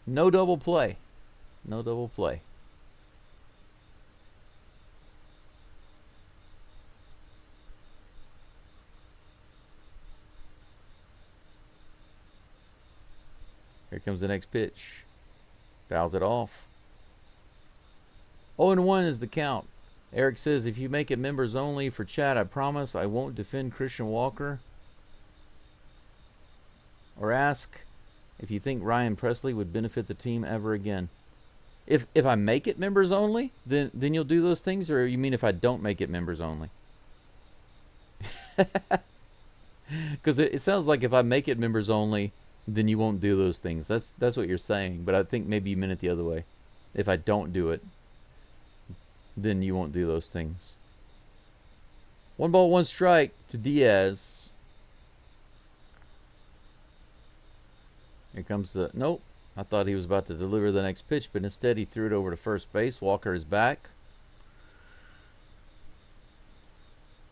No double play. No double play. Here comes the next pitch. Fouls it off. 0-1 is the count. Eric says, if you make it members only for chat, I promise I won't defend Christian Walker. Or ask if you think Ryan Presley would benefit the team ever again. If I make it members only, then you'll do those things, or you mean if I don't make it members only? Because it sounds like if I make it members only, then you won't do those things. That's what you're saying, but I think maybe you meant it the other way. If I don't do it, then you won't do those things. 1 ball, 1 strike to Diaz. Here comes the... Nope. I thought he was about to deliver the next pitch, but instead he threw it over to first base. Walker is back.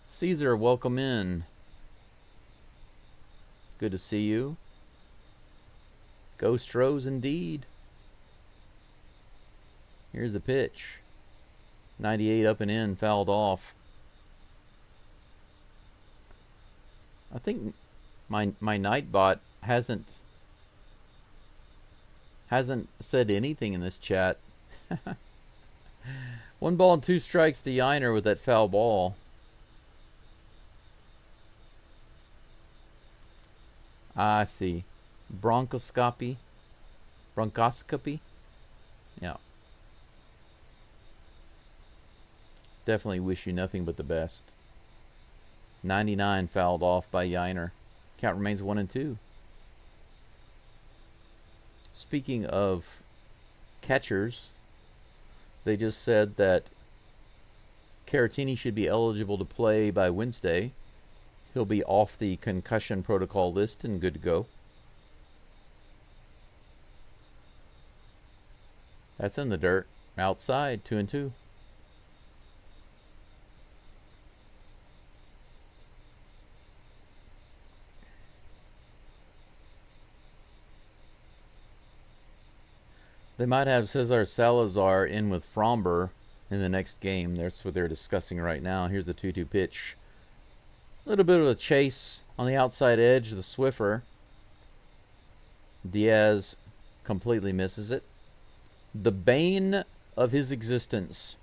Caesar, welcome in. Good to see you. Go Astros indeed. Here's the pitch. 98 up and in, fouled off. I think my Nightbot hasn't said anything in this chat. 1 ball and 2 strikes to Yiner with that foul ball. I see. Bronchoscopy. Yeah. Definitely wish you nothing but the best. 99 fouled off by Yiner. Count remains 1-2. Speaking of catchers, they just said that Caratini should be eligible to play by Wednesday. He'll be off the concussion protocol list and good to go. That's in the dirt. Outside, 2-2. They might have Cesar Salazar in with Fromber in the next game. That's what they're discussing right now. Here's the 2-2 pitch. A little bit of a chase on the outside edge of the Swiffer. Diaz completely misses it. The bane of his existence.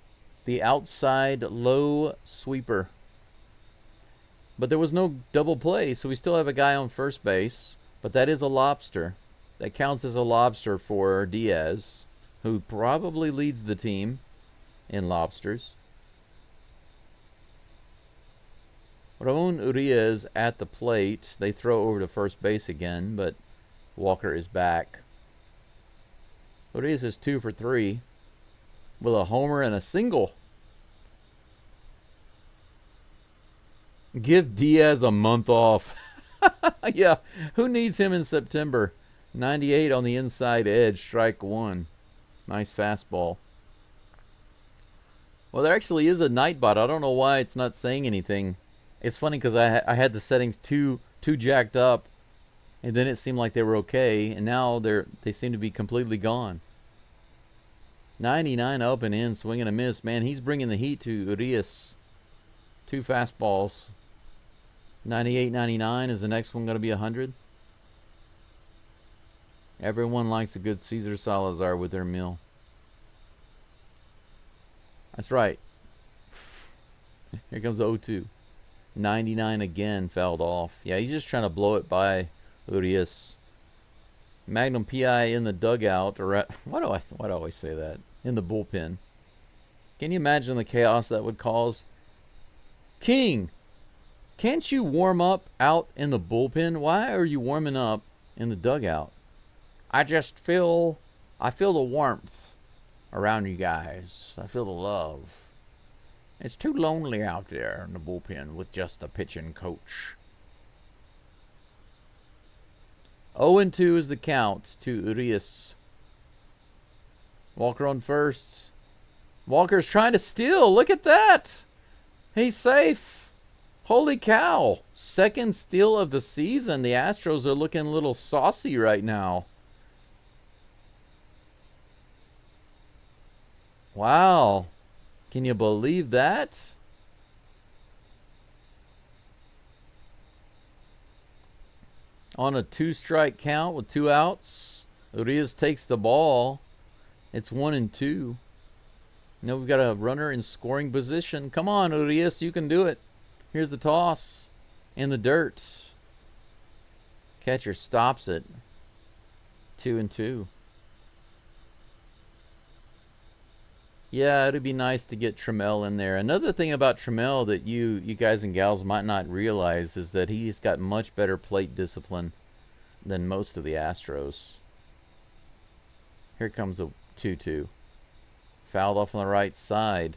The outside low sweeper. But there was no double play, so we still have a guy on first base. But that is a lobster. That counts as a lobster for Diaz, who probably leads the team in lobsters. Ramon Urias at the plate. They throw over to first base again, but Walker is back. Urias is 2 for 3 with a homer and a single. Give Diaz a month off. Yeah, who needs him in September? 98 on the inside edge, strike 1. Nice fastball. Well, there actually is a Nightbot. I don't know why it's not saying anything. It's funny because I had the settings too jacked up, and then it seemed like they were okay, and now they seem to be completely gone. 99 up and in, swing and a miss. Man, he's bringing the heat to Urias. 2 fastballs. 98, 99. Is the next one going to be 100? Everyone likes a good Cesar Salazar with their meal. That's right. Here comes 0-2. 99 again, fouled off. Yeah, he's just trying to blow it by Urias. Magnum PI in the dugout. Or why do I always say that? In the bullpen. Can you imagine the chaos that would cause? King, can't you warm up out in the bullpen? Why are you warming up in the dugout? I feel the warmth around you guys. I feel the love. It's too lonely out there in the bullpen with just a pitching coach. 0-2 is the count to Urias. Walker on first. Walker's trying to steal. Look at that. He's safe. Holy cow. Second steal of the season. The Astros are looking a little saucy right now. Wow. Can you believe that? On a 2-strike count with 2 outs, Urias takes the ball. It's 1-2. Now we've got a runner in scoring position. Come on, Urias, you can do it. Here's the toss in the dirt. Catcher stops it. 2-2. Yeah, it'd be nice to get Trammell in there. Another thing about Trammell that you guys and gals might not realize is that he's got much better plate discipline than most of the Astros. Here comes a 2-2. Fouled off on the right side.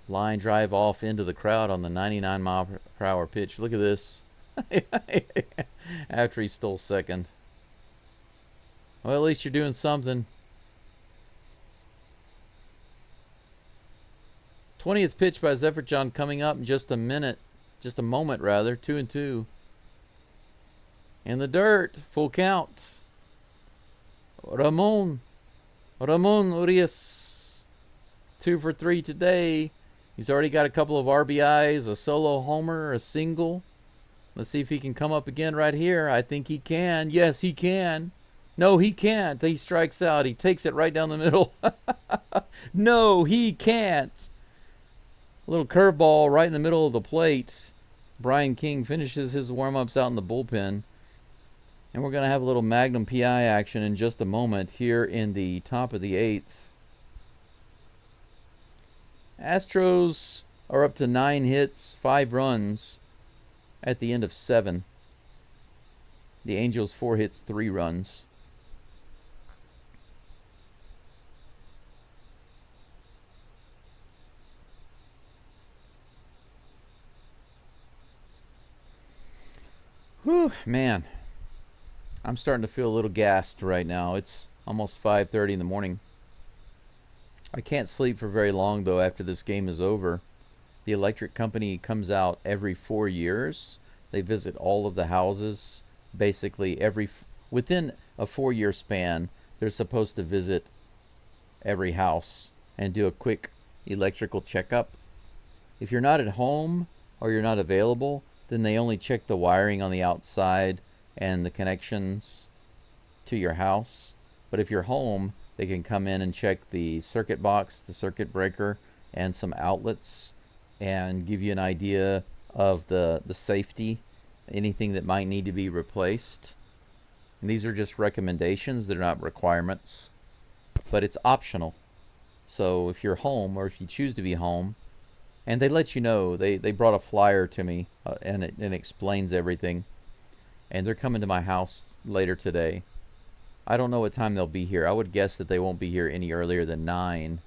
Line drive off into the crowd on the 99-mile-per-hour pitch. Look at this. After he stole second. Well, at least you're doing something. 20th pitch by Zephyr coming up in just a minute. Just a moment, rather. 2-2. In the dirt. Full count. Ramon Urias. 2 for 3 today. He's already got a couple of RBIs, a solo homer, a single. Let's see if he can come up again right here. I think he can. Yes, he can. No, he can't. He strikes out. He takes it right down the middle. No, he can't. A little curveball right in the middle of the plate. Brian King finishes his warm-ups out in the bullpen. And we're going to have a little Magnum PI action in just a moment here in the top of the 8th. Astros are up to 9 hits, 5 runs at the end of 7. The Angels 4 hits, 3 runs. Whew, man. I'm starting to feel a little gassed right now. It's almost 5:30 in the morning. I can't sleep for very long, though, after this game is over. The electric company comes out every 4 years. They visit all of the houses. Basically, within a 4-year span, they're supposed to visit every house and do a quick electrical checkup. If you're not at home or you're not available, then they only check the wiring on the outside and the connections to your house. But if you're home, they can come in and check the circuit box, the circuit breaker, and some outlets and give you an idea of the safety, anything that might need to be replaced. And these are just recommendations. They're not requirements. But it's optional. So if you're home or if you choose to be home, and they let you know, they brought a flyer to me and it explains everything. And they're coming to my house later today. I don't know what time they'll be here. I would guess that they won't be here any earlier than 9.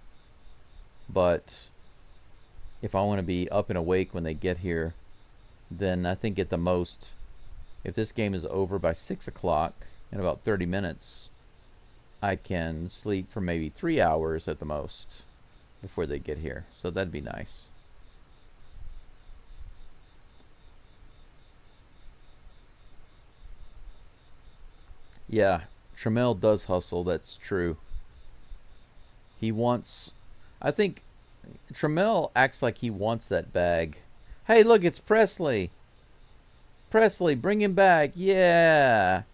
But if I want to be up and awake when they get here, then I think at the most, if this game is over by 6 o'clock in about 30 minutes, I can sleep for maybe 3 hours at the most before they get here. So that'd be nice. Yeah, Trammell does hustle, that's true. He wants... I think Trammell acts like he wants that bag. Hey, look, it's Presley. Presley, bring him back. Yeah.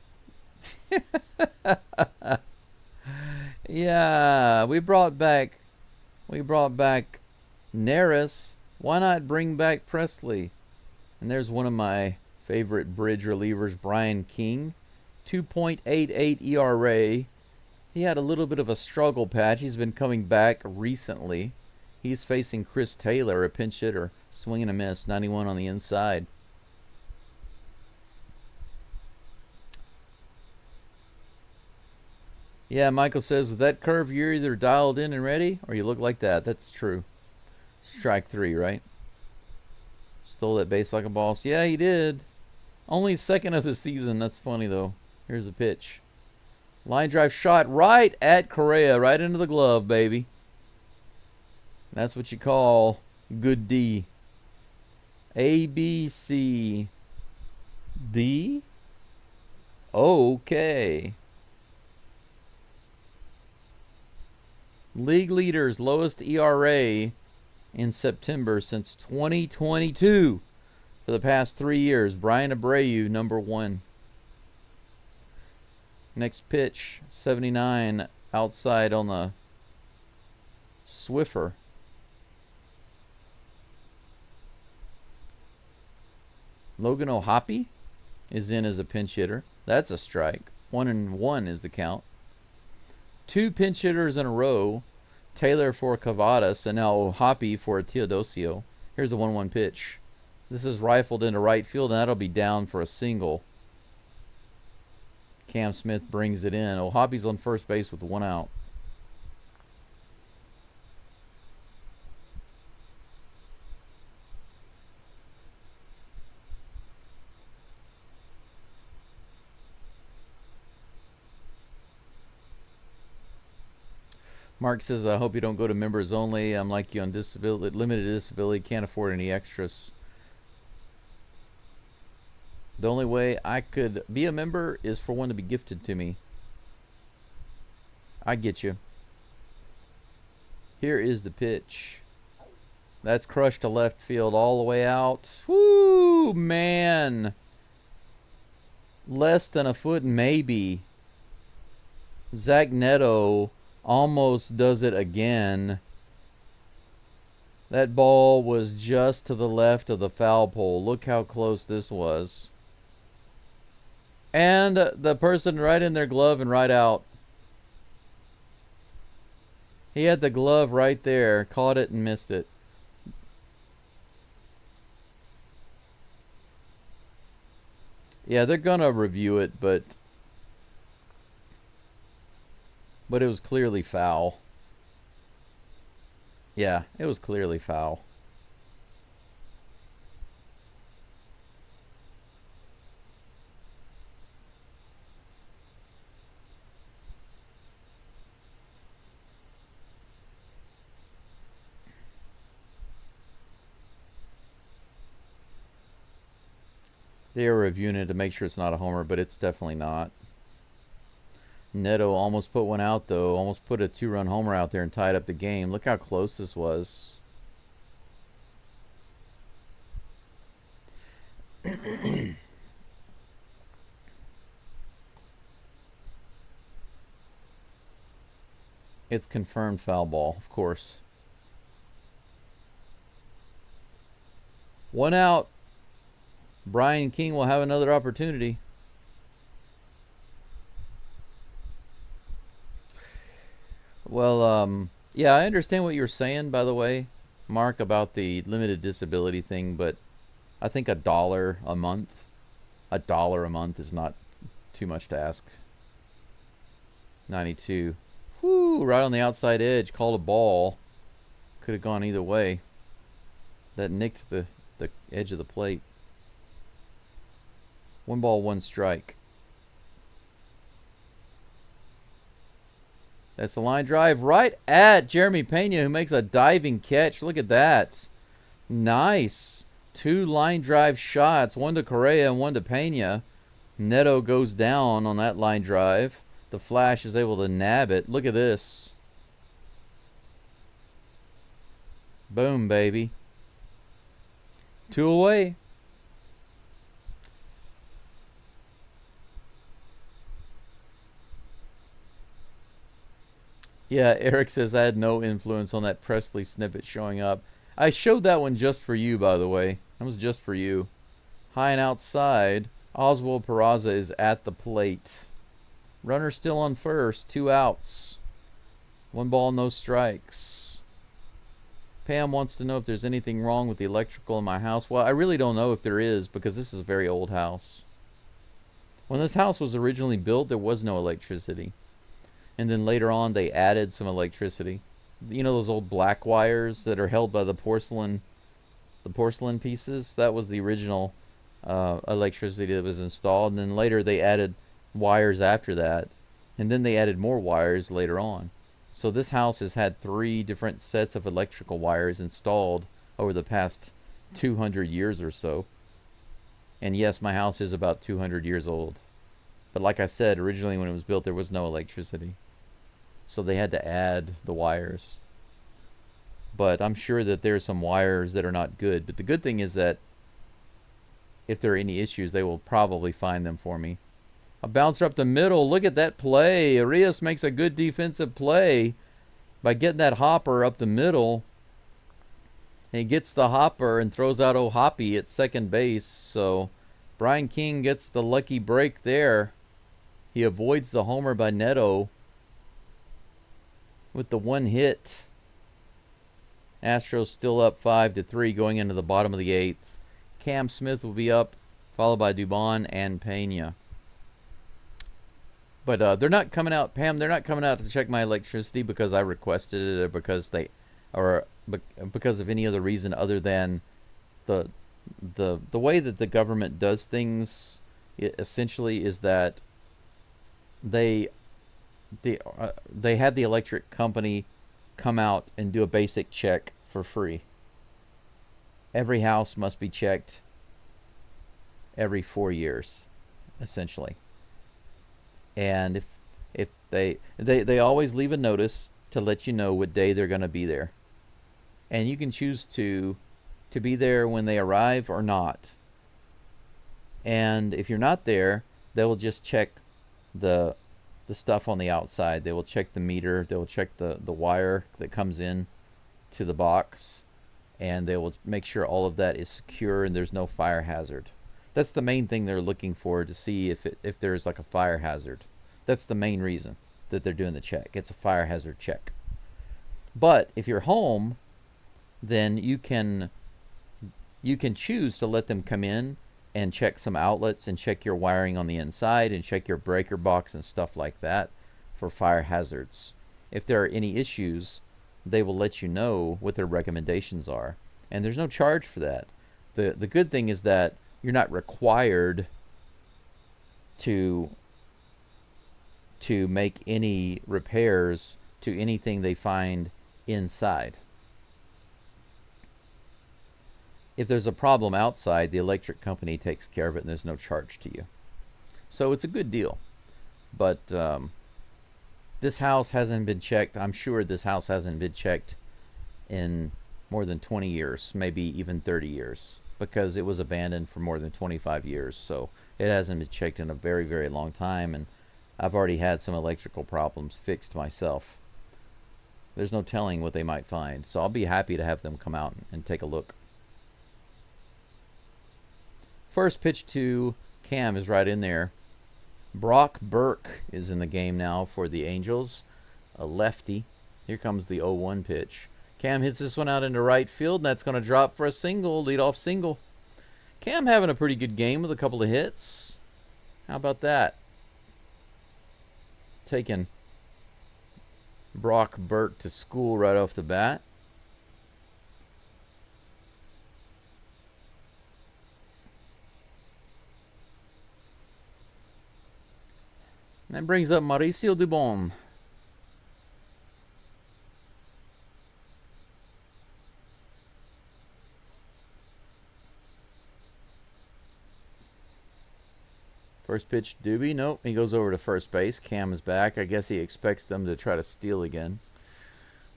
Yeah, we brought back Neris. Why not bring back Presley? And there's one of my favorite bridge relievers, Brian King. 2.88 ERA. He had a little bit of a struggle patch. He's been coming back recently. He's facing Chris Taylor, a pinch hitter, swing and a miss, 91 on the inside. Yeah, Michael says, with that curve, you're either dialed in and ready, or you look like that. That's true. Strike 3, right? Stole that base like a boss. Yeah, he did. Only second of the season. That's funny, though. Here's a pitch. Line drive shot right at Correa, right into the glove, baby. That's what you call good D. A, B, C, D. Okay. League leaders, lowest ERA in September since 2022. For the past 3 years, Brian Abreu, number 1. Next pitch, 79 outside on the Swiffer. Logan O'Hoppe? is in as a pinch hitter. That's a strike. 1-1 is the count. 2 pinch hitters in a row. Taylor for Cavadas, and now Hoppy for Teodosio. Here's a 1-1 pitch. This is rifled into right field, and that'll be down for a single. Cam Smith brings it in. Hoppy's on first base with 1 out. Mark says, I hope you don't go to members only. I'm like you on disability, limited disability, can't afford any extras. The only way I could be a member is for one to be gifted to me. I get you. Here is the pitch. That's crushed to left field all the way out. Woo, man. Less than a foot, maybe. Zach Neto almost does it again. That ball was just to the left of the foul pole. Look how close this was. And the person right in their glove and right out. He had the glove right there, caught it and missed it. Yeah, they're gonna review it, but it was clearly foul. Yeah, it was clearly foul. They are reviewing it to make sure it's not a homer, but it's definitely not. Neto almost put one out, though. Almost put a 2-run homer out there and tied up the game. Look how close this was. It's confirmed foul ball, of course. 1 out. Brian King will have another opportunity. Well, yeah, I understand what you're saying, by the way, Mark, about the limited disability thing, but I think $1 a month, $1 a month is not too much to ask. 92. Whoo, right on the outside edge, called a ball. Could have gone either way. That nicked the edge of the plate. 1 ball, 1 strike. That's the line drive right at Jeremy Pena, who makes a diving catch. Look at that. Nice. 2 line drive shots, 1 to Correa and 1 to Pena. Neto goes down on that line drive. The Flash is able to nab it. Look at this. Boom, baby. 2 away. Yeah, Eric says I had no influence on that Presley snippet showing up. I showed that one just for you, by the way. That was just for you. High and outside. Oswald Peraza is at the plate. Runner still on first. 2 outs. 1 ball, no strikes. Pam wants to know if there's anything wrong with the electrical in my house. Well, I really don't know if there is, because this is a very old house. When this house was originally built, there was no electricity. And then later on, they added some electricity. You know those old black wires that are held by the porcelain pieces? That was the original electricity that was installed. And then later they added wires after that. And then they added more wires later on. So this house has had 3 different sets of electrical wires installed over the past 200 years or so. And yes, my house is about 200 years old. But like I said, originally when it was built, there was no electricity. So they had to add the wires. But I'm sure that there's some wires that are not good. But the good thing is that if there are any issues, they will probably find them for me. A bouncer up the middle. Look at that play. Urias makes a good defensive play by getting that hopper up the middle. And he gets the hopper and throws out Hoppy at second base. So Brian King gets the lucky break there. He avoids the homer by Neto with the one hit. Astros still up 5-3 going into the bottom of the eighth. Cam Smith will be up, followed by Dubon and Pena. But they're not coming out, Pam. They're not coming out to check my electricity because I requested it, or because of any other reason other than the way that the government does things. Essentially, is that they had the electric company come out and do a basic check for free. Every house must be checked every 4 years, essentially. And if they always leave a notice to let you know what day they're going to be there, and you can choose to be there when they arrive or not. And if you're not there, they will just check the stuff on the outside. They will check the meter. They will check the wire that comes in to the box, and they will make sure all of that is secure and there's no fire hazard. That's the main thing they're looking for, to see if there's like a fire hazard. That's the main reason that they're doing the check. It's a fire hazard check. But if you're home, then you can choose to let them come in and check some outlets and check your wiring on the inside and check your breaker box and stuff like that for fire hazards. If there are any issues, they will let you know what their recommendations are. And there's no charge for that. The good thing is that you're not required to make any repairs to anything they find inside. If there's a problem outside, the electric company takes care of it and there's no charge to you. So it's a good deal. But this house hasn't been checked. I'm sure this house hasn't been checked in more than 20 years, maybe even 30 years, because it was abandoned for more than 25 years. So it hasn't been checked in a very, very long time, and I've already had some electrical problems fixed myself. There's no telling what they might find, so I'll be happy to have them come out and take a look. First pitch to Cam is right in there. Brock Burke is in the game now for the Angels, a lefty. Here comes the 0-1 pitch. Cam hits this one out into right field, and that's going to drop for a single, leadoff single. Cam having a pretty good game with a couple of hits. How about that? Taking Brock Burke to school right off the bat. And that brings up Mauricio Dubon. First pitch, Doobie. Nope, he goes over to first base. Cam is back. I guess he expects them to try to steal again.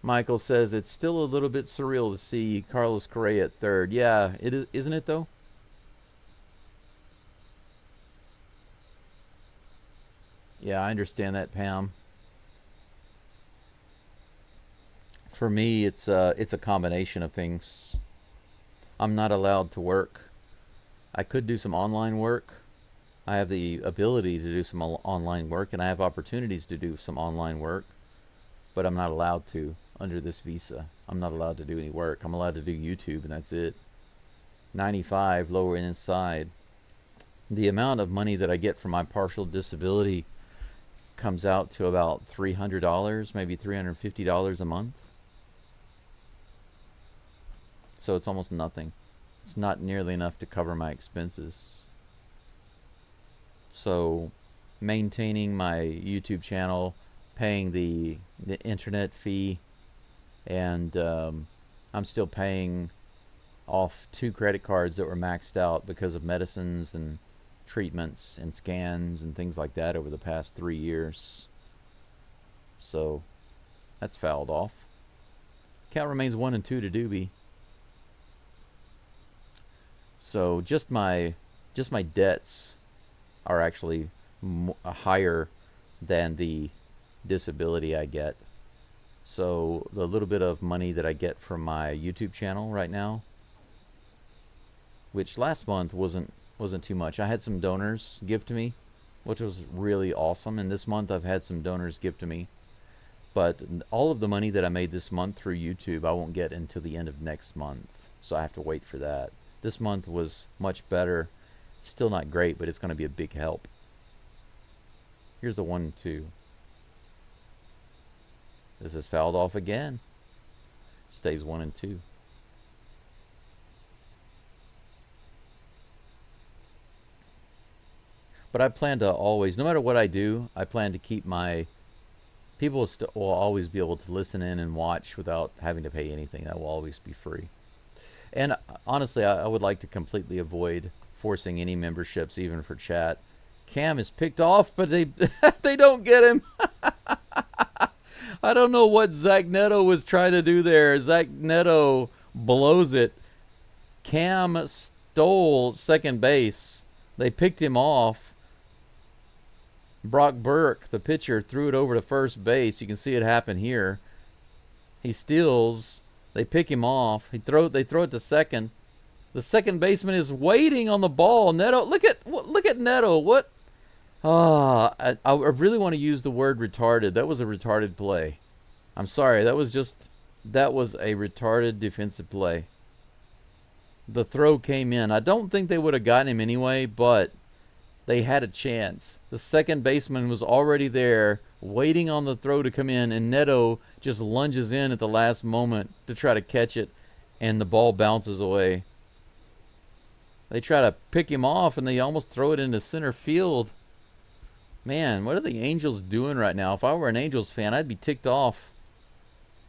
Michael says it's still a little bit surreal to see Carlos Correa at third. Yeah, it is, isn't it though? Yeah, I understand that, Pam. For me, it's a combination of things. I'm not allowed to work. I could do some online work. I have the ability to do some online work, and I have opportunities to do some online work, but I'm not allowed to under this visa. I'm not allowed to do any work. I'm allowed to do YouTube, and that's it. 95 lower inside. The amount of money that I get from my partial disability comes out to about $300, maybe $350 a month. So it's almost nothing. It's not nearly enough to cover my expenses. So maintaining my YouTube channel, paying the internet fee, and I'm still paying off 2 credit cards that were maxed out because of medicines and treatments and scans and things like that over the past 3 years. So that's fouled off. Count remains 1-2 to Doobie. So just my debts are actually higher than the disability I get. So the little bit of money that I get from my YouTube channel right now, which last month wasn't Wasn't too much. I had some donors give to me, which was really awesome. And this month I've had some donors give to me. But all of the money that I made this month through YouTube, I won't get until the end of next month. So I have to wait for that. This month was much better. Still not great, but it's going to be a big help. Here's the 1-2. This is fouled off again. Stays 1-2. But I plan to always, no matter what I do, I plan to keep my... People will always be able to listen in and watch without having to pay anything. That will always be free. And honestly, I would like to completely avoid forcing any memberships, even for chat. Cam is picked off, but they they don't get him. I don't know what Zach Neto was trying to do there. Zach Neto blows it. Cam stole second base. They picked him off. Brock Burke, the pitcher, threw it over to first base. You can see it happen here. He steals. They pick him off. They throw it to second. The second baseman is waiting on the ball. Neto, look at Neto. What? I really want to use the word retarded. That was a retarded play. I'm sorry. That was a retarded defensive play. The throw came in. I don't think they would have gotten him anyway, but they had a chance. The second baseman was already there, waiting on the throw to come in, and Neto just lunges in at the last moment to try to catch it, and the ball bounces away. They try to pick him off, and they almost throw it into center field. Man, what are the Angels doing right now? If I were an Angels fan, I'd be ticked off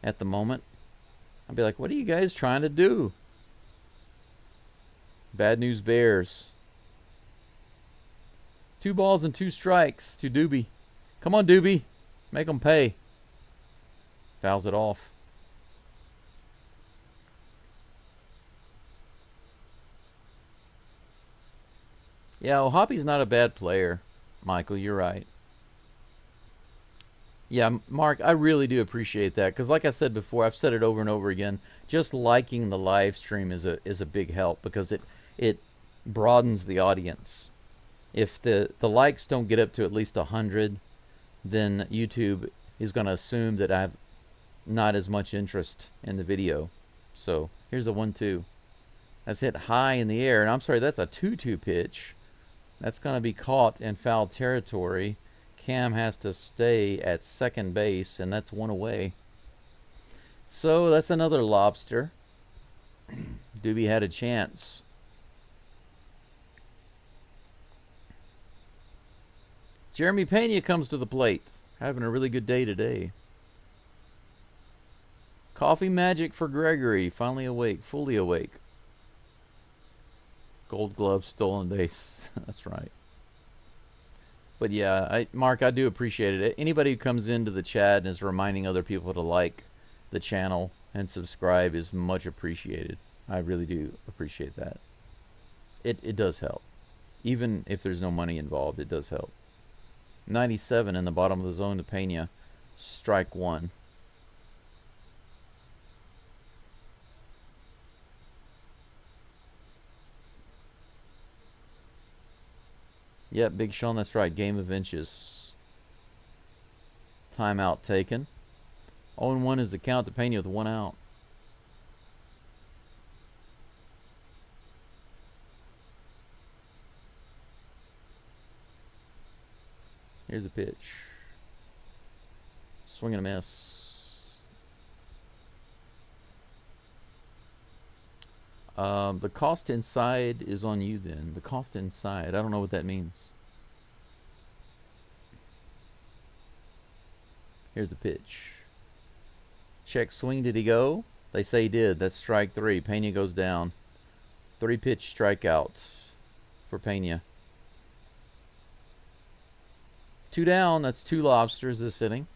at the moment. I'd be like, what are you guys trying to do? Bad news Bears. 2 balls and 2 strikes to Doobie. Come on, Doobie. Make them pay. Fouls it off. Yeah, Ohapi's not a bad player, Michael. You're right. Yeah, Mark, I really do appreciate that. Because like I said before, I've said it over and over again, just liking the live stream is a big help because it broadens the audience. If the likes don't get up to at least 100, then YouTube is going to assume that I have not as much interest in the video. So here's a 1-2. That's hit high in the air. And I'm sorry, that's a 2-2 pitch. That's going to be caught in foul territory. Cam has to stay at second base, and that's 1 away. So that's another lobster. Doobie had a chance. Jeremy Pena comes to the plate. Having a really good day today. Coffee magic for Gregory. Finally awake. Fully awake. Gold glove, stolen base. That's right. But yeah, Mark, I do appreciate it. Anybody who comes into the chat and is reminding other people to like the channel and subscribe is much appreciated. I really do appreciate that. It does help. Even if there's no money involved, it does help. 97 in the bottom of the zone to Pena. Strike 1. Yep, Big Sean, that's right. Game of inches. Timeout taken. 0-1 is the count to Pena with 1 out. Here's the pitch. Swing and a miss. The cost inside is on you then. The cost inside. I don't know what that means. Here's the pitch. Check swing. Did he go? They say he did. That's strike 3. Pena goes down. 3-pitch strikeout for Pena. 2 down. That's 2 lobsters this inning.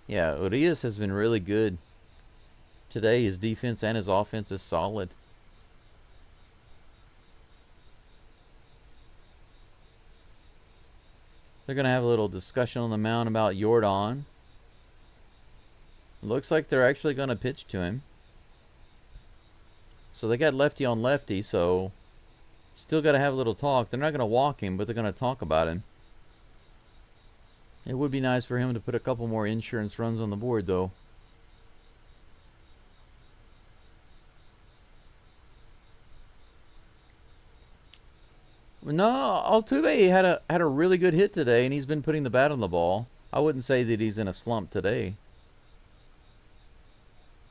Yeah, Urias has been really good today. His defense and his offense is solid. They're going to have a little discussion on the mound about Jordan. Looks like they're actually going to pitch to him. So they got lefty on lefty, so Still got to have a little talk. They're not going to walk him, but they're going to talk about him. It would be nice for him to put a couple more insurance runs on the board, though. No, Altuve had a really good hit today, and he's been putting the bat on the ball. I wouldn't say that he's in a slump today.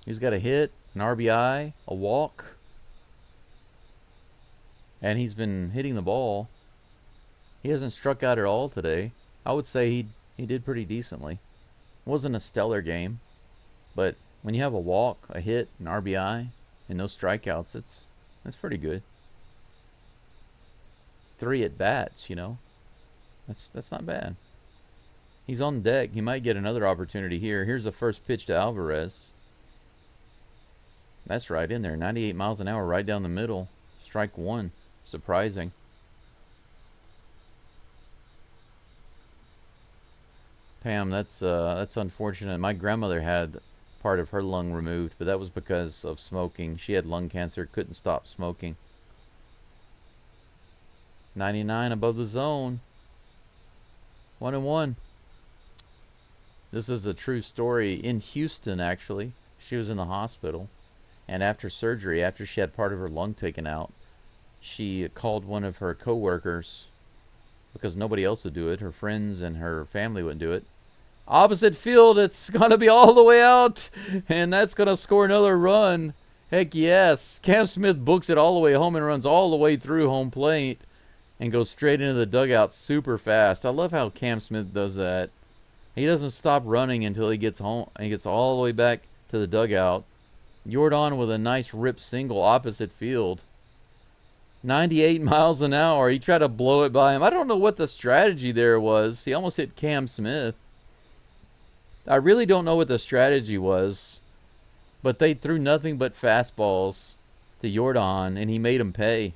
He's got a hit, an RBI, a walk, and he's been hitting the ball. He hasn't struck out at all today. I would say he did pretty decently. It wasn't a stellar game, but when you have a walk, a hit, an RBI, and no strikeouts, that's pretty good. 3 at bats, you know. That's not bad. He's on deck. He might get another opportunity here. Here's the first pitch to Alvarez. That's right in there. 98 miles an hour right down the middle. Strike 1. Surprising. Pam, that's unfortunate. My grandmother had part of her lung removed, but that was because of smoking. She had lung cancer, couldn't stop smoking. 99 above the zone. 1-1. This is a true story in Houston, actually. She was in the hospital, and after surgery, after she had part of her lung taken out, she called one of her co-workers, because nobody else would do it. Her friends and her family wouldn't do it. Opposite field, it's going to be all the way out, and that's going to score another run. Heck yes. Cam Smith books it all the way home and runs all the way through home plate and goes straight into the dugout super fast. I love how Cam Smith does that. He doesn't stop running until he gets home. He gets all the way back to the dugout. Jordan with a nice rip single opposite field. 98 miles an hour. He tried to blow it by him. I don't know what the strategy there was. He almost hit Cam Smith. I really don't know what the strategy was, but they threw nothing but fastballs to Jordan, and he made him pay.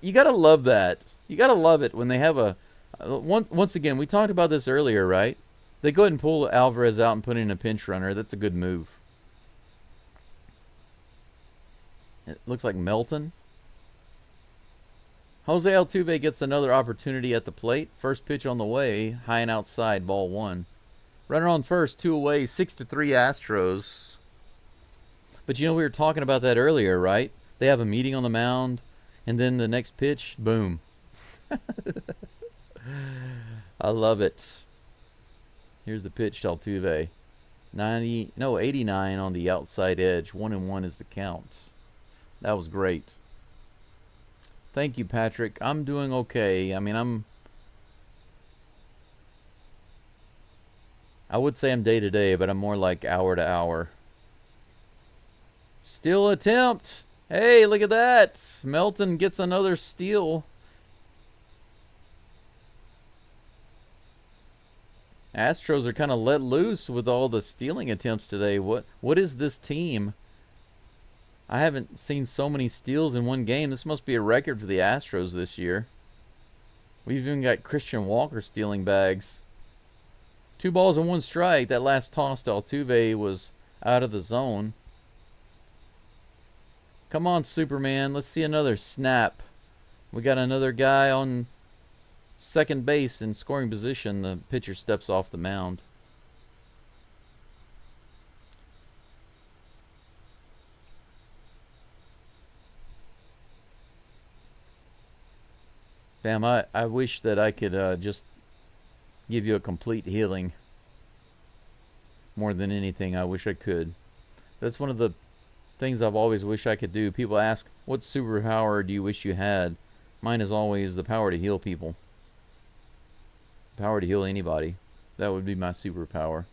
You gotta love that. You gotta love it when they have a. Once again, we talked about this earlier, right? They go ahead and pull Alvarez out and put in a pinch runner. That's a good move. It looks like Melton. Jose Altuve gets another opportunity at the plate. First pitch on the way, high and outside, ball 1. Runner on first, 2 away, 6-3 Astros. But you know, we were talking about that earlier, right? They have a meeting on the mound, and then the next pitch, boom. I love it. Here's the pitch to Altuve. 89 on the outside edge. 1-1 is the count. That was great. Thank you, Patrick. I'm doing okay. I mean, I would say I'm day to day, but I'm more like hour to hour. Steal attempt. Hey, look at that. Melton gets another steal. Astros are kind of let loose with all the stealing attempts today. What is this team? I haven't seen so many steals in one game. This must be a record for the Astros this year. We've even got Christian Walker stealing bags. 2 balls and 1 strike. That last toss to Altuve was out of the zone. Come on, Superman. Let's see another snap. We got another guy on second base in scoring position. The pitcher steps off the mound. Bam, I wish that I could just give you a complete healing. More than anything, I wish I could. That's one of the things I've always wished I could do. People ask, what superpower do you wish you had? Mine is always the power to heal people. The power to heal anybody. That would be my superpower.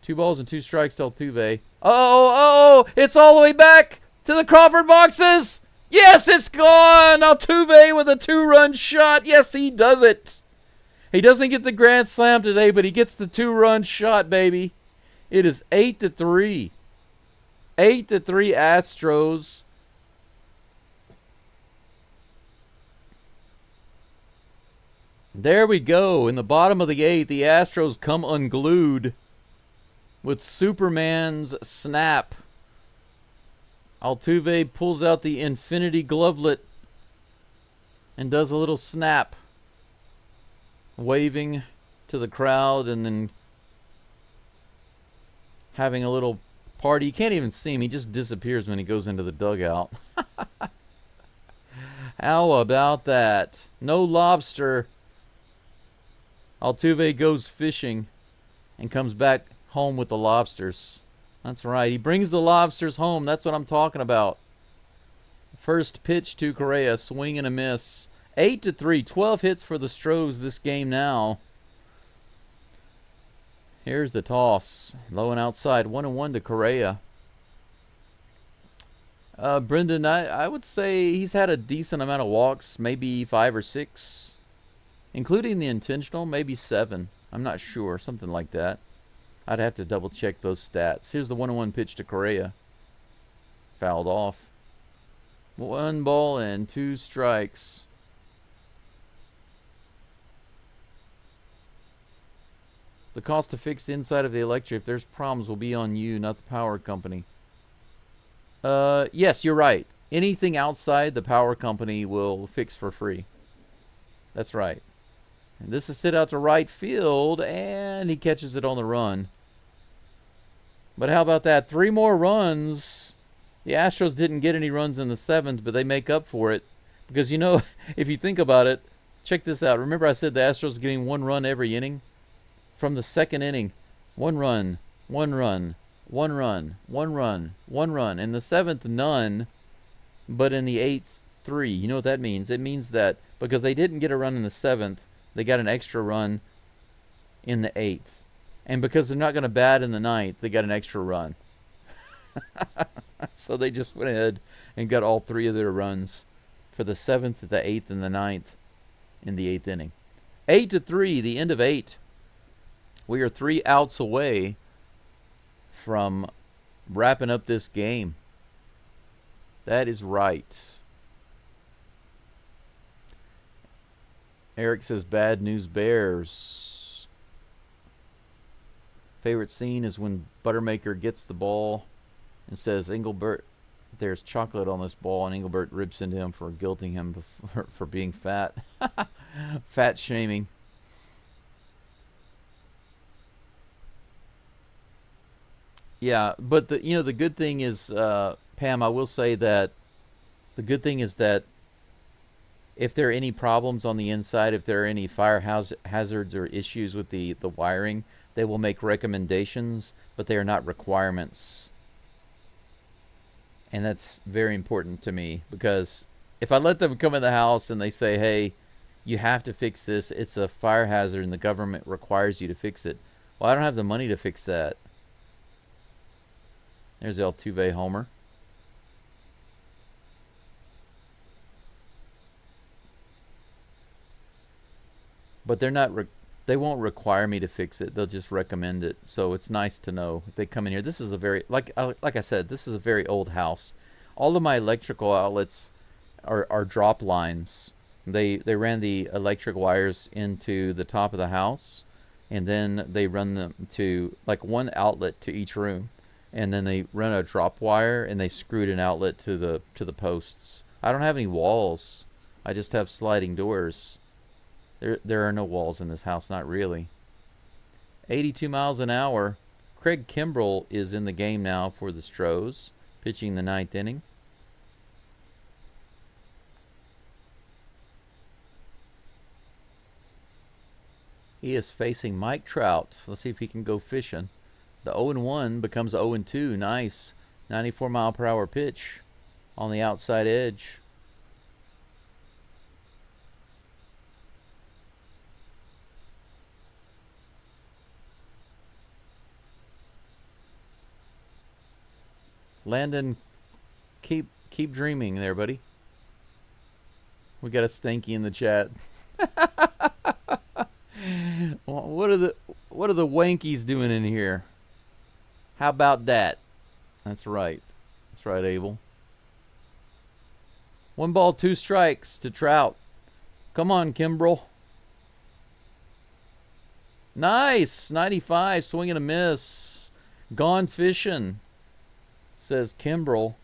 2 balls and 2 strikes to Altuve. Oh, it's all the way back to the Crawford boxes. Yes, it's gone. Altuve with a 2-run shot. Yes, he does it. He doesn't get the grand slam today, but he gets the 2-run shot, baby. It is 8-3. 8-3 Astros. There we go. In the bottom of the 8th, the Astros come unglued with Superman's snap. Altuve pulls out the infinity glovelet and does a little snap, waving to the crowd and then having a little party. You can't even see him. He just disappears when he goes into the dugout. How about that? No lobster. Altuve goes fishing and comes back home with the lobsters. That's right. He brings the lobsters home. That's what I'm talking about. First pitch to Correa. Swing and a miss. 8-3. 12 hits for the Astros this game now. Here's the toss. Low and outside. 1-1 to Correa. Brendan, I would say he's had a decent amount of walks. Maybe 5 or 6. Including the intentional. Maybe 7. I'm not sure. Something like that. I'd have to double check those stats. Here's the 1-1 pitch to Correa. Fouled off. 1 ball and 2 strikes. The cost to fix the inside of the electric, if there's problems, will be on you, not the power company. Yes, you're right. Anything outside the power company will fix for free. That's right. And this is hit out to right field, and he catches it on the run. But how about that? 3 more runs. The Astros didn't get any runs in the 7th, but they make up for it. Because, you know, if you think about it, check this out. Remember I said the Astros getting 1 run every inning? From the 2nd inning, 1 run, 1 run, 1 run, 1 run, 1 run. In the 7th, none. But in the 8th, 3. You know what that means? It means that because they didn't get a run in the 7th, they got an extra run in the 8th. And because they're not going to bat in the 9th, they got an extra run. So they just went ahead and got all 3 of their runs for the 7th, the 8th, and the 9th in the 8th inning. 8-3, the end of 8. We are 3 outs away from wrapping up this game. That is right. Eric says, bad news bears. Favorite scene is when Buttermaker gets the ball and says, Engelbert, there's chocolate on this ball, and Engelbert rips into him for guilting him for being fat. Fat shaming. Yeah, but the good thing is, Pam, I will say that the good thing is that if there are any problems on the inside, if there are any fire hazards or issues with the wiring, they will make recommendations, but they are not requirements. And that's very important to me, because if I let them come in the house and they say, hey, you have to fix this, it's a fire hazard and the government requires you to fix it. Well, I don't have the money to fix that. There's the Altuve homer. But they won't require me to fix it. They'll just recommend it. So it's nice to know if they come in here. This is a very, like I said, this is a very old house. All of my electrical outlets are drop lines. They ran the electric wires into the top of the house, and then they run them to like one outlet to each room. And then they run a drop wire, and they screwed an outlet to the posts. I don't have any walls. I just have sliding doors. There are no walls in this house, not really. 82 miles an hour. Craig Kimbrell is in the game now for the Astros, pitching the 9th inning. He is facing Mike Trout. Let's see if he can go fishing. The 0-1 becomes 0-2. Nice. 94-mile-per-hour pitch on the outside edge. Landon, keep dreaming there, buddy. We got a stanky in the chat. What are the wankies doing in here? How about that? That's right. That's right, Abel. 1 ball, 2 strikes to Trout. Come on, Kimbrell. Nice. 95. Swing and a miss. Gone fishing, says Kimbrell.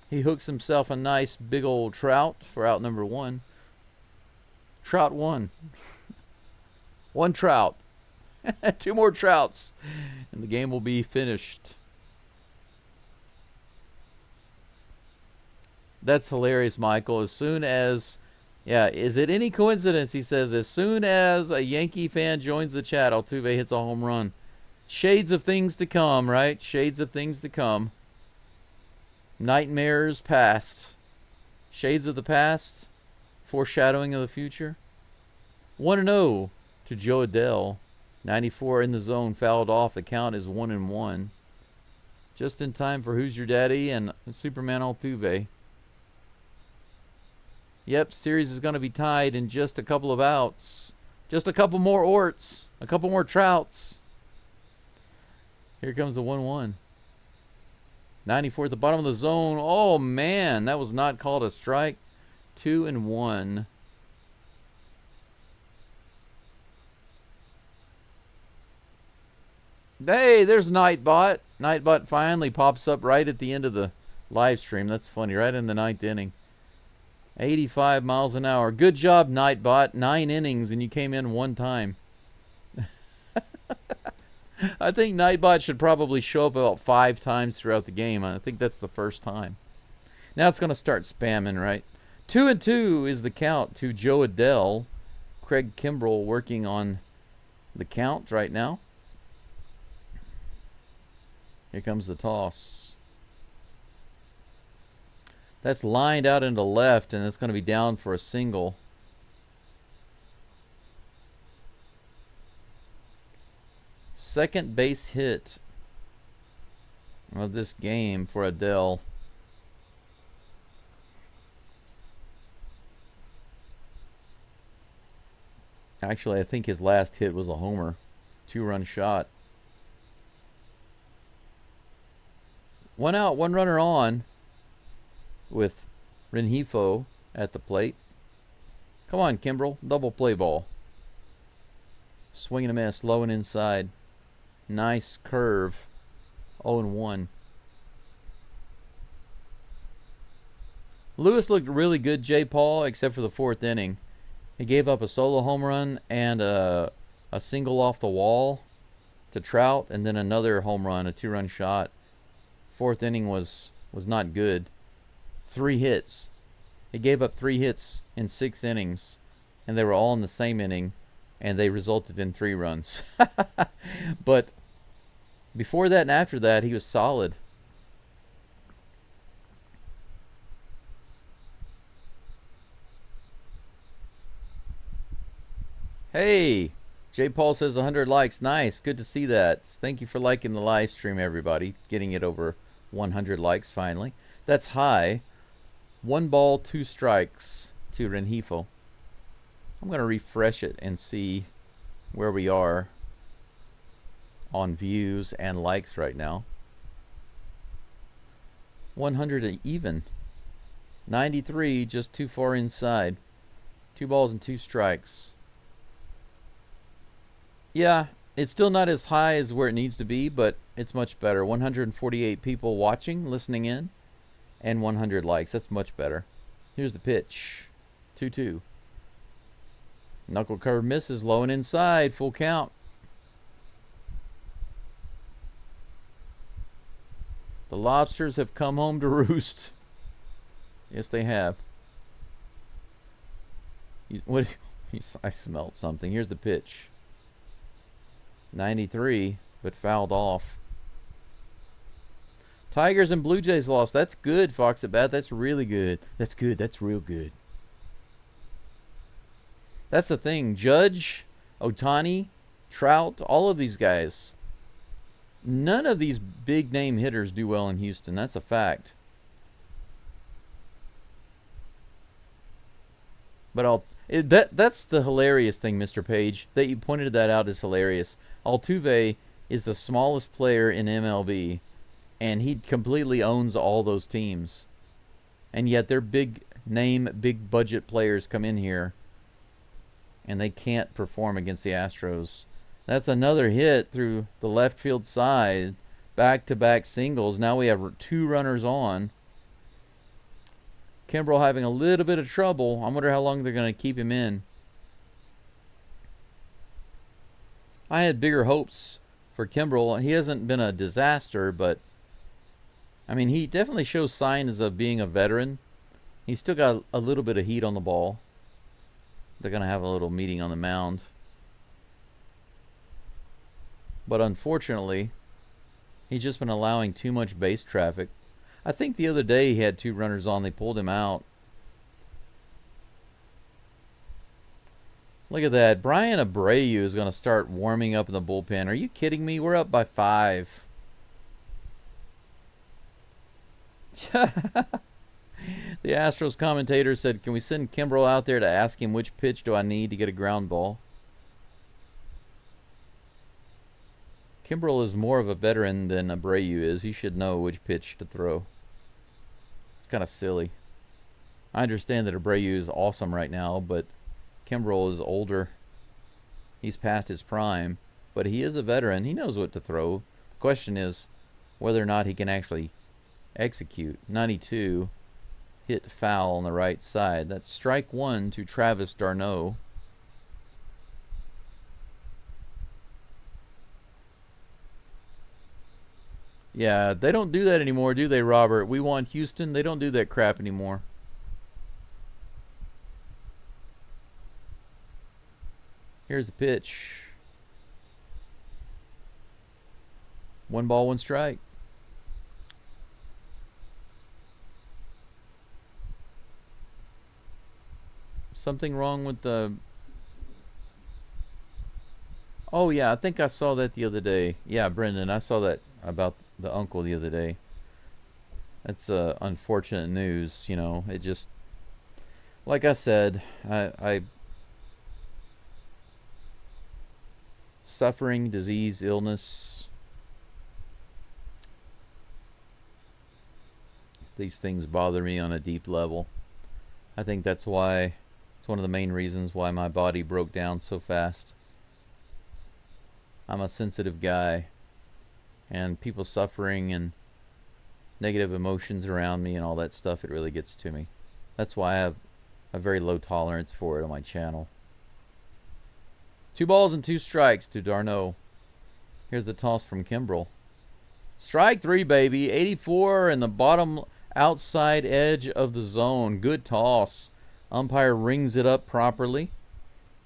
He hooks himself a nice big old trout for out number 1. Trout one. One trout. 2 more trouts. And the game will be finished. That's hilarious, Michael. As soon as, yeah, is it any coincidence, he says, as soon as a Yankee fan joins the chat, Altuve hits a home run. Shades of things to come, right? Shades of things to come. Nightmares past. Shades of the past. Foreshadowing of the future. 1-0 to Joe Adele. 94 in the zone, fouled off. The count is 1-1. Just in time for Who's Your Daddy and Superman Altuve. Yep, series is going to be tied in just a couple of outs. Just a couple more Orts. A couple more Trouts. Here comes the 1-1. 94 at the bottom of the zone. Oh, man, that was not called a strike. 2-1. Hey, there's Nightbot. Nightbot finally pops up right at the end of the live stream. That's funny, right in the 9th inning. 85 miles an hour. Good job, Nightbot. 9 innings, and you came in 1 time. I think Nightbot should probably show up about 5 times throughout the game. I think that's the first time. Now it's going to start spamming, right? 2-2 is the count to Joe Adele. Craig Kimbrell working on the count right now. Here comes the toss. That's lined out into left, and it's going to be down for a single. Second base hit of this game for Adele. Actually, I think his last hit was a homer. 2-run shot. 1 out, 1 runner on with Rengifo at the plate. Come on, Kimbrell. Double play ball. Swing and a miss. Low and inside. Nice curve. 0-1. Lewis looked really good, J. Paul, except for the 4th inning. He gave up a solo home run and a single off the wall to Trout, and then another home run, a 2-run shot. 4th inning was not good. 3 hits. He gave up 3 hits in 6 innings, and they were all in the same inning, and they resulted in 3 runs. But before that and after that, he was solid. Hey, J. Paul says 100 likes. Nice. Good to see that. Thank you for liking the live stream, everybody. Getting it over 100 likes finally. That's high. 1 ball, 2 strikes to Rengifo. I'm going to refresh it and see where we are on views and likes right now. 100 even. 93, just too far inside. 2 balls and 2 strikes. Yeah, it's still not as high as where it needs to be, but it's much better. 148 people watching, listening in, and 100 likes. That's much better. Here's the pitch. 2-2. Knuckle curve misses, low and inside, full count. The Lobsters have come home to roost. Yes, they have. What? I smelled something. Here's the pitch. 93, but fouled off. Tigers and Blue Jays lost. That's good, Fox at Bat. That's really good. That's good. That's real good. That's the thing. Judge, Ohtani, Trout, all of these guys. None of these big name hitters do well in Houston. That's a fact. But that's the hilarious thing, Mr. Page. That you pointed that out is hilarious. Altuve is the smallest player in MLB, and he completely owns all those teams. And yet their big name, big budget players come in here, and they can't perform against the Astros. That's another hit through the left field side. Back-to-back singles. Now we have 2 runners on. Kimbrell having a little bit of trouble. I wonder how long they're going to keep him in. I had bigger hopes for Kimbrel. He hasn't been a disaster, but I mean, he definitely shows signs of being a veteran. He's still got a little bit of heat on the ball. They're going to have a little meeting on the mound. But unfortunately, he's just been allowing too much base traffic. I think the other day he had 2 runners on. They pulled him out. Look at that. Brian Abreu is going to start warming up in the bullpen. Are you kidding me? We're up by 5. The Astros commentator said, can we send Kimbrel out there to ask him which pitch do I need to get a ground ball? Kimbrel is more of a veteran than Abreu is. He should know which pitch to throw. It's kind of silly. I understand that Abreu is awesome right now, but Kimbrel is older. He's past his prime, but he is a veteran. He knows what to throw. The question is whether or not he can actually execute. 92, hit foul on the right side. That's strike 1 to Travis d'Arnaud. Yeah, they don't do that anymore, do they, Robert? We want Houston. They don't do that crap anymore. Here's the pitch. 1 ball, 1 strike. Something wrong with the... Oh, yeah, I think I saw that the other day. Yeah, Brendan, I saw that about the uncle the other day. That's unfortunate news, you know. It just... Like I said, I suffering, disease, illness. These things bother me on a deep level. I think that's why... It's one of the main reasons why my body broke down so fast. I'm a sensitive guy, and people suffering and negative emotions around me and all that stuff, it really gets to me. That's why I have a very low tolerance for it on my channel. 2 balls and 2 strikes to d'Arnaud. Here's the toss from Kimbrel. Strike 3, baby. 84 in the bottom outside edge of the zone. Good toss. Umpire rings it up properly.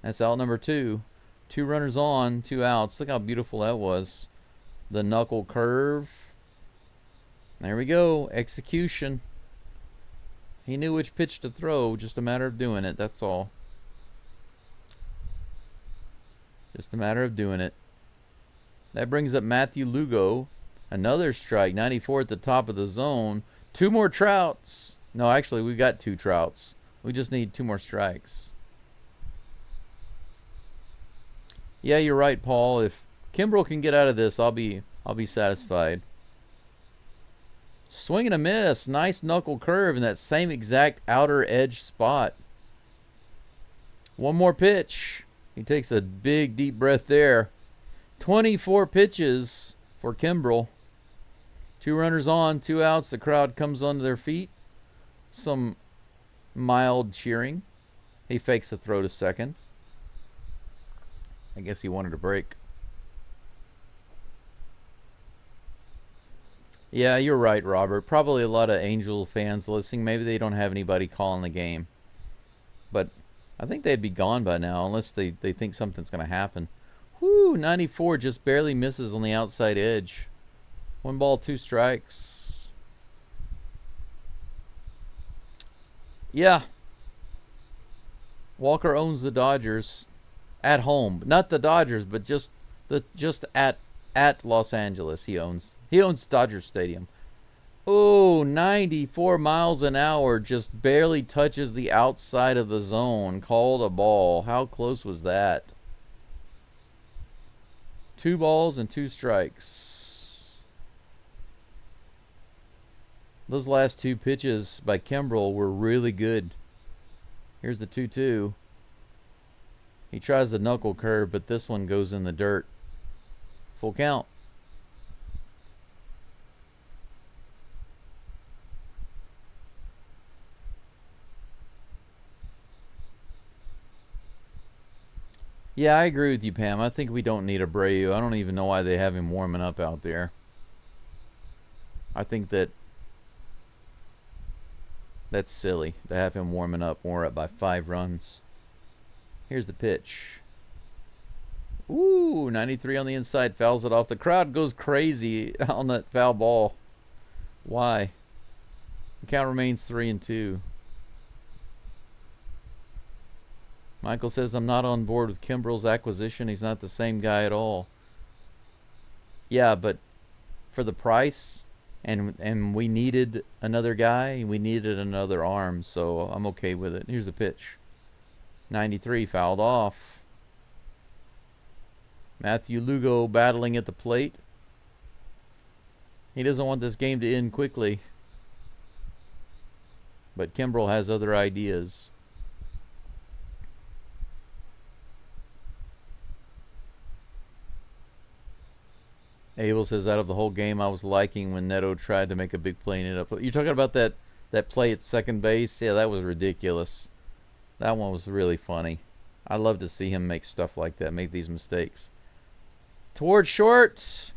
That's out number 2. 2 runners on, 2 outs. Look how beautiful that was. The knuckle curve. There we go. Execution. He knew which pitch to throw. Just a matter of doing it. That's all. Just a matter of doing it. That brings up Matthew Lugo. Another strike. 94 at the top of the zone. 2 more Trouts. No, actually, we got 2 Trouts. We just need 2 more strikes. Yeah, you're right, Paul. If Kimbrel can get out of this, I'll be satisfied. Swing and a miss. Nice knuckle curve in that same exact outer edge spot. 1 more pitch. He takes a big deep breath there. 24 pitches for Kimbrel. 2 runners on, 2 outs. The crowd comes onto their feet. Some mild cheering. He fakes a throw to second. I guess he wanted a break. Yeah, you're right, Robert. Probably a lot of Angel fans listening. Maybe they don't have anybody calling the game. But I think they'd be gone by now unless they think something's going to happen. Whoo, 94 just barely misses on the outside edge. 1 ball, 2 strikes. Yeah. Walker owns the Dodgers at home. Not the Dodgers, but just at Los Angeles. He owns Dodger Stadium. Oh, 94 miles an hour, just barely touches the outside of the zone. Called a ball. How close was that? 2 balls and 2 strikes. Those last 2 pitches by Kimbrel were really good. Here's the 2-2. He tries the knuckle curve, but this one goes in the dirt. Full count. Yeah, I agree with you, Pam. I think we don't need Abreu. I don't even know why they have him warming up out there. I think that's silly to have him warming up. We're up by 5 runs. Here's the pitch. Ooh, 93 on the inside, fouls it off. The crowd goes crazy on that foul ball. Why? The count remains 3-2. Michael says, I'm not on board with Kimbrel's acquisition. He's not the same guy at all. Yeah, but for the price, and we needed another guy, we needed another arm, so I'm okay with it. Here's the pitch. 93, fouled off. Matthew Lugo battling at the plate. He doesn't want this game to end quickly. But Kimbrel has other ideas. Abel says, out of the whole game, I was liking when Neto tried to make a big play and ended up. You're talking about that play at second base? Yeah, that was ridiculous. That one was really funny. I love to see him make stuff like that, make these mistakes. Towards short.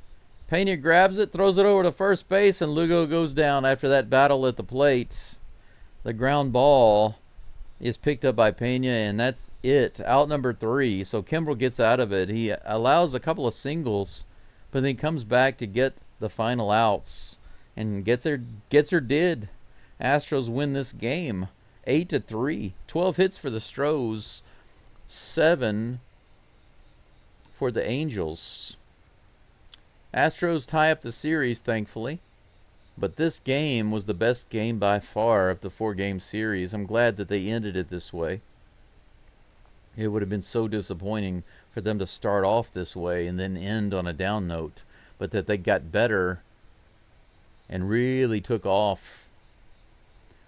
Pena grabs it, throws it over to first base, and Lugo goes down after that battle at the plate. The ground ball is picked up by Pena, and that's it. Out number 3. So Kimbrel gets out of it. He allows a couple of singles, but then he comes back to get the final outs and gets her did. Astros win this game 8-3. 12 hits for the Astros, 7 for the Angels. Astros tie up the series, thankfully. But this game was the best game by far of the 4-game series. I'm glad that they ended it this way. It would have been so disappointing for them to start off this way and then end on a down note. But that they got better and really took off.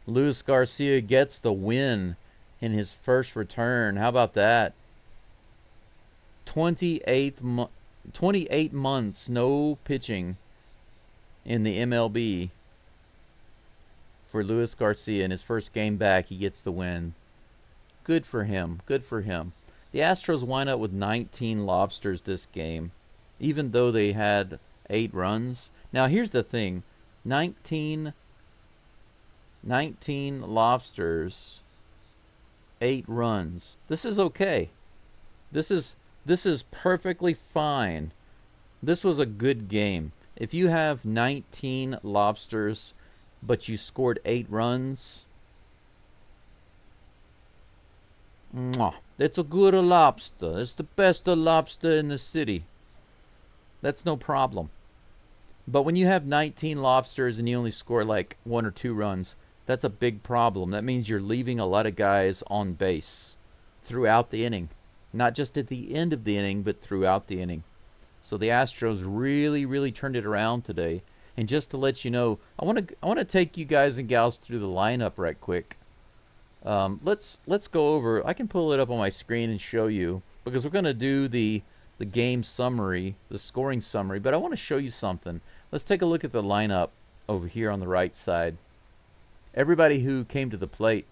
Luis Garcia gets the win in his first return. How about that? 28 months no pitching in the MLB for Luis Garcia. In his first game back, he gets the win. Good for him. Good for him. The Astros wind up with 19 lobsters this game, even though they had 8 runs. Now, here's the thing. 19 lobsters, 8 runs. This is okay. This is perfectly fine. This was a good game. If you have 19 lobsters, but you scored 8 runs, it's a good lobster. It's the best lobster in the city. That's no problem. But when you have 19 lobsters and you only score like 1 or 2 runs, that's a big problem. That means you're leaving a lot of guys on base throughout the inning. Not just at the end of the inning, but throughout the inning. So the Astros really, really turned it around today. And just to let you know, I want to take you guys and gals through the lineup right quick. Let's go over. I can pull it up on my screen and show you, because we're going to do the game summary, the scoring summary. But I want to show you something. Let's take a look at the lineup over here on the right side. Everybody who came to the plate.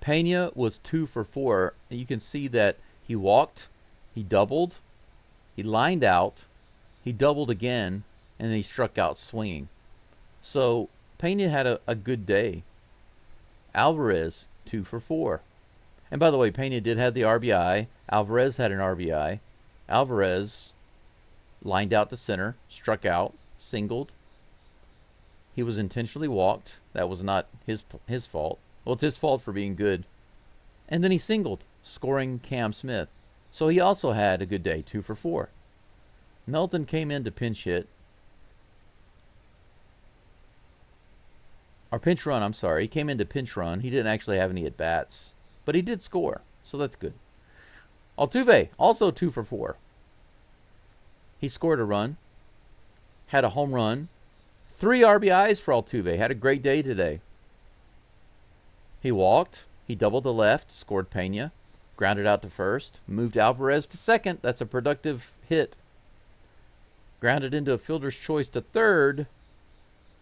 Pena was 2 for 4. You can see that he walked, he doubled, he lined out, he doubled again, and then he struck out swinging. So Pena had a good day. Alvarez, 2 for 4. And by the way, Pena did have the RBI. Alvarez had an RBI. Alvarez lined out to center, struck out, singled. He was intentionally walked. That was not his fault. Well, it's his fault for being good. And then he singled, scoring Cam Smith. So he also had a good day, 2 for 4. Melton came in to pinch hit. Or pinch run, I'm sorry. He came in to pinch run. He didn't actually have any at-bats. But he did score, so that's good. Altuve, also 2 for 4. He scored a run. Had a home run. 3 RBIs for Altuve. Had a great day today. He walked. He doubled to left. Scored Pena. Grounded out to first. Moved Alvarez to second. That's a productive hit. Grounded into a fielder's choice to third.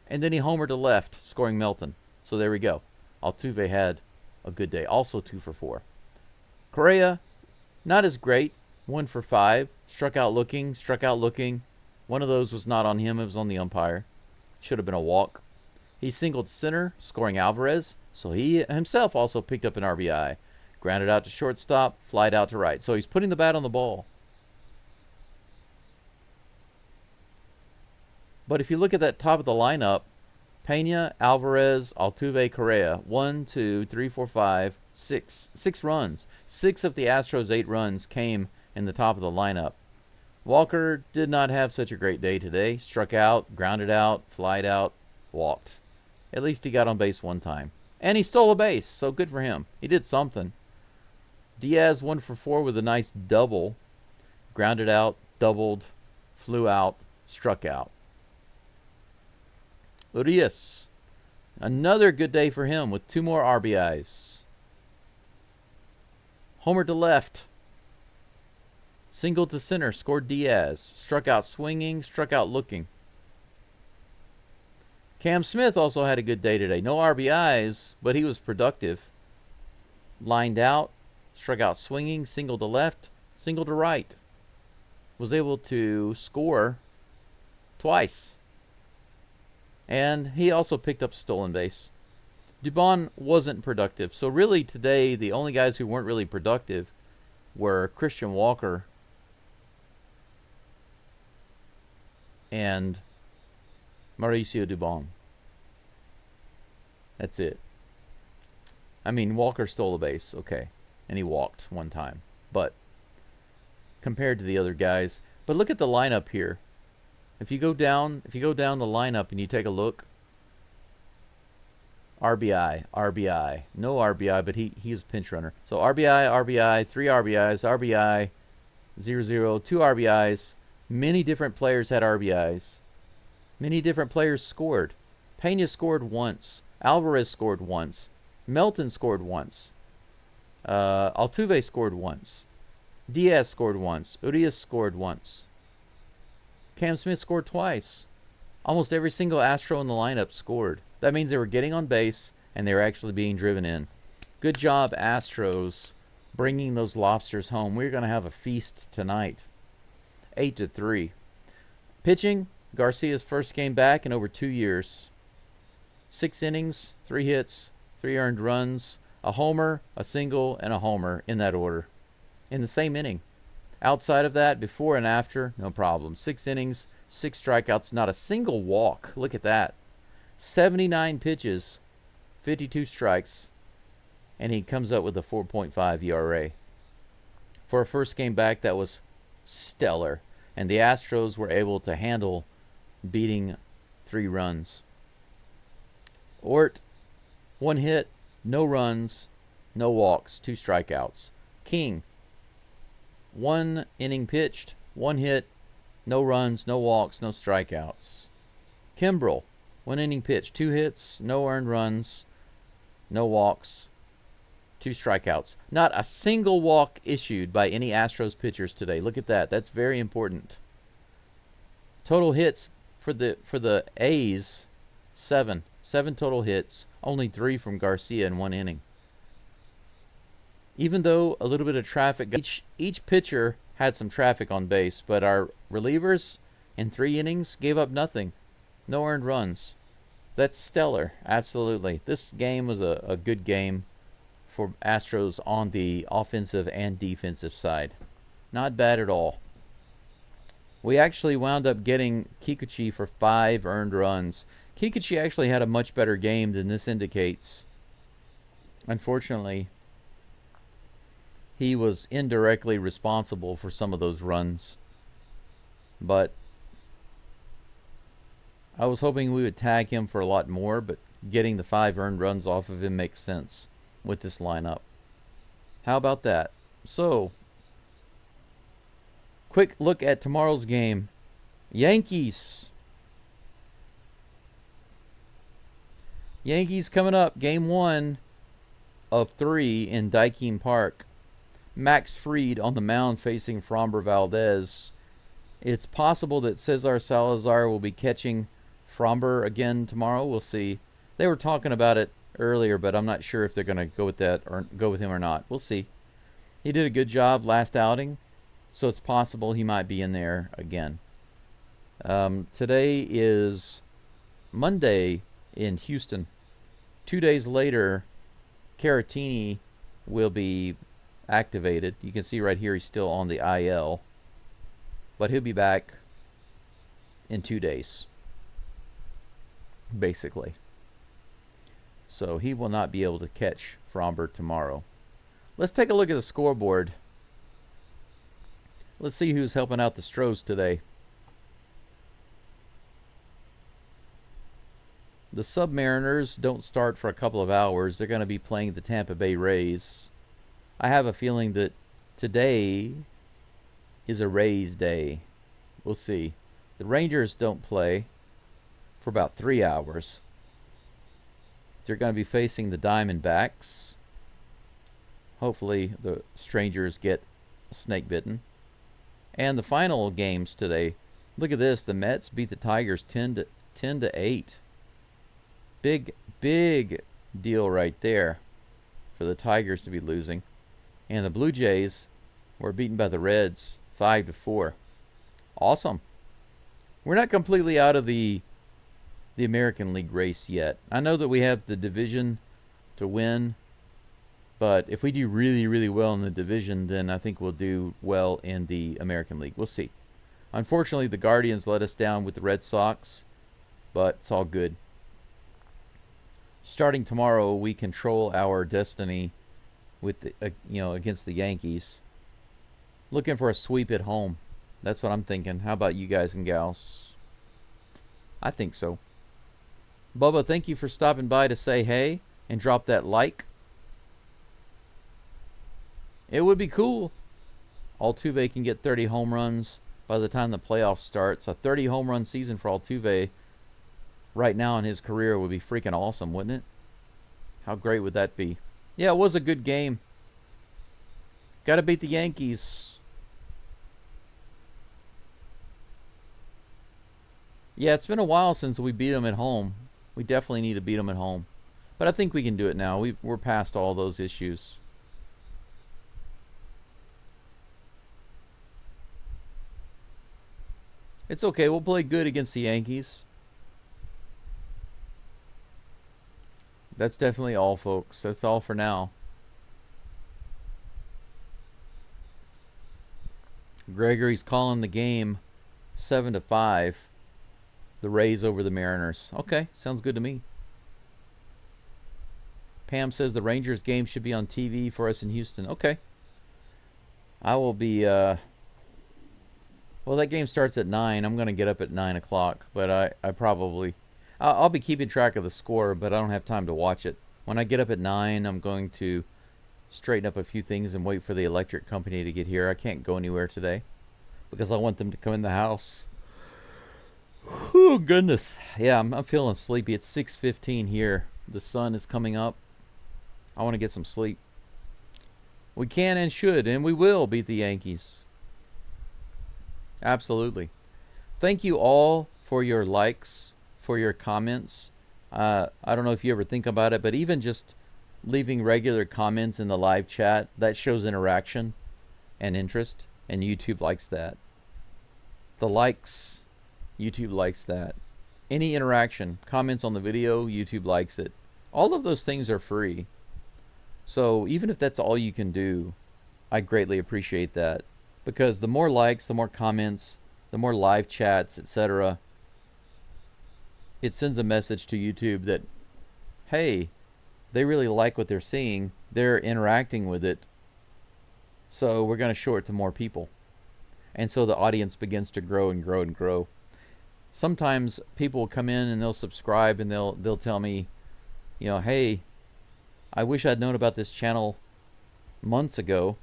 And then he homered to left, scoring Melton. So there we go. Altuve had a good day. Also 2 for 4. Correa Not as great. 1 for 5. Struck out looking, struck out looking. One of those was not on him, it was on the umpire. Should have been a walk. He singled center, scoring Alvarez, so he himself also picked up an RBI. Grounded out to shortstop, flied out to right. So he's putting the bat on the ball. But if you look at that top of the lineup, Pena, Alvarez, Altuve, Correa, 1, 2, 3, 4, 5, 6. 6 runs. 6 of the Astros' 8 runs came in the top of the lineup. Walker did not have such a great day today. Struck out, grounded out, flied out, walked. At least he got on base one time. And he stole a base, so good for him. He did something. Diaz 1 for 4 with a nice double. Grounded out, doubled, flew out, struck out. Urias, another good day for him with 2 more RBIs. Homer to left. Single to center, scored Diaz. Struck out swinging, struck out looking. Cam Smith also had a good day today. No RBIs, but he was productive. Lined out, struck out swinging, single to left, single to right. Was able to score twice. And he also picked up a stolen base. Dubon wasn't productive. So really today, the only guys who weren't really productive were Christian Walker and Mauricio Dubon. That's it. I mean, Walker stole a base, okay, and he walked one time. But compared to the other guys, but look at the lineup here. If you go down the lineup and you take a look, RBI, RBI, no RBI, but he's a pinch runner. So RBI, RBI, 3 RBIs, RBI, 0-0, 2 RBIs. Many different players had RBIs. Many different players scored. Pena scored once. Alvarez scored once. Melton scored once. Altuve scored once. Diaz scored once. Urias scored once. Cam Smith scored twice. Almost every single Astro in the lineup scored. That means they were getting on base and they were actually being driven in. Good job, Astros, bringing those lobsters home. We're going to have a feast tonight. 8-3. Pitching, Garcia's first game back in over 2 years. 6 innings, 3 hits, 3 earned runs, a homer, a single, and a homer in that order. In the same inning. Outside of that, before and after, no problem. 6 innings, 6 strikeouts, not a single walk. Look at that. 79 pitches, 52 strikes, and he comes up with a 4.5 ERA. For a first game back, that was stellar. And the Astros were able to handle beating 3 runs. Ort, 1 hit, no runs, no walks, 2 strikeouts. King, 1 inning pitched, 1 hit, no runs, no walks, no strikeouts. Kimbrel, 1 inning pitched, 2 hits, no earned runs, no walks, 2 strikeouts. Not a single walk issued by any Astros pitchers today. Look at that. That's very important. Total hits for the A's, 7. 7 total hits, only 3 from Garcia in 1 inning. Even though a little bit of traffic, each pitcher had some traffic on base, but our relievers in 3 innings gave up nothing. No earned runs. That's stellar, absolutely. This game was a good game for Astros on the offensive and defensive side. Not bad at all. We actually wound up getting Kikuchi for 5 earned runs. Kikuchi actually had a much better game than this indicates. Unfortunately, he was indirectly responsible for some of those runs. But I was hoping we would tag him for a lot more, but getting the 5 earned runs off of him makes sense with this lineup. How about that? So, quick look at tomorrow's game. Yankees coming up. Game 1 of 3 in Daikin Park. Max Fried on the mound facing Framber Valdez. It's possible that Cesar Salazar will be catching Framber again tomorrow. We'll see. They were talking about it earlier, but I'm not sure if they're going to go with that or go with him or not. We'll see. He did a good job last outing, so it's possible he might be in there again. Today is Monday in Houston. 2 days later, Caratini will be activated. You can see right here he's still on the IL, but he'll be back in 2 days, basically. So he will not be able to catch Fromber tomorrow. Let's take a look at the scoreboard. Let's see who's helping out the STROS today. The Submariners don't start for a couple of hours. They're going to be playing the Tampa Bay Rays. I have a feeling that today is a Rays day. We'll see. The Rangers don't play for about 3 hours. They're going to be facing the Diamondbacks. Hopefully the Strangers get snake bitten. And the final games today. Look at this. The Mets beat the Tigers 10 to 8. Big deal right there for the Tigers to be losing. And the Blue Jays were beaten by the Reds 5 to 4. Awesome. We're not completely out of the American League race yet. I know that we have the division to win, but if we do really well in the division, then I think we'll do well in the American League. We'll see. Unfortunately, the Guardians let us down with the Red Sox, but it's all good. Starting tomorrow, we control our destiny with the, against the Yankees. Looking for a sweep at home. That's what I'm thinking. How about you guys and gals? I think so. Bubba, thank you for stopping by to say hey and drop that like. It would be cool. Altuve can get 30 home runs by the time the playoffs starts. A 30 home run season for Altuve right now in his career would be freaking awesome, wouldn't it? How great would that be? Yeah, it was a good game. Got to beat the Yankees. Yeah, it's been a while since we beat them at home. We definitely need to beat them at home. But I think we can do it now. We're past all those issues. It's okay. We'll play good against the Yankees. That's definitely all, folks. That's all for now. Gregory's calling the game 7 to 5. The Rays over the Mariners. Okay, sounds good to me. Pam says the Rangers game should be on TV for us in Houston. Okay. I will be, well, that game starts at 9. I'm going to get up at 9 o'clock, but I probably, I'll be keeping track of the score, but I don't have time to watch it. When I get up at 9, I'm going to straighten up a few things and wait for the electric company to get here. I can't go anywhere today because I want them to come in the house. Oh, goodness. Yeah, I'm feeling sleepy. It's 6:15 here. The sun is coming up. I want to get some sleep. We can and should, and we will beat the Yankees. Absolutely. Thank you all for your likes, for your comments. I don't know if you ever think about it, but even just leaving regular comments in the live chat, that shows interaction and interest, and YouTube likes that. The likes, YouTube likes that. Any interaction, comments on the video, YouTube likes it. All of those things are free. So even if that's all you can do, I greatly appreciate that. Because the more likes, the more comments, the more live chats, etc., it sends a message to YouTube that, hey, they really like what they're seeing. They're interacting with it. So we're going to show it to more people. And so the audience begins to grow and grow and grow. Sometimes people will come in and they'll subscribe and they'll tell me, hey, I wish I'd known about this channel months ago.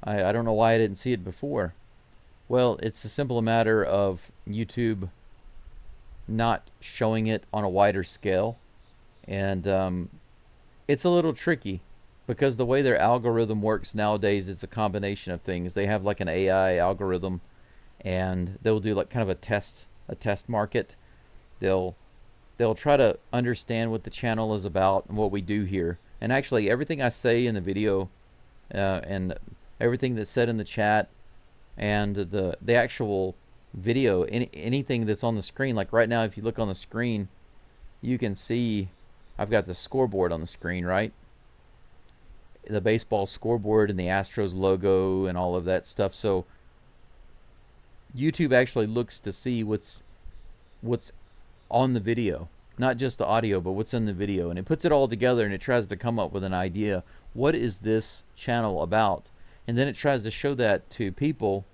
I don't know why I didn't see it before. Well, it's a simple matter of YouTube not showing it on a wider scale. And it's a little tricky because the way their algorithm works nowadays, it's a combination of things. They have like an AI algorithm, and they'll do like kind of a test market. They'll try to understand what the channel is about and what we do here. And actually, everything I say in the video and everything that's said in the chat, and the actual video, anything that's on the screen. Like right now, if you look on the screen, you can see I've got the scoreboard on the screen, right? The baseball scoreboard and the Astros logo and all of that stuff. So YouTube actually looks to see what's on the video, not just the audio, but what's in the video, and it puts it all together and it tries to come up with an idea. What is this channel about? And then it tries to show that to people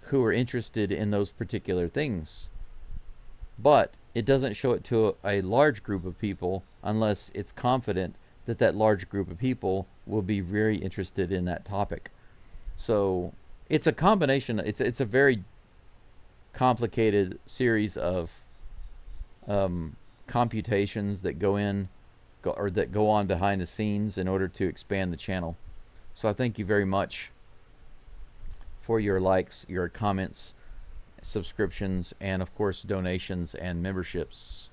who are interested in those particular things. But it doesn't show it to a large group of people unless it's confident that that large group of people will be very interested in that topic. So it's a combination. It's a very complicated series of computations that go on behind the scenes in order to expand the channel. So I thank you very much for your likes, your comments, subscriptions, and of course donations and memberships.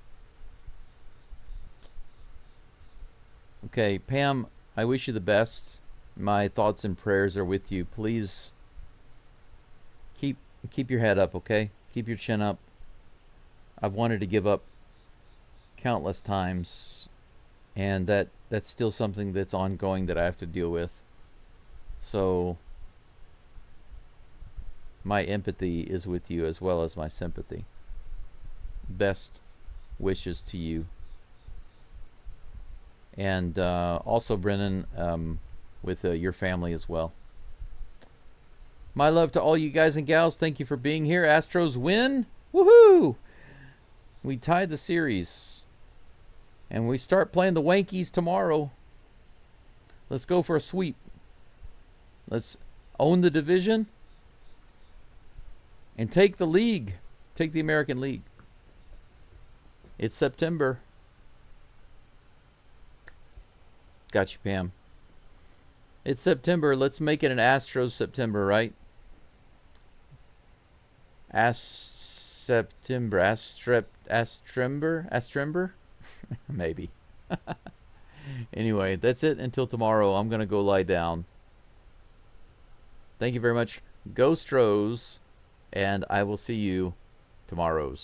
Okay, Pam, I wish you the best. My thoughts and prayers are with you. Please keep your head up, okay? Keep your chin up. I've wanted to give up countless times, and that's still something that's ongoing that I have to deal with. So my empathy is with you as well as my sympathy. Best wishes to you. And also, Brennan, with your family as well. My love to all you guys and gals. Thank you for being here. Astros win. Woohoo! We tied the series. And we start playing the Yankees tomorrow. Let's go for a sweep. Let's own the division and take the league. Take the American League. It's September. Got you, Pam. It's September. Let's make it an Astros September, right? September. Astrember? Maybe. Anyway, that's it until tomorrow. I'm going to go lie down. Thank you very much. Go Stros. And I will see you tomorrow's.